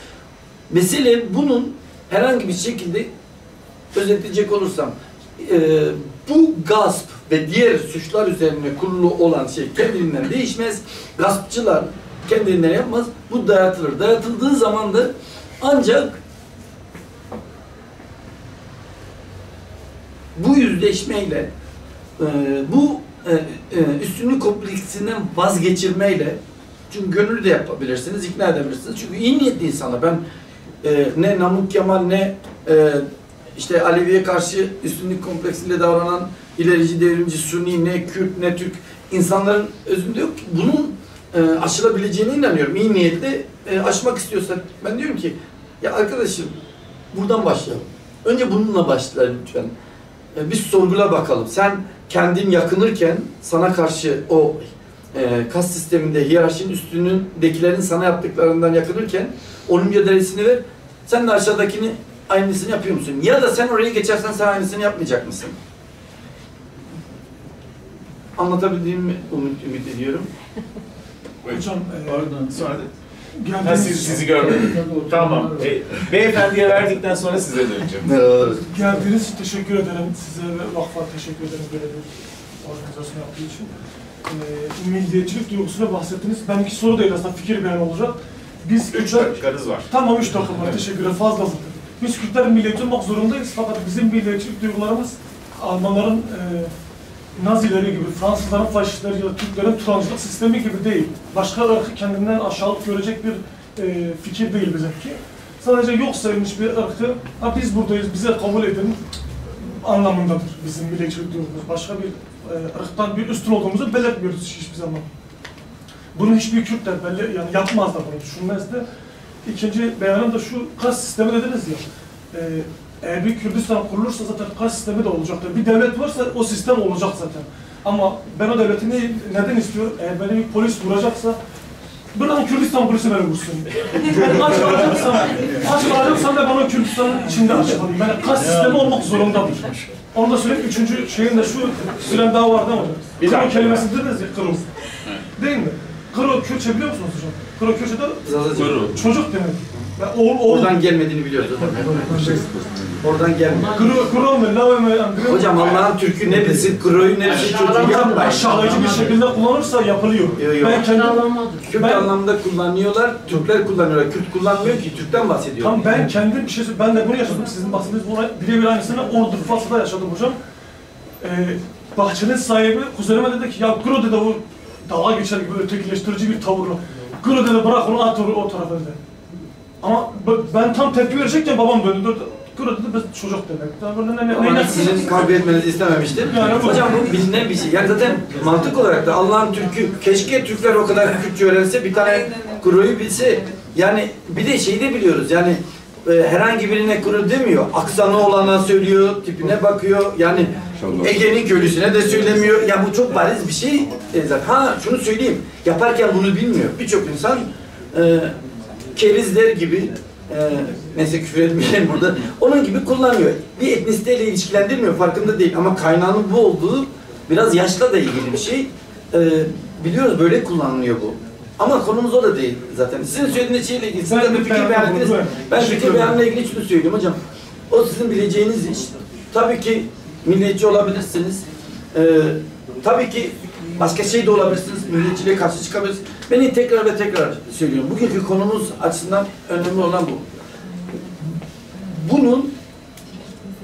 Mesele bunun herhangi bir şekilde özetleyecek olursam bu gasp ve diğer suçlar üzerine kurulu olan şey kendiliğinden değişmez. Gaspçılar kendiliğinden yapmaz. Bu dayatılır. Dayatıldığı zaman da ancak bu yüzleşmeyle bu üstünlük kompleksinden vazgeçirmeyle, çünkü gönüllü de yapabilirsiniz, ikna edebilirsiniz. Çünkü iyi niyetli insanlar. Ben ne Namık Kemal ne işte Alevi'ye karşı üstünlük kompleksiyle davranan ilerici, devrimci, Sunni, ne Kürt, ne Türk insanların özünde yok ki. Bunun aşılabileceğine inanıyorum. İyi niyetle aşmak istiyorsak ben diyorum ki ya arkadaşım buradan başlayalım. Önce bununla başlayalım lütfen. Bir sorgula bakalım. Sen kendin yakınırken sana karşı o kas sisteminde hiyerarşinin üstündekilerin sana yaptıklarından yakınırken onun mücadelesini ver. Sen de aşağıdakini aynısını yapıyor musun? Ya da sen oraya geçersen sen aynısını yapmayacak mısın? Anlatabildiğimi ümit ediyorum. Hocam Oradan sonra da geldiğiniz, sizi görmedim. Tamam. Beyefendiye verdikten sonra size döneceğim. geldiğiniz için teşekkür ederim. Size ve vakfa teşekkür ederim böyle bir organizasyon yaptığı için. Milliyetçilik duygusuna bahsettiniz. Ben iki soru değil aslında fikir beyan olacak. Biz 3 dakikanız var. Tamam 3 dakika var. Teşekkürler. Fazla. Biz Kürtler milliyetçi olmak zorundayız. Fakat bizim milliyetçilik duygularımız Almanların Nazileri gibi, Fransızların faşistleri ya da Türklerin Turancılık sistemi gibi değil. Başka ırkı kendinden aşağılık görecek bir fikir değil bizimki. Sadece yok sayılmış bir ırkı, biz buradayız, bize kabul edin anlamındadır bizim milliyetçilik duygumuz. Başka bir ırktan bir üstün olduğumuzu belirtmiyoruz hiçbir zaman. Bunu hiçbir Kürt de belli, yani yapmaz da bunu, düşünmez de. İkinci beyanım da şu, kas sistemi dediniz ya. Eğer bir Kürdistan kurulursa zaten kas sistemi de olacaktır. Bir devlet varsa o sistem olacak zaten. Ama ben o devleti neden istiyorum? Eğer beni bir polis vuracaksa, buradan Kürdistan polisi beni vursun. Ben aç kalacaksam da bana Kürdistan'ın içinde aç kalayım. Yani kas sistemi olmak zorundadır. Onu da söyleyeyim, üçüncü şeyin de şu, süren daha vardı ama. Kro kelimesi dediniz ya, kro. Değil mi? Kro Kürtçe biliyor musunuz hocam? Kro Kürtçe'de çocuk demek. Oradan gelmediğini biliyoruz zaten. Oradan gelmiyor. Hocam Allah'ın Türk'ü ne bilsin, Kro'yu ne bilsin, çocuğu yapmayın. Aşağılayıcı bir şekilde kullanırsa yapılıyor. Ben Kürt anlamında kullanıyorlar, Türkler kullanıyorlar. Kürt kullanmıyor ki, Türk'ten bahsediyor. Tamam ben kendim bir şey söyleyeyim. Ben de bunu yaşadım, sizin bahsettiğiniz buna birebir aynısını Ordu Fas'ta yaşadım hocam. Bahçenin sahibi kuzenime dedi ki ya Kro dedi o dalga geçer gibi ötekileştirici bir tavırla. Kro dedi bırak onu at o tarafa dedi. Ama ben tam tepki verecekken babam döndü. Kro dedi biz çocuk demek. Ama sizin kavga etmenizi istememiştim. Yani hocam bu bilinen bir şey. Yani zaten mantık olarak da Allah'ın Türk'ü, keşke Türkler o kadar Kürtçe öğrense, bir tane Kro'yu bilse. Yani bir de şeyi de biliyoruz yani herhangi birine Kro demiyor. Aksanı olana söylüyor, tipine bakıyor. Yani Ege'nin köylüsüne de söylemiyor. Ya bu çok bariz bir şey. Ha şunu söyleyeyim. Yaparken bunu bilmiyor. Birçok insan kerizler gibi neyse küfür etmeyelim burada. Onun gibi kullanıyor. Bir etnisiteyle ilişkilendirmiyor. Farkında değil. Ama kaynağının bu olduğu biraz yaşla da ilgili bir şey. Biliyoruz böyle kullanılıyor bu. Ama konumuz o da değil zaten. Sizin söylediğiniz şeyle ilgili. Siz de fikir beyan ettiniz. Ben fikir beyanla ilgili şunu söyleyeyim hocam. O sizin bileceğiniz iş. Tabii ki milliyetçi olabilirsiniz. Tabii ki başka şey de olabilirsiniz. Milliyetçiliğe karşı çıkabilirsiniz. Beni tekrar ve tekrar söylüyorum. Bugünkü konumuz açısından önemli olan bu. Bunun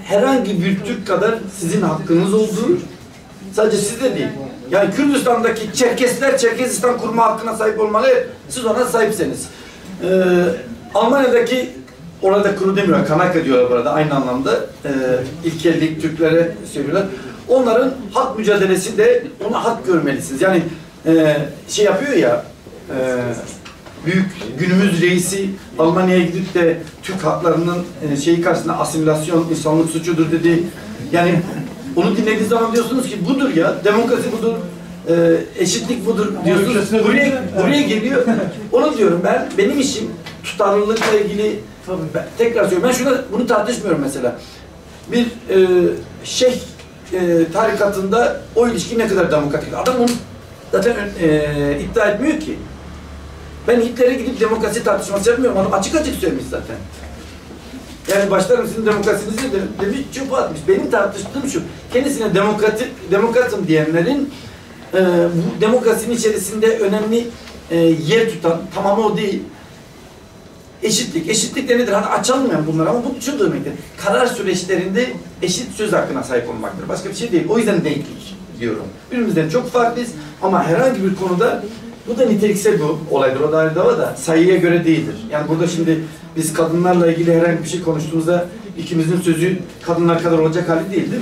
herhangi bir Türk kadar sizin hakkınız olduğu, sadece sizde değil. Yani Kürdistan'daki Çerkesler Çerkesistan kurma hakkına sahip olmalı. Siz ona sahipseniz. Almanya'daki, orada Kuru demiyorlar, Kanaka diyorlar burada aynı anlamda. İlkellik Türklere söylüyorlar. Onların hak mücadelesi de ona hak görmelisiniz. Yani şey yapıyor ya, büyük günümüz reisi Almanya'ya gidip de Türk haklarının şeyi karşısında asimilasyon, insanlık suçudur dedi. Yani onu dinlediğiniz zaman diyorsunuz ki budur ya, demokrasi budur, eşitlik budur diyorsunuz. Buraya geliyor. Onu diyorum ben, benim işim tutarlılıkla ilgili tekrar söylüyorum. Ben bunu tartışmıyorum mesela. Bir şeyh tarikatında o ilişki ne kadar demokratik. Adam onu zaten iddia etmiyor ki. Ben Hitler'e gidip demokrasi tartışması yapmıyorum. Adam açık açık söylemiş zaten. Yani başlarım sizin demokrasinizi demiş, çöpe atmış. Benim tartıştığım şu, kendisine demokratım diyenlerin bu demokrasinin içerisinde önemli yer tutan, tamamı o değil, eşitlik. Eşitlik de nedir? Hani açılmayan bunlar ama bu şu demektir. Karar süreçlerinde eşit söz hakkına sahip olmaktır. Başka bir şey değil. O yüzden denklik diyorum. Birbirimizden çok farklıyız ama herhangi bir konuda bu da niteliksel bir olaydır. O da ayrı da sayıya göre değildir. Yani burada şimdi biz kadınlarla ilgili herhangi bir şey konuştuğumuzda ikimizin sözü kadınlar kadar olacak hali değil mi?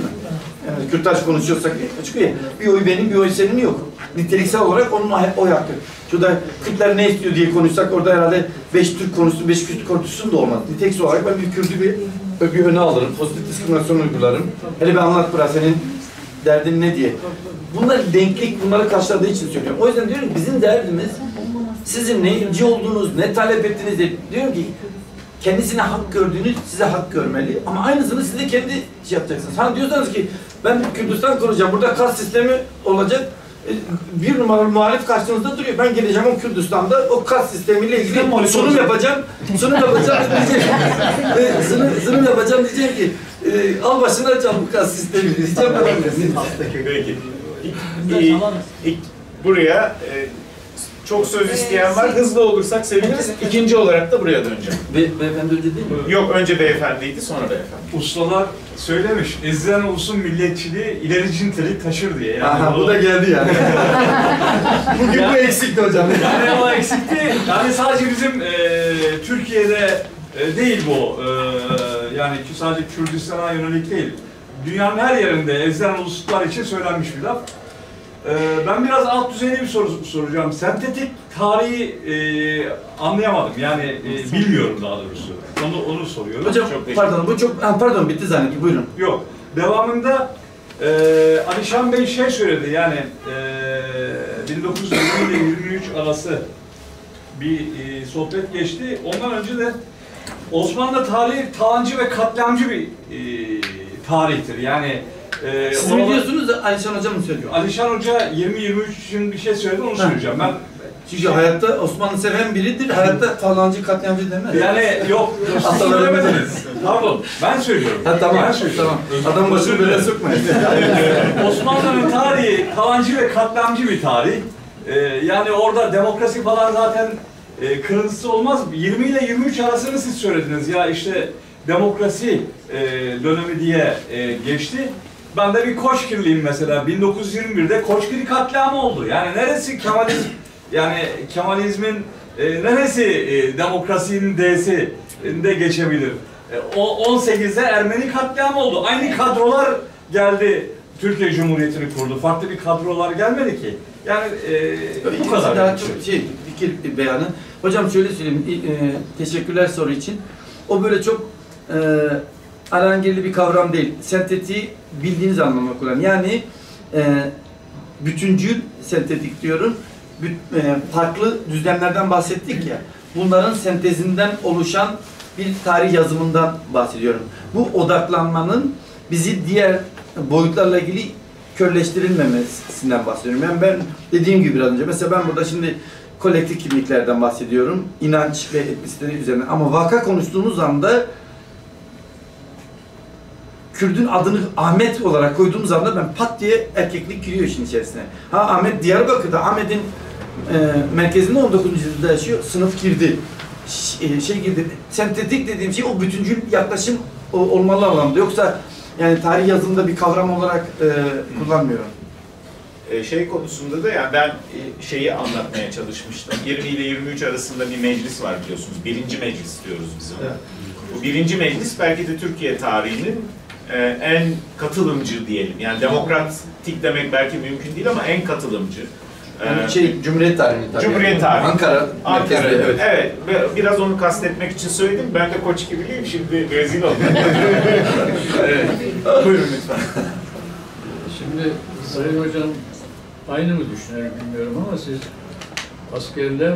Yani Kürtaj konuşuyorsak çıkıyor. Bir oy benim, bir oy senin yok. Niteliksel olarak onun oy hakkı. Şurada Kürtler ne istiyor diye konuşsak orada herhalde 5 Türk konuşsun, 5 Kürt konuşsun da olmaz. Niteliksel olarak ben bir Kürt'ü bir öne alırım. Pozitif diskriminasyon uygularım. Hele bir anlat biraz senin derdin ne diye. Bunlar denklik, bunları karşıladığı için söylüyorum. O yüzden diyorum ki bizim derdimiz sizin neyinci olduğunuz, ne talep ettiğiniz diyorum ki kendisine hak gördüğünüz size hak görmeli ama aynısını siz de kendi şey yapacaksınız. Hani diyorsanız ki ben Kürdistan kuracağım, burada kas sistemi olacak, bir numaralı muhalif karşınızda duruyor. Ben geleceğim o Kürdistan'da o kas sistemiyle ilgili sunum yapacağım diyeceğim ki al başına açalım bu kas sistemi diyeceğim. Peki. Buraya çok söz isteyen var. Hızlı olursak seviniriz. İkinci olarak da buraya döneceğim. Beyefendi önce değil mi? Yok, önce beyefendiydi, sonra beyefendi. Ustalar söylemiş, ezilen ulusun milliyetçiliği ileri nitelik taşır diye. Yani aha, bu da geldi yani. Bugün bu eksikti hocam. Yani o eksikti. Yani sadece bizim Türkiye'de değil bu. Yani sadece Kürdistan'a yönelik değil. Dünyanın her yerinde ezilen uluslar için söylenmiş bir laf. Ben biraz alt düzeyli bir soru soracağım. Sentetik tarihi anlayamadım. Yani bilmiyorum daha doğrusu. Onu soruyorum. Hocam pardon bitti zannettim. Buyurun. Yok. Devamında Alişan Bey şey söyledi. Yani 1920 ile 23 arası bir sohbet geçti. Ondan önce de Osmanlı tarihi talancı ve katliamcı bir tarihtir. Yani siz mi diyorsunuz da Alişan Hoca mı söylüyor? Alişan Hoca 20-23 için bir şey söyledi, onu söyleyeceğim. Ben çünkü hayatta Osmanlı seven biridir, hayatta talancı, katliamcı demez. Yani yok, söylemediniz. Pardon, ben söylüyorum. Ha, tamam, ben söylüyorum. Tamam. Adam başını böyle sokmayın. Osmanlı'nın tarihi, talancı ve katliamcı bir tarih. Yani orada demokrasi falan zaten kırıntısı olmaz. 20 ile 23 arasını siz söylediniz. Ya işte demokrasi dönemi diye geçti. Ben de bir Koçgirliyim mesela. 1921'de Koçgiri katliamı oldu. Yani neresi Kemalizm, yani Kemalizmin neresi demokrasinin D'sinde geçebilir? 18'de Ermeni katliamı oldu. Aynı kadrolar geldi, Türkiye Cumhuriyeti'ni kurdu. Farklı bir kadrolar gelmedi ki. Yani bu kadar. Daha çok fikir beyanı. Hocam şöyle söyleyeyim, teşekkürler soru için. O böyle çok alengirli bir kavram değil. Sentetiği bildiğiniz anlamda kullan. Yani bütüncül sentetik diyorum. Farklı düzlemlerden bahsettik ya. Bunların sentezinden oluşan bir tarih yazımından bahsediyorum. Bu odaklanmanın bizi diğer boyutlarla ilgili körleştirilmemesinden bahsediyorum. Yani ben dediğim gibi biraz önce, mesela ben burada şimdi kolektif kimliklerden bahsediyorum. İnanç ve etnisiteleri üzerine. Ama vaka konuştuğumuz anda Kürdün adını Ahmet olarak koyduğumuz anda ben pat diye erkeklik giriyor işin içerisine. Ha, Ahmet Diyarbakır'da, Ahmet'in merkezinde 19. yüzyılda yaşıyor. Sınıf girdi. Şey girdi. Sentetik dediğim şey o bütüncül yaklaşım olmalı anlamda. Yoksa yani tarih yazımında bir kavram olarak kullanmıyorum. Şey konusunda da yani ben şeyi anlatmaya çalışmıştım. 20 ile 23 arasında bir meclis var biliyorsunuz. Birinci meclis diyoruz biz ona. Evet. Bu birinci meclis belki de Türkiye tarihinin en katılımcı diyelim. Yani demokratik demek belki mümkün değil ama en katılımcı. Yani Cumhuriyet tarihi. Cumhuriyet tarihi. Ankara. Evet. Biraz onu kastetmek için söyledim. Ben de koç gibiliyim. Şimdi rezil oldum. Evet. Buyurun lütfen. Şimdi Sayın Hocam aynı mı düşünüyor bilmiyorum ama siz askerler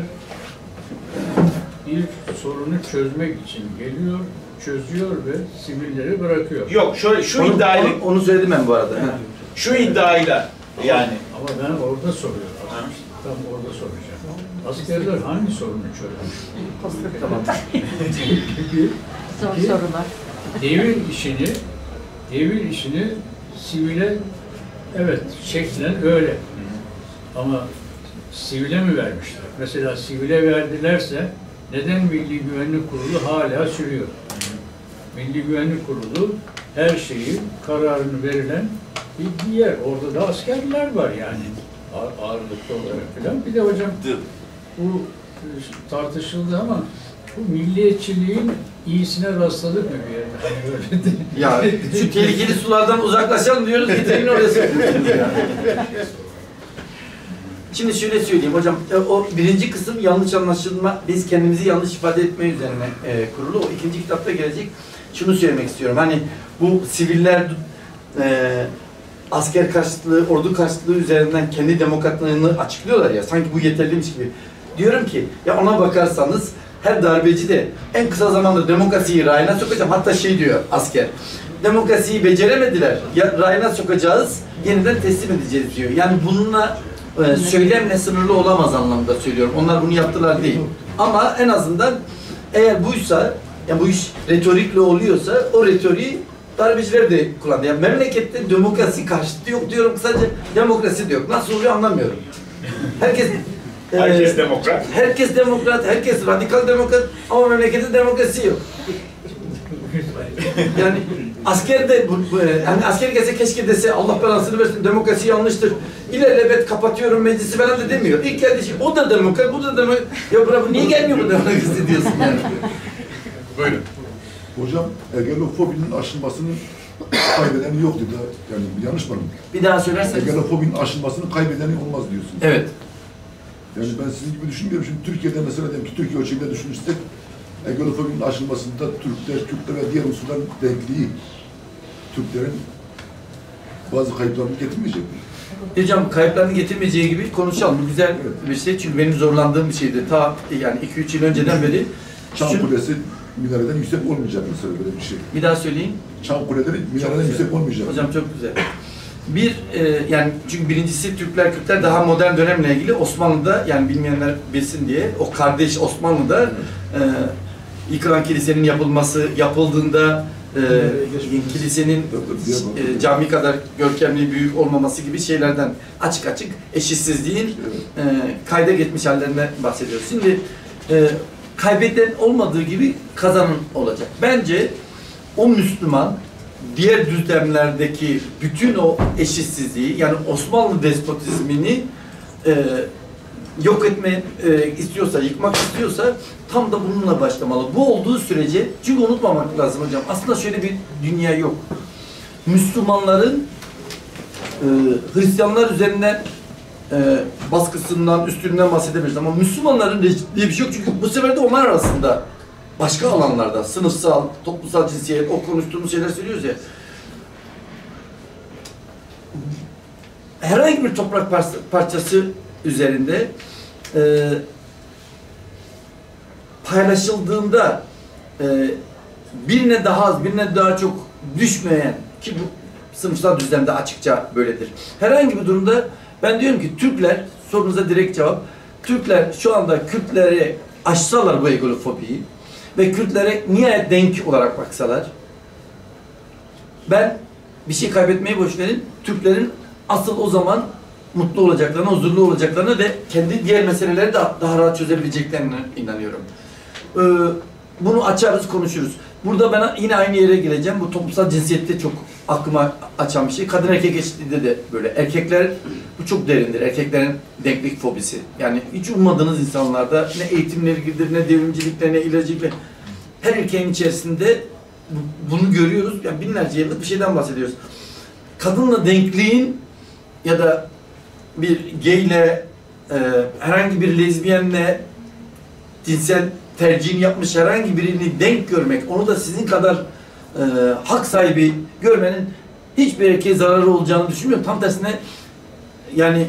ilk sorunu çözmek için geliyor, çözüyor ve sivilleri bırakıyor. Yok, şöyle şu Onu, iddiayla, onu söyledim ben bu arada. şu iddiayla yani Ama ben orada soruyorum. Tam orada soracağım. Askerler hangi sorunu çözmüş? Tamam. Zor Peki. sorular. Devir işini sivile evet şeklen öyle. Ama sivile mi vermişler? Mesela sivile verdilerse neden Milli Güvenlik Kurulu hala sürüyor? Milli Güvenlik Kurulu her şeyi, kararını verilen bir yer. Orada da askerler var yani. Ağırlıklı olarak falan. Bir de hocam bu tartışıldı ama bu milliyetçiliğin iyisine rastladık mı bir yerde? Hani öyle değil. Ya şu tehlikeli sulardan uzaklaşalım diyoruz, getirin oraya sokuyorsunuz ya. Şimdi şöyle söyleyeyim hocam, o birinci kısım yanlış anlaşılma, biz kendimizi yanlış ifade etme üzerine kurulu. O ikinci kitapta gelecek. Şunu söylemek istiyorum, hani bu siviller asker karşıtlığı, ordu karşıtlığı üzerinden kendi demokratlığını açıklıyorlar ya, sanki bu yeterliymiş gibi. Diyorum ki, ya ona bakarsanız her darbeci de en kısa zamanda demokrasiyi rayına sokacağım. Hatta şey diyor asker, demokrasiyi beceremediler, ya rayına sokacağız, yeniden teslim edeceğiz diyor. Yani bununla söylemle sınırlı olamaz anlamda söylüyorum. Onlar bunu yaptılar değil. Ama en azından eğer buysa, yani bu iş retorikle oluyorsa o retoriği darbeciler de kullandı. Yani memlekette demokrasi karşıtı yok diyorum, kısaca demokrasi de yok. Nasıl oluyor anlamıyorum. Herkes herkes demokrat. Herkes demokrat, herkes radikal demokrat ama memlekette demokrasi yok. Yani asker de yani asker gelse keşke dese Allah belasını versin, demokrasi yanlıştır. İlelebet kapatıyorum meclisi falan da demiyor. İlk geldiği şey o da demokrat, bu da demokrat. Ya bırak, niye gelmiyor bu demokrasi diyorsun yani. Buyurun. Hocam, egelofobinin aşılmasını kaybedeni yok dedi. Yani yanlış mı? Bir daha söylerseniz. Egelofobinin aşılmasını kaybedeni olmaz diyorsun. Evet. Yani ben sizin gibi düşünmüyorum. Şimdi Türkiye'de mesela diyelim ki Türkiye ölçeğinde düşünürsek egelofobinin aşılmasında Kürtler ve diğer unsurların denkliği Türklerin bazı kayıplarını getirmeyecek mi? Hocam kayıplarını getirmeyeceği gibi konuşalım. Bu güzel bir şey çünkü benim zorlandığım bir şeydi. Ta yani 2-3 yıl önceden beri. Çan Kulesi minareden yüksek olmayacak mesela böyle bir şey. Bir daha söyleyeyim. Çan Kuleleri minareden yüksek olmayacak. Hocam çok güzel. Bir, yani çünkü birincisi Türkler, Kürtler daha modern dönemle ilgili Osmanlı'da, yani bilmeyenler bilsin diye, o kardeş Osmanlı'da yıkılan kilisenin yapıldığında kilisenin cami kadar görkemli, büyük olmaması gibi şeylerden açık açık eşitsizliğin kayda geçmiş hallerinden bahsediyoruz. Şimdi kaybeden olmadığı gibi kazanan olacak. Bence o Müslüman diğer düzlemlerdeki bütün o eşitsizliği, yani Osmanlı despotizmini yok etme istiyorsa, yıkmak istiyorsa tam da bununla başlamalı. Bu olduğu sürece, çünkü unutmamak lazım hocam, aslında şöyle bir dünya yok. Müslümanların Hristiyanlar üzerinden baskısından, üstünlüğünden bahsedebiliriz ama Müslümanların diye bir şey yok çünkü bu sefer de onlar arasında başka alanlarda, sınıfsal, toplumsal cinsiyet, o konuştuğumuz şeyler söylüyoruz ya. Herhangi bir toprak parçası üzerinde paylaşıldığında birine daha az, birine daha çok düşmeyen, ki bu sınıfsal düzlemde açıkça böyledir. Herhangi bir durumda ben diyorum ki Türkler, sorunuza direkt cevap, Türkler şu anda Kürtlere aşsalar bu egolofobiyi ve Kürtlere nihayet denk olarak baksalar, ben bir şey kaybetmeyi boş verin, Türklerin asıl o zaman mutlu olacaklarına, huzurlu olacaklarına ve kendi diğer meseleleri de daha rahat çözebileceklerine inanıyorum. Bunu açarız, konuşuruz. Burada ben yine aynı yere geleceğim. Bu toplumsal cinsiyette çok aklıma açan bir şey. Kadın erkek eşitliğinde de böyle. Erkekler, bu çok derindir. Erkeklerin denklik fobisi. Yani hiç ummadığınız insanlarda ne eğitimleri ilgilidir, ne devrimcilikle, ne ilacılıkla. Her erkeğin içerisinde bunu görüyoruz. Yani binlerce yıllık bir şeyden bahsediyoruz. Kadınla denkliğin ya da bir geyle, herhangi bir lezbiyenle cinsel tercihini yapmış herhangi birini denk görmek, onu da sizin kadar hak sahibi görmenin hiçbir erkeğe zararı olacağını düşünmüyorum. Tam tersine yani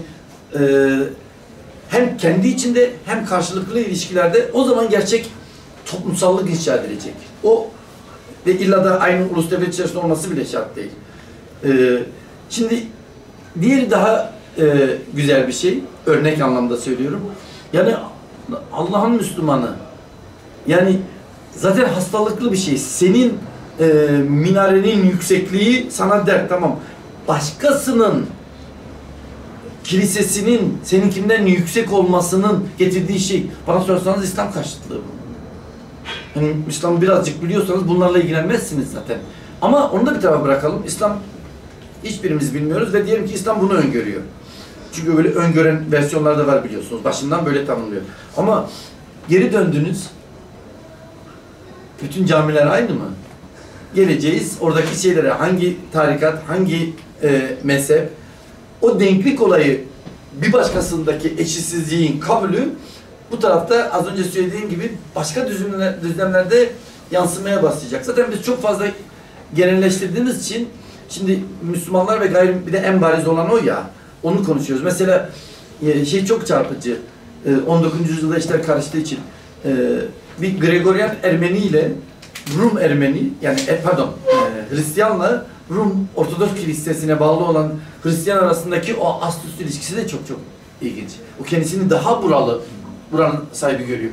hem kendi içinde hem karşılıklı ilişkilerde o zaman gerçek toplumsallık inşa edilecek. O ve illa da aynı ulus devlet içerisinde olması bile şart değil. Şimdi diğeri daha güzel bir şey, örnek anlamda söylüyorum. Yani Allah'ın Müslümanı, yani zaten hastalıklı bir şey. Senin minarenin yüksekliği sana dert, tamam. Başkasının kilisesinin seninkinden yüksek olmasının getirdiği şey, bana sorarsanız İslam karşıtlığı bu. Yani İslam'ı birazcık biliyorsanız bunlarla ilgilenmezsiniz zaten. Ama onu da bir tarafa bırakalım. İslam hiçbirimiz bilmiyoruz ve diyelim ki İslam bunu öngörüyor. Çünkü böyle öngören versiyonlar da var biliyorsunuz. Başından böyle tanımlıyor. Ama geri döndünüz. Bütün camiler aynı mı? Geleceğiz oradaki şeylere, hangi tarikat, hangi mezhep, o denklik olayı bir başkasındaki eşitsizliğin kabulü bu tarafta az önce söylediğim gibi başka düzlemlerde yansımaya başlayacak. Zaten biz çok fazla genelleştirdiğimiz için şimdi Müslümanlar ve bir de en bariz olan o ya, onu konuşuyoruz. Mesela şey çok çarpıcı, 19. yüzyılda işler karıştığı için bir Gregorian Ermeni ile Rum Ermeni, yani Hristiyanla Rum Ortodoks Kilisesi'ne bağlı olan Hristiyan arasındaki o ast-üst ilişkisi de çok ilginç. O kendisini daha buranın sahibi görüyor.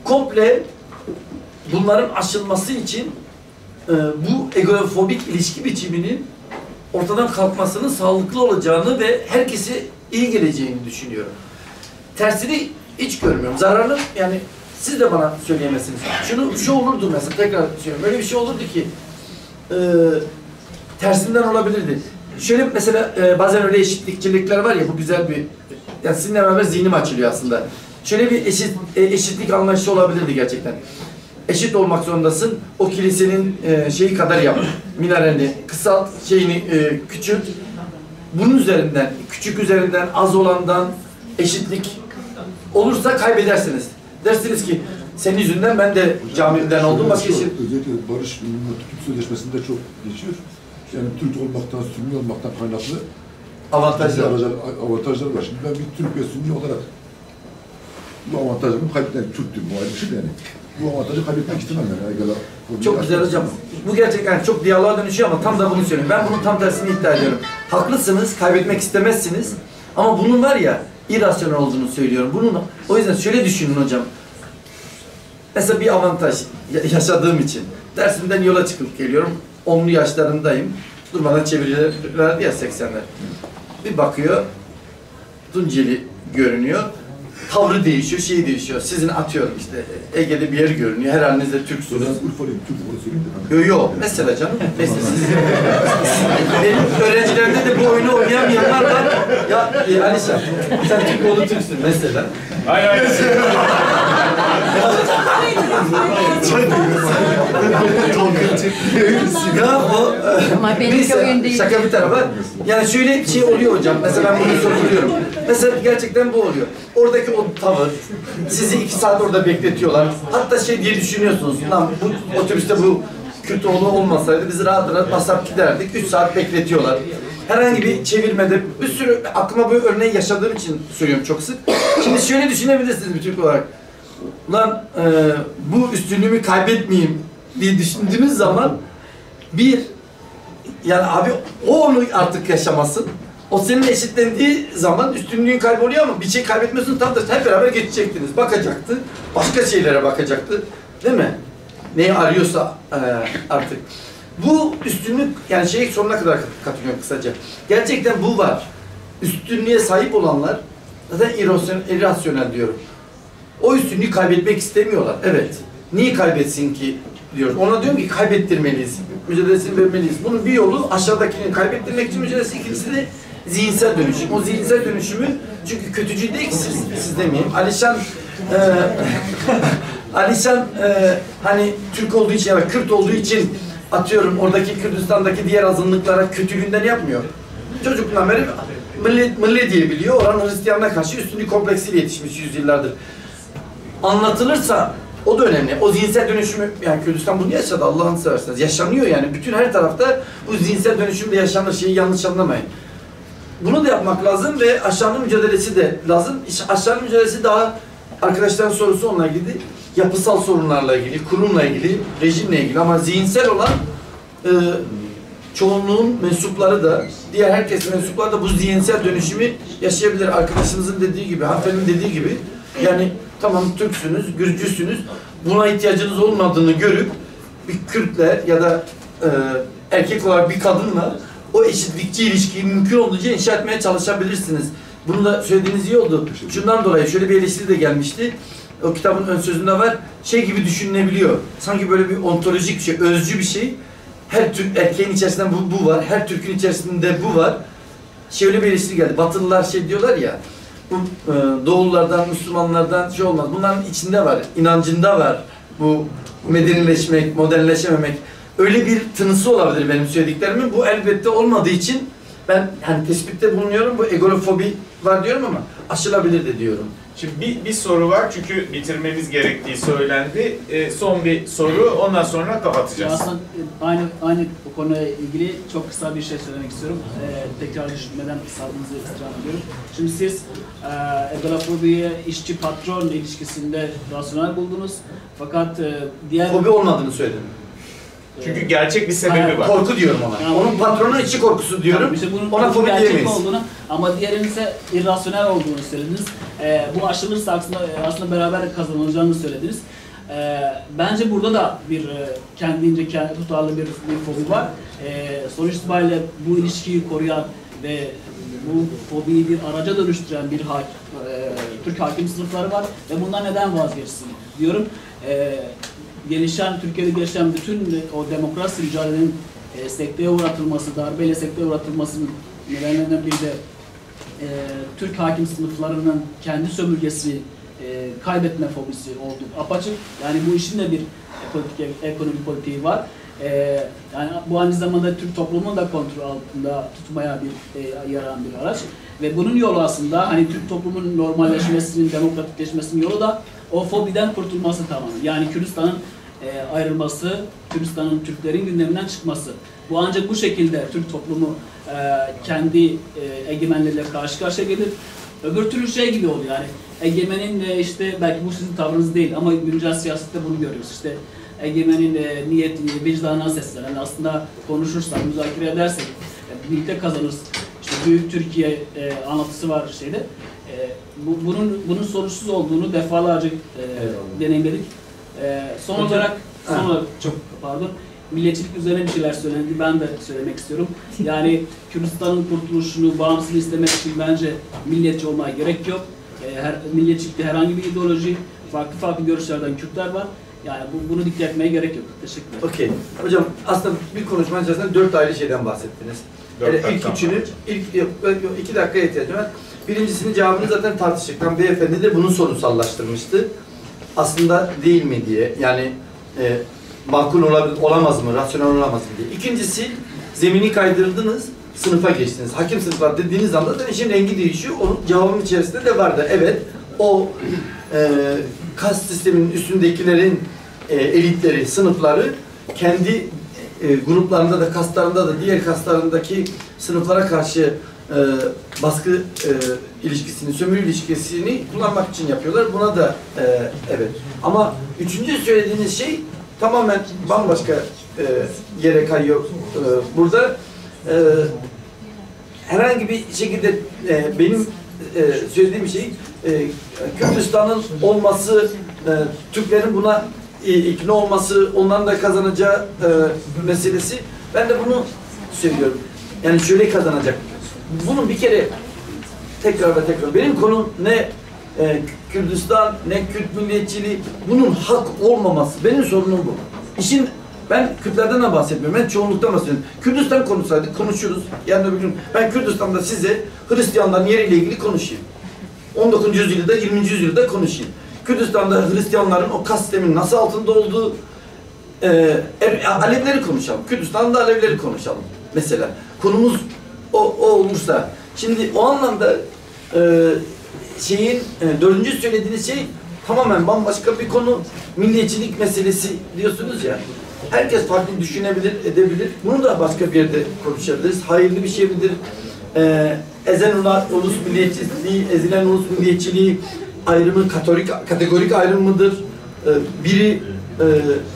Komple bunların aşılması için bu egofobik ilişki biçiminin ortadan kalkmasının sağlıklı olacağını ve herkese iyi geleceğini düşünüyorum. Tersini hiç görmüyorum. Zararlı, yani siz de bana söyleyemezsiniz. Şu olurdu mesela, tekrar söylüyorum. Öyle bir şey olurdu ki tersinden olabilirdi. Şöyle mesela bazen öyle eşitlikçilikler var ya, bu güzel bir, yani sizinle beraber zihnim açılıyor aslında. Şöyle bir eşitlik anlayışı olabilirdi gerçekten. Eşit olmak zorundasın. O kilisenin şeyi kadar yap. Minareni kısalt, şeyini küçült. Bunun üzerinden, küçük üzerinden, az olandan eşitlik olursa kaybedersiniz. Dersiniz ki senin yüzünden ben de camiden oldum. Başka şey. Özellikle Barış Türk Sözleşmesi'nde çok geçiyor. Yani Türk olmaktan, Sünni olmaktan kaynaklı avantajlar var. Şimdi ben bir Türk ve Sünni olarak bu avantajımı kaybetmek, Türktüm bu ayrı bir şey yani. Bu avantajı kaybetmek istemem yani. Çok güzel hocam. Bu gerçekten çok diyaloğa dönüşüyor ama tam da bunu söylüyorum. Ben bunun tam tersini iddia ediyorum. Haklısınız, kaybetmek istemezsiniz. Ama bunun var ya, irrasyonel olduğunu söylüyorum. O yüzden şöyle düşünün hocam. Mesela bir avantaj yaşadığım için. Dersimden yola çıkıp geliyorum. 10'lu yaşlarındayım. Durmadan çevirilerdi ya 80'ler. Bir bakıyor, Tunceli görünüyor. Tavrı değişiyor, şeyi değişiyor. Sizin atıyorum işte Ege'de bir yer görünüyor. Her halinizde Türksünüz. Ben Urfalıyım, Türk onu söyleyeyim de. Yok, mesela canım. Mesela benim öğrencilerde de bu oyunu oynayamayanlar var. Ya Alişan, sen Türk oğlu Türksün mesela. Hayır. Ya o Ama benimki oyun değil. şaka bir tarafa. Yani şöyle şey oluyor hocam. Mesela ben bunu sorguluyorum. Mesela gerçekten bu oluyor. Oradaki o tavır, sizi 2 saat orada bekletiyorlar. Hatta şey diye düşünüyorsunuz. Lan bu otobüste bu Kürtoğlu olmasaydı biz rahat rahat basıp giderdik. 3 saat bekletiyorlar. Herhangi bir çevirmede bir sürü aklıma bu örneği yaşadığım için söylüyorum çok sık. Şimdi şöyle düşünebilirsiniz bir Türk olarak. Ulan bu üstünlüğümü kaybetmeyeyim diye düşündüğünüz zaman yani abi o onu artık yaşamasın. O senin eşitlendiği zaman üstünlüğün kayboluyor ama bir şey kaybetmiyorsun, tam da hep beraber geçecektiniz. Bakacaktı, başka şeylere bakacaktı. Değil mi? Neyi arıyorsa artık. Bu üstünlük, yani sonuna kadar katılıyorum kısaca. Gerçekten bu var. Üstünlüğe sahip olanlar zaten irrasyonel diyorum. O üstünlüğü kaybetmek istemiyorlar. Evet. Niye kaybetsin ki diyoruz. Ona diyorum ki kaybettirmeliyiz. Mücadelesini vermeliyiz. Bunun bir yolu aşağıdakini kaybettirmek için mücadelesi, ikincisi de zihinsel dönüşüm. O zihinsel dönüşümü, çünkü kötücül değil ki siz demeyeyim. Alişan hani Türk olduğu için ya da Kürt olduğu için atıyorum oradaki Kürdistan'daki diğer azınlıklara kötülüğünden yapmıyor. Çocukluğundan beri milli diye biliyor. Oranın Hristiyanına karşı üstünlük kompleksiyle yetişmiş yüzyıllardır. Anlatılırsa o da önemli. O zihinsel dönüşümü, yani Kürdistan bunu yaşadı Allah'ını severseniz. Yaşanıyor yani. Bütün her tarafta bu zihinsel dönüşümde yaşanır, şeyi yanlış anlamayın. Bunu da yapmak lazım ve aşağının mücadelesi de lazım. Aşağının mücadelesi daha, arkadaşların sorusu onunla ilgili. yapısal sorunlarla ilgili, kurumla ilgili, rejimle ilgili ama zihinsel olan çoğunluğun mensupları da, diğer herkesin mensupları da bu zihinsel dönüşümü yaşayabilir. Arkadaşımızın dediği gibi, hanımefendinin dediği gibi, yani tamam Türksünüz, Gürcüsünüz, buna ihtiyacınız olmadığını görüp bir Kürtle ya da erkek olarak bir kadınla o eşitlikçi ilişkiyi mümkün olduğunca inşa etmeye çalışabilirsiniz. Bunu da söylediğiniz iyi oldu. Şundan dolayı şöyle bir eleştiri de gelmişti. O kitabın ön sözünde var. Şey gibi düşünülebiliyor. Sanki böyle bir ontolojik bir şey, özcü bir şey. Her Türk erkeğin içerisinde bu var. Her Türk'ün içerisinde bu var. Şöyle bir eleştiri geldi. Batılılar şey diyorlar ya. Bu Doğullardan, Müslümanlardan şey olmaz. Bunların içinde var. İnancında var. Bu medenileşmek, modernleşememek. Öyle bir tınısı olabilir benim söylediklerimin. Bu elbette olmadığı için ben hani tespitte bulunuyorum. Bu egolofobi var diyorum ama aşılabilir de diyorum. Şimdi bir soru var çünkü bitirmemiz gerektiği söylendi. Son bir soru, ondan sonra kapatacağız. Aslında aynı bu konuyla ilgili çok kısa bir şey söylemek istiyorum. Tekrar düşünmeden sabrınızı istirham ediyorum. Şimdi siz egolofobiyi işçi patron ilişkisinde rasyonel buldunuz. Fakat diğer... Fobi olmadığını söyledim. Çünkü gerçek bir sebebi var. Korku diyorum ona. Yani onun patronun içi korkusu diyorum. Yani işte bunun ona fobi diyemeyiz. Olduğunu, ama diğerinin ise irrasyonel olduğunu söylediniz. Bu aşılırsa aslında beraber kazanılacağını söylediniz. Bence burada da bir kendince tutarlı bir fobi var. Sonuç itibariyle bu ilişkiyi koruyan ve bu fobiyi bir araca dönüştüren bir Türk hakim sınıfları var ve bundan neden vazgeçsin diyorum. Türkiye'de gelişen bütün o demokrasi mücadelenin sekteye uğratılması, darbeyle sekteye uğratılmasının nedenlerinden biri de Türk hakim sınıflarının kendi sömürgesi kaybetme fobisi oldu apaçık. Yani bu işin de bir ekonomi politiği var. Yani bu aynı zamanda Türk toplumunun da kontrol altında tutmaya yarayan bir araç. Ve bunun yolu aslında hani Türk toplumunun normalleşmesinin, demokratikleşmesinin yolu da o fobiden kurtulması tamamen. Yani Kürdistan'ın ayrılması, Kürdistan'ın Türklerin gündeminden çıkması. Bu ancak bu şekilde Türk toplumu kendi egemenleriyle karşı karşıya gelir. Öbür türlü şey gibi oluyor yani egemenin işte belki bu sizin tavrınız değil ama güncel siyasette bunu görüyoruz. İşte egemenin niyetini, vicdanına seslenen aslında konuşursak, müzakere edersek birlikte kazanırız. İşte Büyük Türkiye anlatısı var şeyde. Bunun sonuçsuz olduğunu defalarca deneyimledik. Son olarak çok pardon, milliyetçilik üzerine bir şeyler söylendi. Ben de söylemek istiyorum. Yani Kürdistan'ın kurtuluşunu, bağımsızlığı istemek için bence milliyetçi olmaya gerek yok. Milliyetçilikte herhangi bir ideoloji, farklı görüşlerden Kürtler var. Yani bunu dikkat etmeye gerek yok. Teşekkürler. Okey. Hocam aslında bir konuşmanın içerisinde 4 ayrı şeyden bahsettiniz. İlk üçünü, iki dakikaya ihtiyacım var. Birincisinin cevabını zaten tartıştık. Beyefendi de bunu sorunsallaştırmıştı. Aslında değil mi diye. Yani makul olamaz mı, rasyonel olamaz mı diye. İkincisi, zemini kaydırdınız, sınıfa geçtiniz. Hakim sınıflar dediğiniz anda da işin rengi değişiyor. Onun cevabının içerisinde de vardı. Evet, o kas sisteminin üstündekilerin elitleri, sınıfları kendi gruplarında da, kaslarında da, diğer kaslarındaki sınıflara karşı baskı ilişkisini, sömürü ilişkisini kullanmak için yapıyorlar. Buna da evet. Ama üçüncü söylediğiniz şey tamamen bambaşka yere kayıyor. Burada herhangi bir şekilde benim söylediğim şey Kürdistan'ın olması, Türklerin buna ikna olması, onların da kazanacağı meselesi. Ben de bunu söylüyorum. Yani şöyle kazanacak. Bunun bir kere tekrar ve tekrar. Benim konum ne Kürdistan, ne Kürt milliyetçiliği. Bunun hak olmaması. Benim sorunum bu. İşin ben Kürtlerden de bahsetmiyorum. Ben çoğunluktan bahsediyorum. Kürdistan konuşsaydık konuşuruz. Yani öbür gün ben Kürdistan'da size Hristiyanların yeriyle ilgili konuşayım. 19. yüzyılda, 20. yüzyılda konuşayım. Kürdistan'da Hristiyanların o kas sisteminin nasıl altında olduğu Alevileri konuşalım. Kürdistan'da Alevileri konuşalım. Mesela konumuz o olursa. Şimdi o anlamda dördüncü söylediğiniz şey tamamen bambaşka bir konu. Milliyetçilik meselesi diyorsunuz ya. Herkes farklı düşünebilir, edebilir. Bunu da başka bir yerde konuşabiliriz. Hayırlı bir şey midir? Ezen ulus milliyetçiliği, ezilen ulus milliyetçiliği ayrımı kategorik ayrım mıdır? biri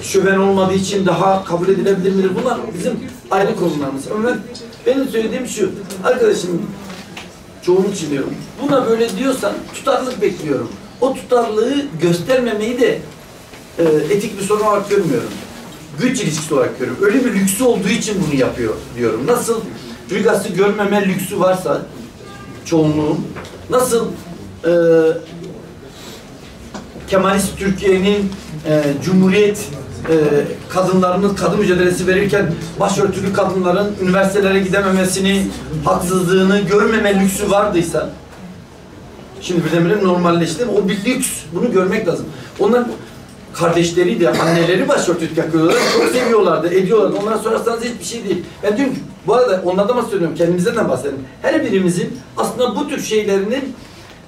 şöven olmadığı için daha kabul edilebilir midir? Bunlar bizim ayrı konularımız. Ama benim söylediğim şu, arkadaşım çoğunu için diyorum. Buna böyle diyorsan tutarlılık bekliyorum. O tutarlılığı göstermemeyi de etik bir sorun olarak görmüyorum. Güç ilişkisi olarak görüyorum. Öyle bir lüksü olduğu için bunu yapıyor diyorum. Nasıl suikastı görmeme lüksü varsa çoğunluğun, nasıl Kemalist Türkiye'nin Cumhuriyet kadınlarının kadın mücadelesi verirken başörtülü kadınların üniversitelere gidememesini, haksızlığını görmeme lüksü vardıysa, şimdi birdenbire normalleşti, o bir lüks. Bunu görmek lazım. Onlar kardeşleri de, anneleri başörtülü takıyorlar, çok seviyorlardı, ediyorlardı. Onlara sorarsanız hiçbir şey değil. Ben diyorum ki, bu arada onlardan bahsediyorum, kendimizden de bahsedelim. Her birimizin aslında bu tür şeylerinin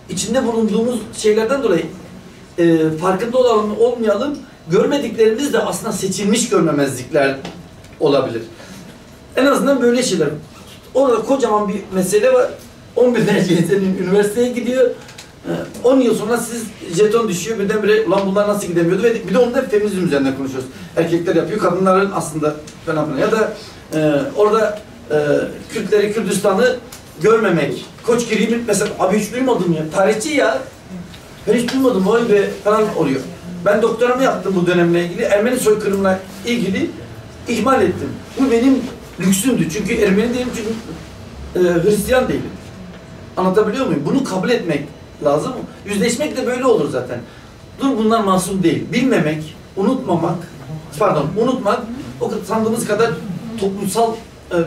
içinde bulunduğumuz şeylerden dolayı farkında olalım, olmayalım, görmediklerimiz de aslında seçilmiş görmemezlikler olabilir. En azından böyle şeyler. Orada kocaman bir mesele var. 11 senin üniversiteye gidiyor. 10 yıl sonra siz jeton düşüyor, birdenbire ulan bunlar nasıl gidemiyordu ve bir de onu da feminizm üzerinden konuşuyoruz. Erkekler yapıyor, kadınların aslında fenomen. Ya da orada Kürtleri, Kürdistan'ı görmemek. Koçgiri'nin mesela, abi hiç duymadım ya, tarihçi ya. Ben hiç duymadım, vay be falan oluyor. Ben doktoramı yaptım bu dönemle ilgili, Ermeni soykırımla ilgili ihmal ettim. Bu benim lüksümdü çünkü Ermeni değilim, çünkü Hristiyan değilim. Anlatabiliyor muyum? Bunu kabul etmek lazım. Yüzleşmek de böyle olur zaten. Dur bunlar masum değil. Bilmemek, unutmamak, unutmak o sandığımız kadar toplumsal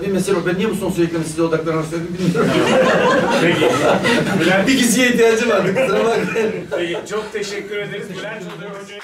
bir mesele o. Ben niye bu son söylediklerini size odaklanarak söyledim bilmiyorum. Peki. Bir kişiye ihtiyacım vardı. Kusura bakmayın. Peki, çok teşekkür ederiz. Bülent Hoca'ya